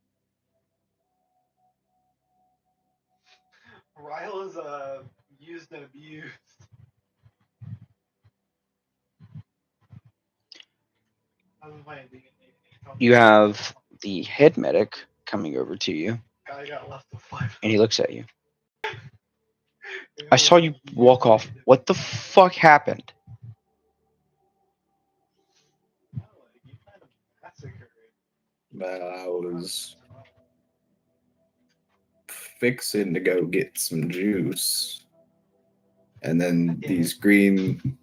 Ryle is used and abused. You have the head medic coming over to you, Guy got left with 5. and he looks at you. I saw you walk off. What the fuck happened? I was fixing to go get some juice, and then these green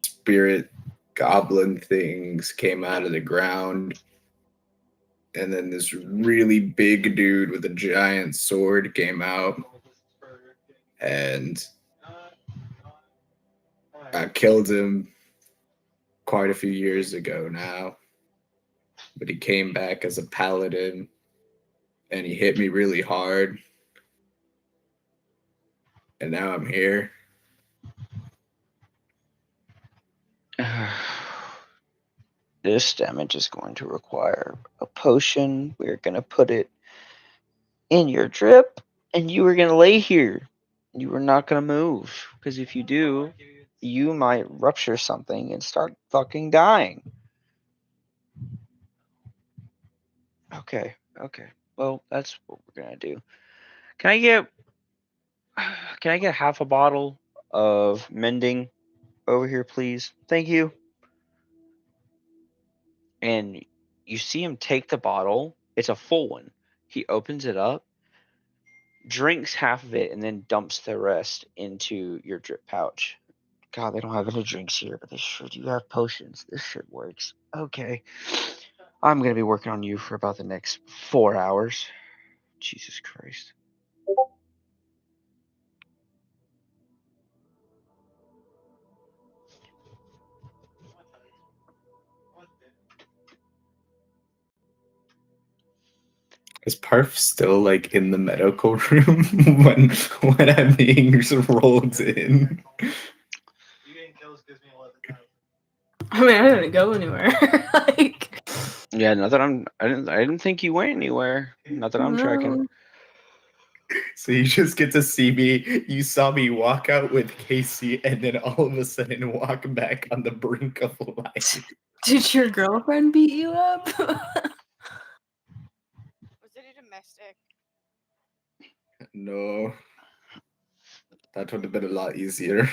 spirit goblin things came out of the ground and then this really big dude with a giant sword came out, and I killed him quite a few years ago now. But he came back as a paladin, and he hit me really hard. And now I'm here. This damage is going to require a potion. We're going to put it in your drip, and you are going to lay here. You are not going to move, because if you do, you might rupture something and start fucking dying. Okay. Well, that's what we're going to do. Can I get half a bottle of mending over here, please? Thank you. And you see him take the bottle. It's a full one. He opens it up, drinks half of it, and then dumps the rest into your drip pouch. God, they don't have any drinks here, but they sure do have potions. This shit works. Okay. I'm going to be working on you for about the next 4 hours. Jesus Christ. Is Parf still like in the medical room when I'm being rolled in? I mean, I didn't go anywhere. Like, Yeah, not that I didn't think you went anywhere. Not that I'm tracking. no. So you just get to see me. You saw me walk out with Casey, and then all of a sudden walk back on the brink of life. Did your girlfriend beat you up? Was it a domestic? No, that would have been a lot easier.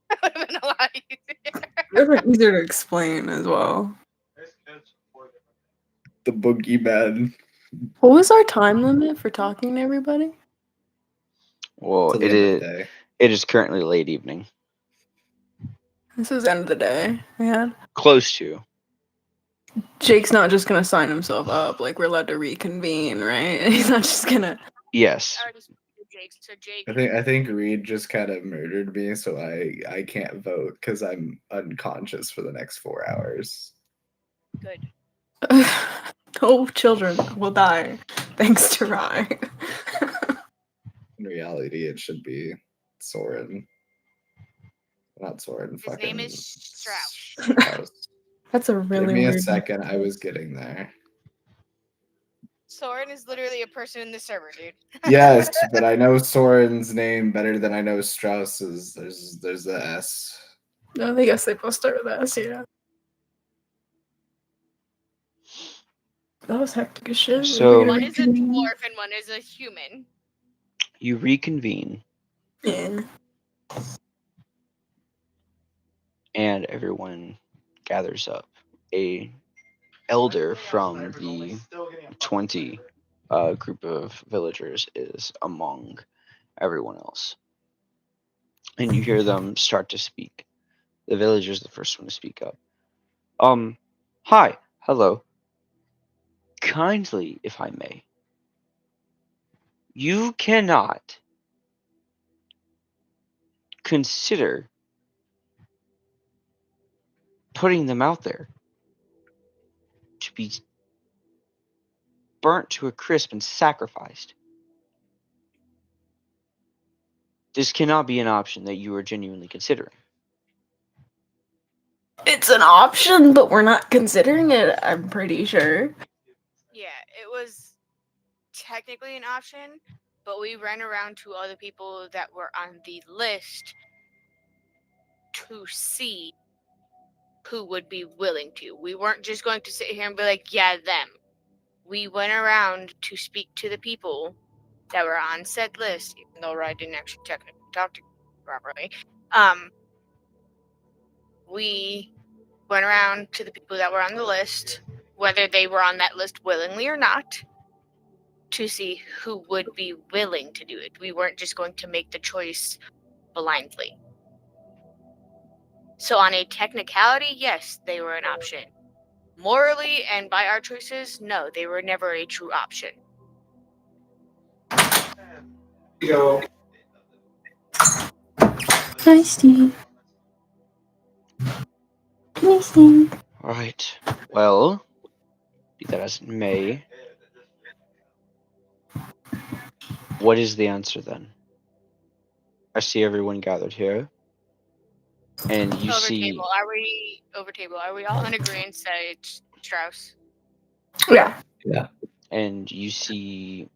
That would have been a lot easier. They're easier to explain as well. The boogeyman. What was our time limit for talking to everybody? Well, Till the end of the day. it is currently late evening. This is end of the day. Yeah. Close to. Jake's not just gonna sign himself up. Like, we're allowed to reconvene, right? He's not just gonna. Yes. I already spoke to Jake, so Jake. I think Reed just kind of murdered me, so I can't vote because I'm unconscious for the next 4 hours. Good. Oh, children will die thanks to Rye. In reality, it should be Soren. Not Soren. His Fucking name is Strauss. Strauss. That's a really Give me a weird. second. I was getting there. Soren is literally a person in the server, dude. Yes, but I know Soren's name better than I know Strauss's. There's the S. No, I guess they both start with S. Yeah. That was hectic as shit. So- One is a dwarf and one is a human. You reconvene, Yeah. and everyone gathers up. A elder from the 20 group of villagers is among everyone else. And you hear them start to speak. The villager is the first one to speak up. Hi, hello. Kindly, if I may. You cannot consider putting them out there to be burnt to a crisp and sacrificed. This cannot be an option that you are genuinely considering. It's an option, but we're not considering it, I'm pretty sure. Yeah, it was technically an option, but we ran around to other people that were on the list to see who would be willing to. We weren't just going to sit here and be like, yeah, them. We went around to speak to the people that were on said list, even though I didn't actually technically talk to properly. We went around to the people that were on the list, whether they were on that list willingly or not, to see who would be willing to do it. We weren't just going to make the choice blindly. So on a technicality, yes, they were an option. morally and by our choices, no, they were never a true option. Hi, Steve. Hi, Steve. Alright. Well, be that as it may, what is the answer then? I see everyone gathered here. And you Over see table. Are we over table? Are we all in agreement that it's Strauss? Yeah. and you see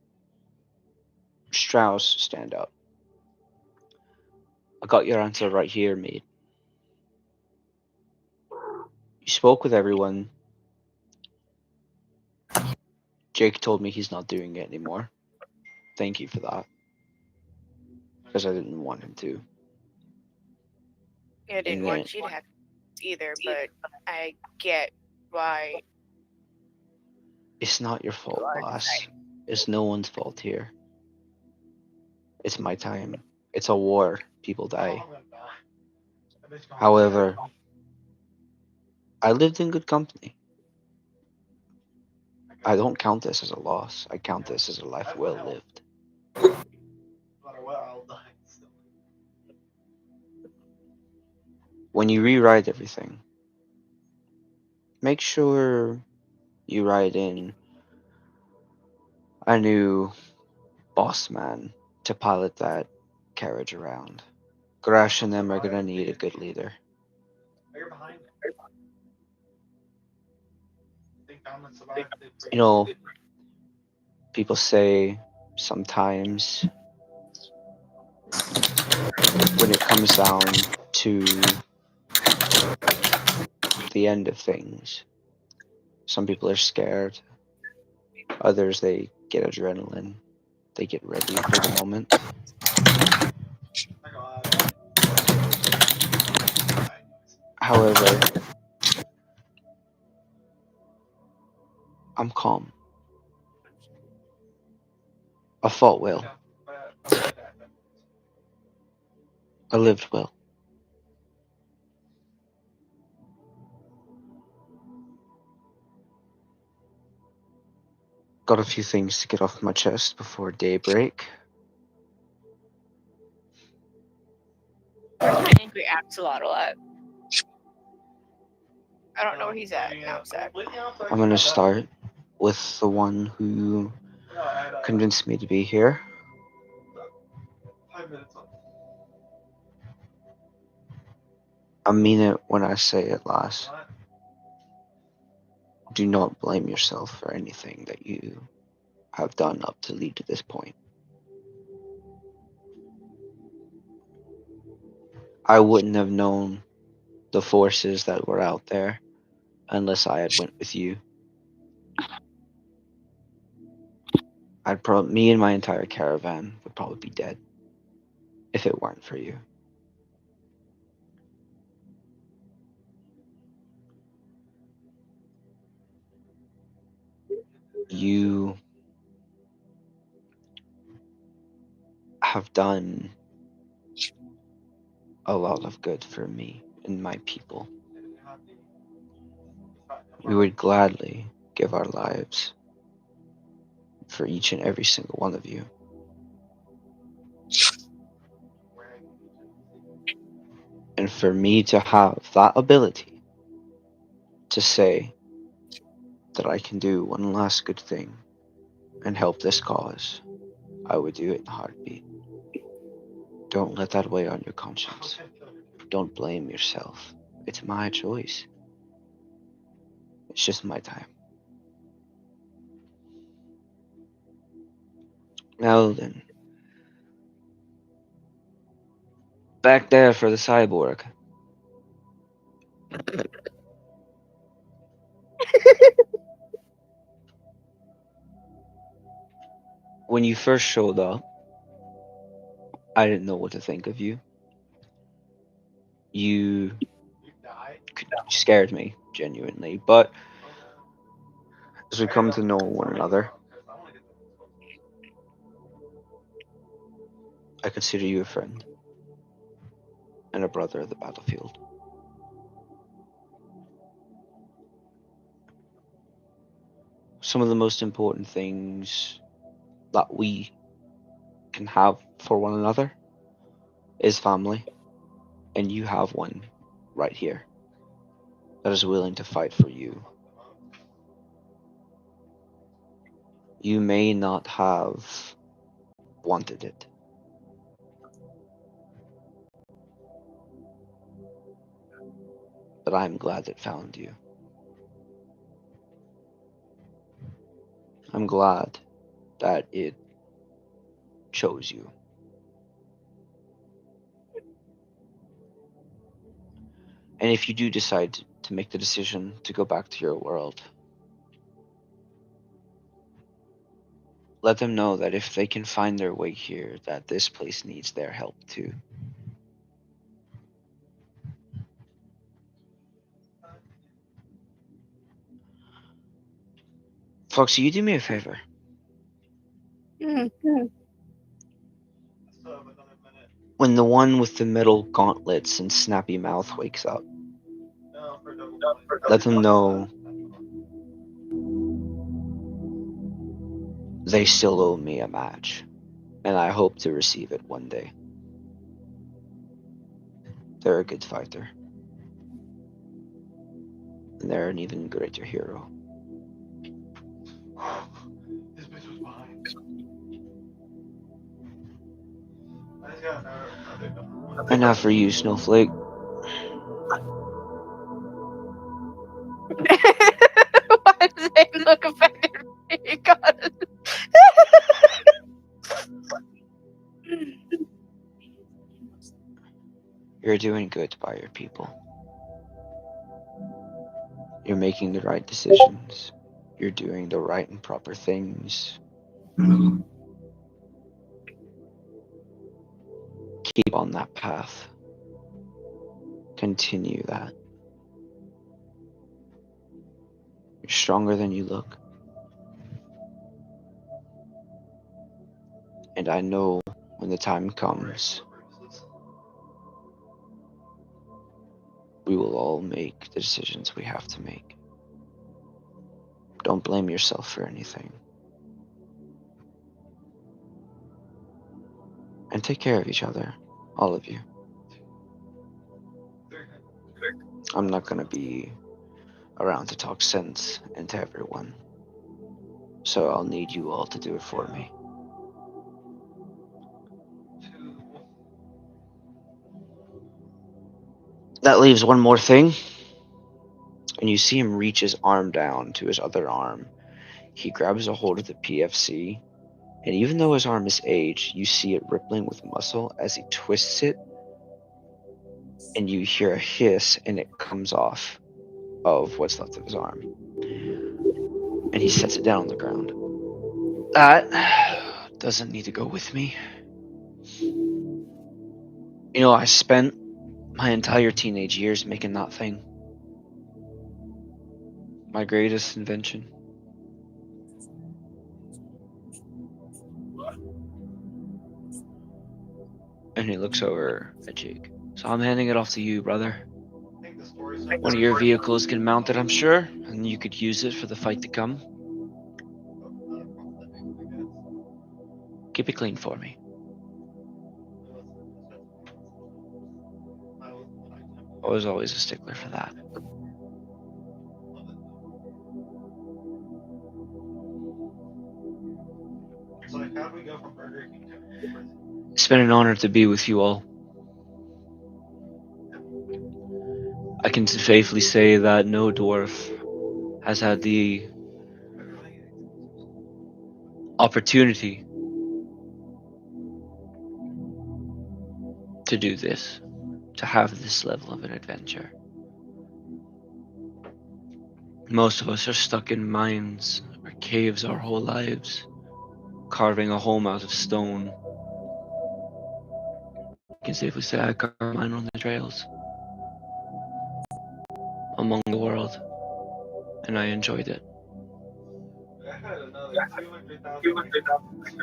Strauss stand up. I got your answer right here, mate. You spoke with everyone. Jake told me he's not doing it anymore. Thank you for that. Because I didn't want him to. I didn't And want you to have either, but I get why. it's not your fault, are boss. deciding. It's no one's fault here. It's my time. It's a war. People die. However, I lived in good company. I don't count this as a loss. I count this as a life well lived. When you rewrite everything, make sure you write in a new boss man to pilot that carriage around. Grash and them are gonna need a good leader. You know, people say sometimes when it comes down to the end of things, some people are scared, others they get adrenaline, they get ready for the moment. However, I'm calm. I fought well. I lived well. Got a few things to get off my chest before daybreak. Where's my angry axolot at? I don't know where he's at now, Zach. I'm gonna start with the one who convinced me to be here. I mean it when I say it, lass. Do not blame yourself for anything that you have done up to lead to this point. I wouldn't have known the forces that were out there unless I had went with you. Me and my entire caravan would probably be dead if it weren't for you. You have done a lot of good for me and my people. We would gladly give our lives for each and every single one of you. And for me to have that ability to say that I can do one last good thing and help this cause, I would do it in a heartbeat. Don't let that weigh on your conscience. Don't blame yourself. It's my choice. It's just my time. Now then, back there for the cyborg. When you first showed up, I didn't know what to think of you. You scared me, genuinely. But as we come to know one another, I consider you a friend and a brother of the battlefield. some of the most important things that we can have for one another is family. And you have one right here that is willing to fight for you. You may not have wanted it. But I'm glad it found you. I'm glad that it chose you. And if you do decide to make the decision to go back to your world, let them know that if they can find their way here, that this place needs their help too. Foxy, you do me a favor. When the one with the metal gauntlets and snappy mouth wakes up, let them know they still owe me a match, and I hope to receive it one day. They're a good fighter. And they're an even greater hero. This bitch was behind. And now for you, Snowflake. Why does they look offended? God. You're doing good by your people. You're making the right decisions. You're doing the right and proper things. Keep on that path. Continue that. You're stronger than you look. And I know when the time comes, we will all make the decisions we have to make. Don't blame yourself for anything. And take care of each other, all of you. I'm not gonna be around to talk sense into everyone. So I'll need you all to do it for me. That leaves one more thing. And you see him reach his arm down to his other arm. He grabs a hold of the PFC, and even though his arm is aged, you see it rippling with muscle as he twists it, and you hear a hiss, and it comes off of what's left of his arm. And he sets it down on the ground. That doesn't need to go with me. You know, I spent my entire teenage years making that thing. My greatest invention. And he looks over at Jake. So I'm handing it off to you, brother. One of your vehicles can mount it, I'm sure, and you could use it for the fight to come. Keep it clean for me. I was always a stickler for that. So like, how do we go from Burger King to It's been an honor to be with you all. I can safely say that no dwarf has had the opportunity to do this, to have this level of an adventure. Most of us are stuck in mines or caves our whole lives, carving a home out of stone. I can safely say I carved mine on the trails among the world, and I enjoyed it. I had another 200,000.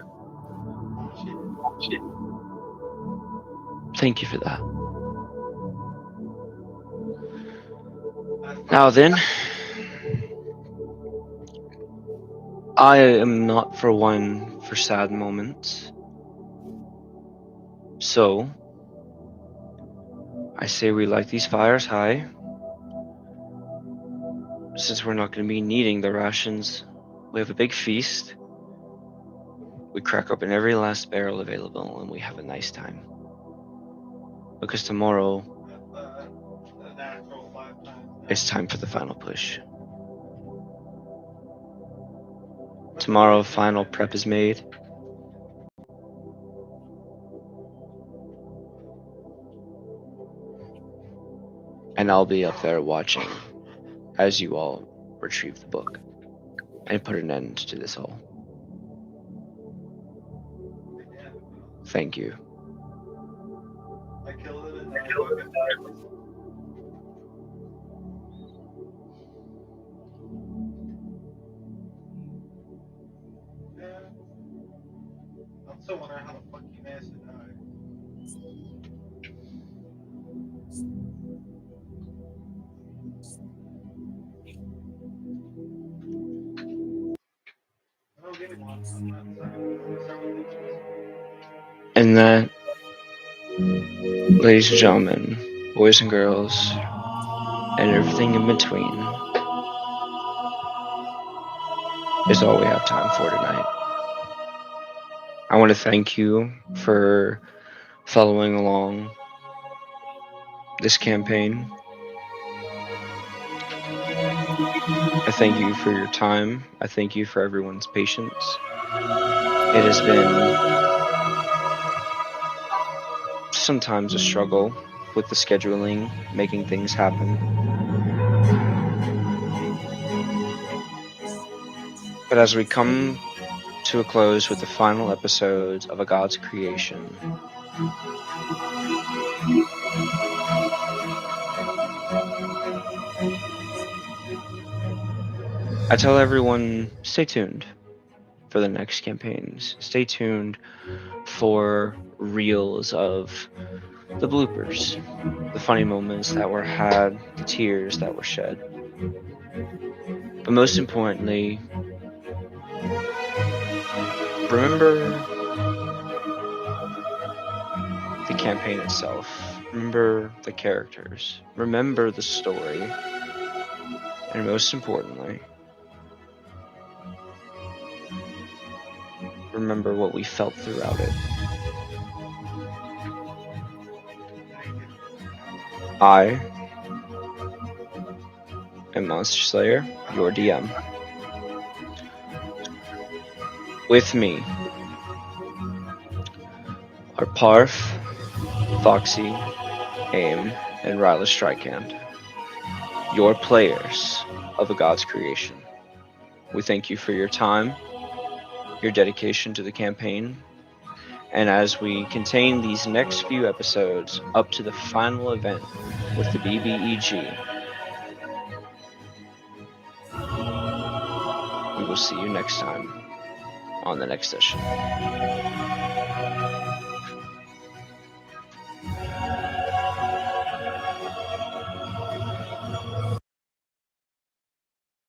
Thank you for that. Now then, I am not for one for sad moments. So, I say we light these fires high. Since we're not going to be needing the rations, we have a big feast. We crack open every last barrel available and we have a nice time. Because tomorrow, it's time for the final push. Tomorrow, final prep is made. And I'll be up there watching as you all retrieve the book and put an end to this all. Thank you. I killed it and I'm still wondering how the fuck you managed to die. And that, ladies and gentlemen, boys and girls, and everything in between, is all we have time for tonight. I want to thank you for following along this campaign. I thank you for your time. I thank you for everyone's patience. It has been sometimes a struggle with the scheduling, making things happen. But as we come to a close with the final episodes of A God's Creation, I tell everyone, stay tuned for the next campaigns. Stay tuned for reels of the bloopers, the funny moments that were had, the tears that were shed. But most importantly, remember the campaign itself. Remember the characters. Remember the story. And most importantly, remember what we felt throughout it. I am Monster Slayer, your DM. With me are Parf, Foxy, Aim, and Ryla Strikehand, your players of A God's Creation. We thank you for your time, your dedication to the campaign, and as we contain these next few episodes up to the final event with the BBEG, we will see you next time on the next session.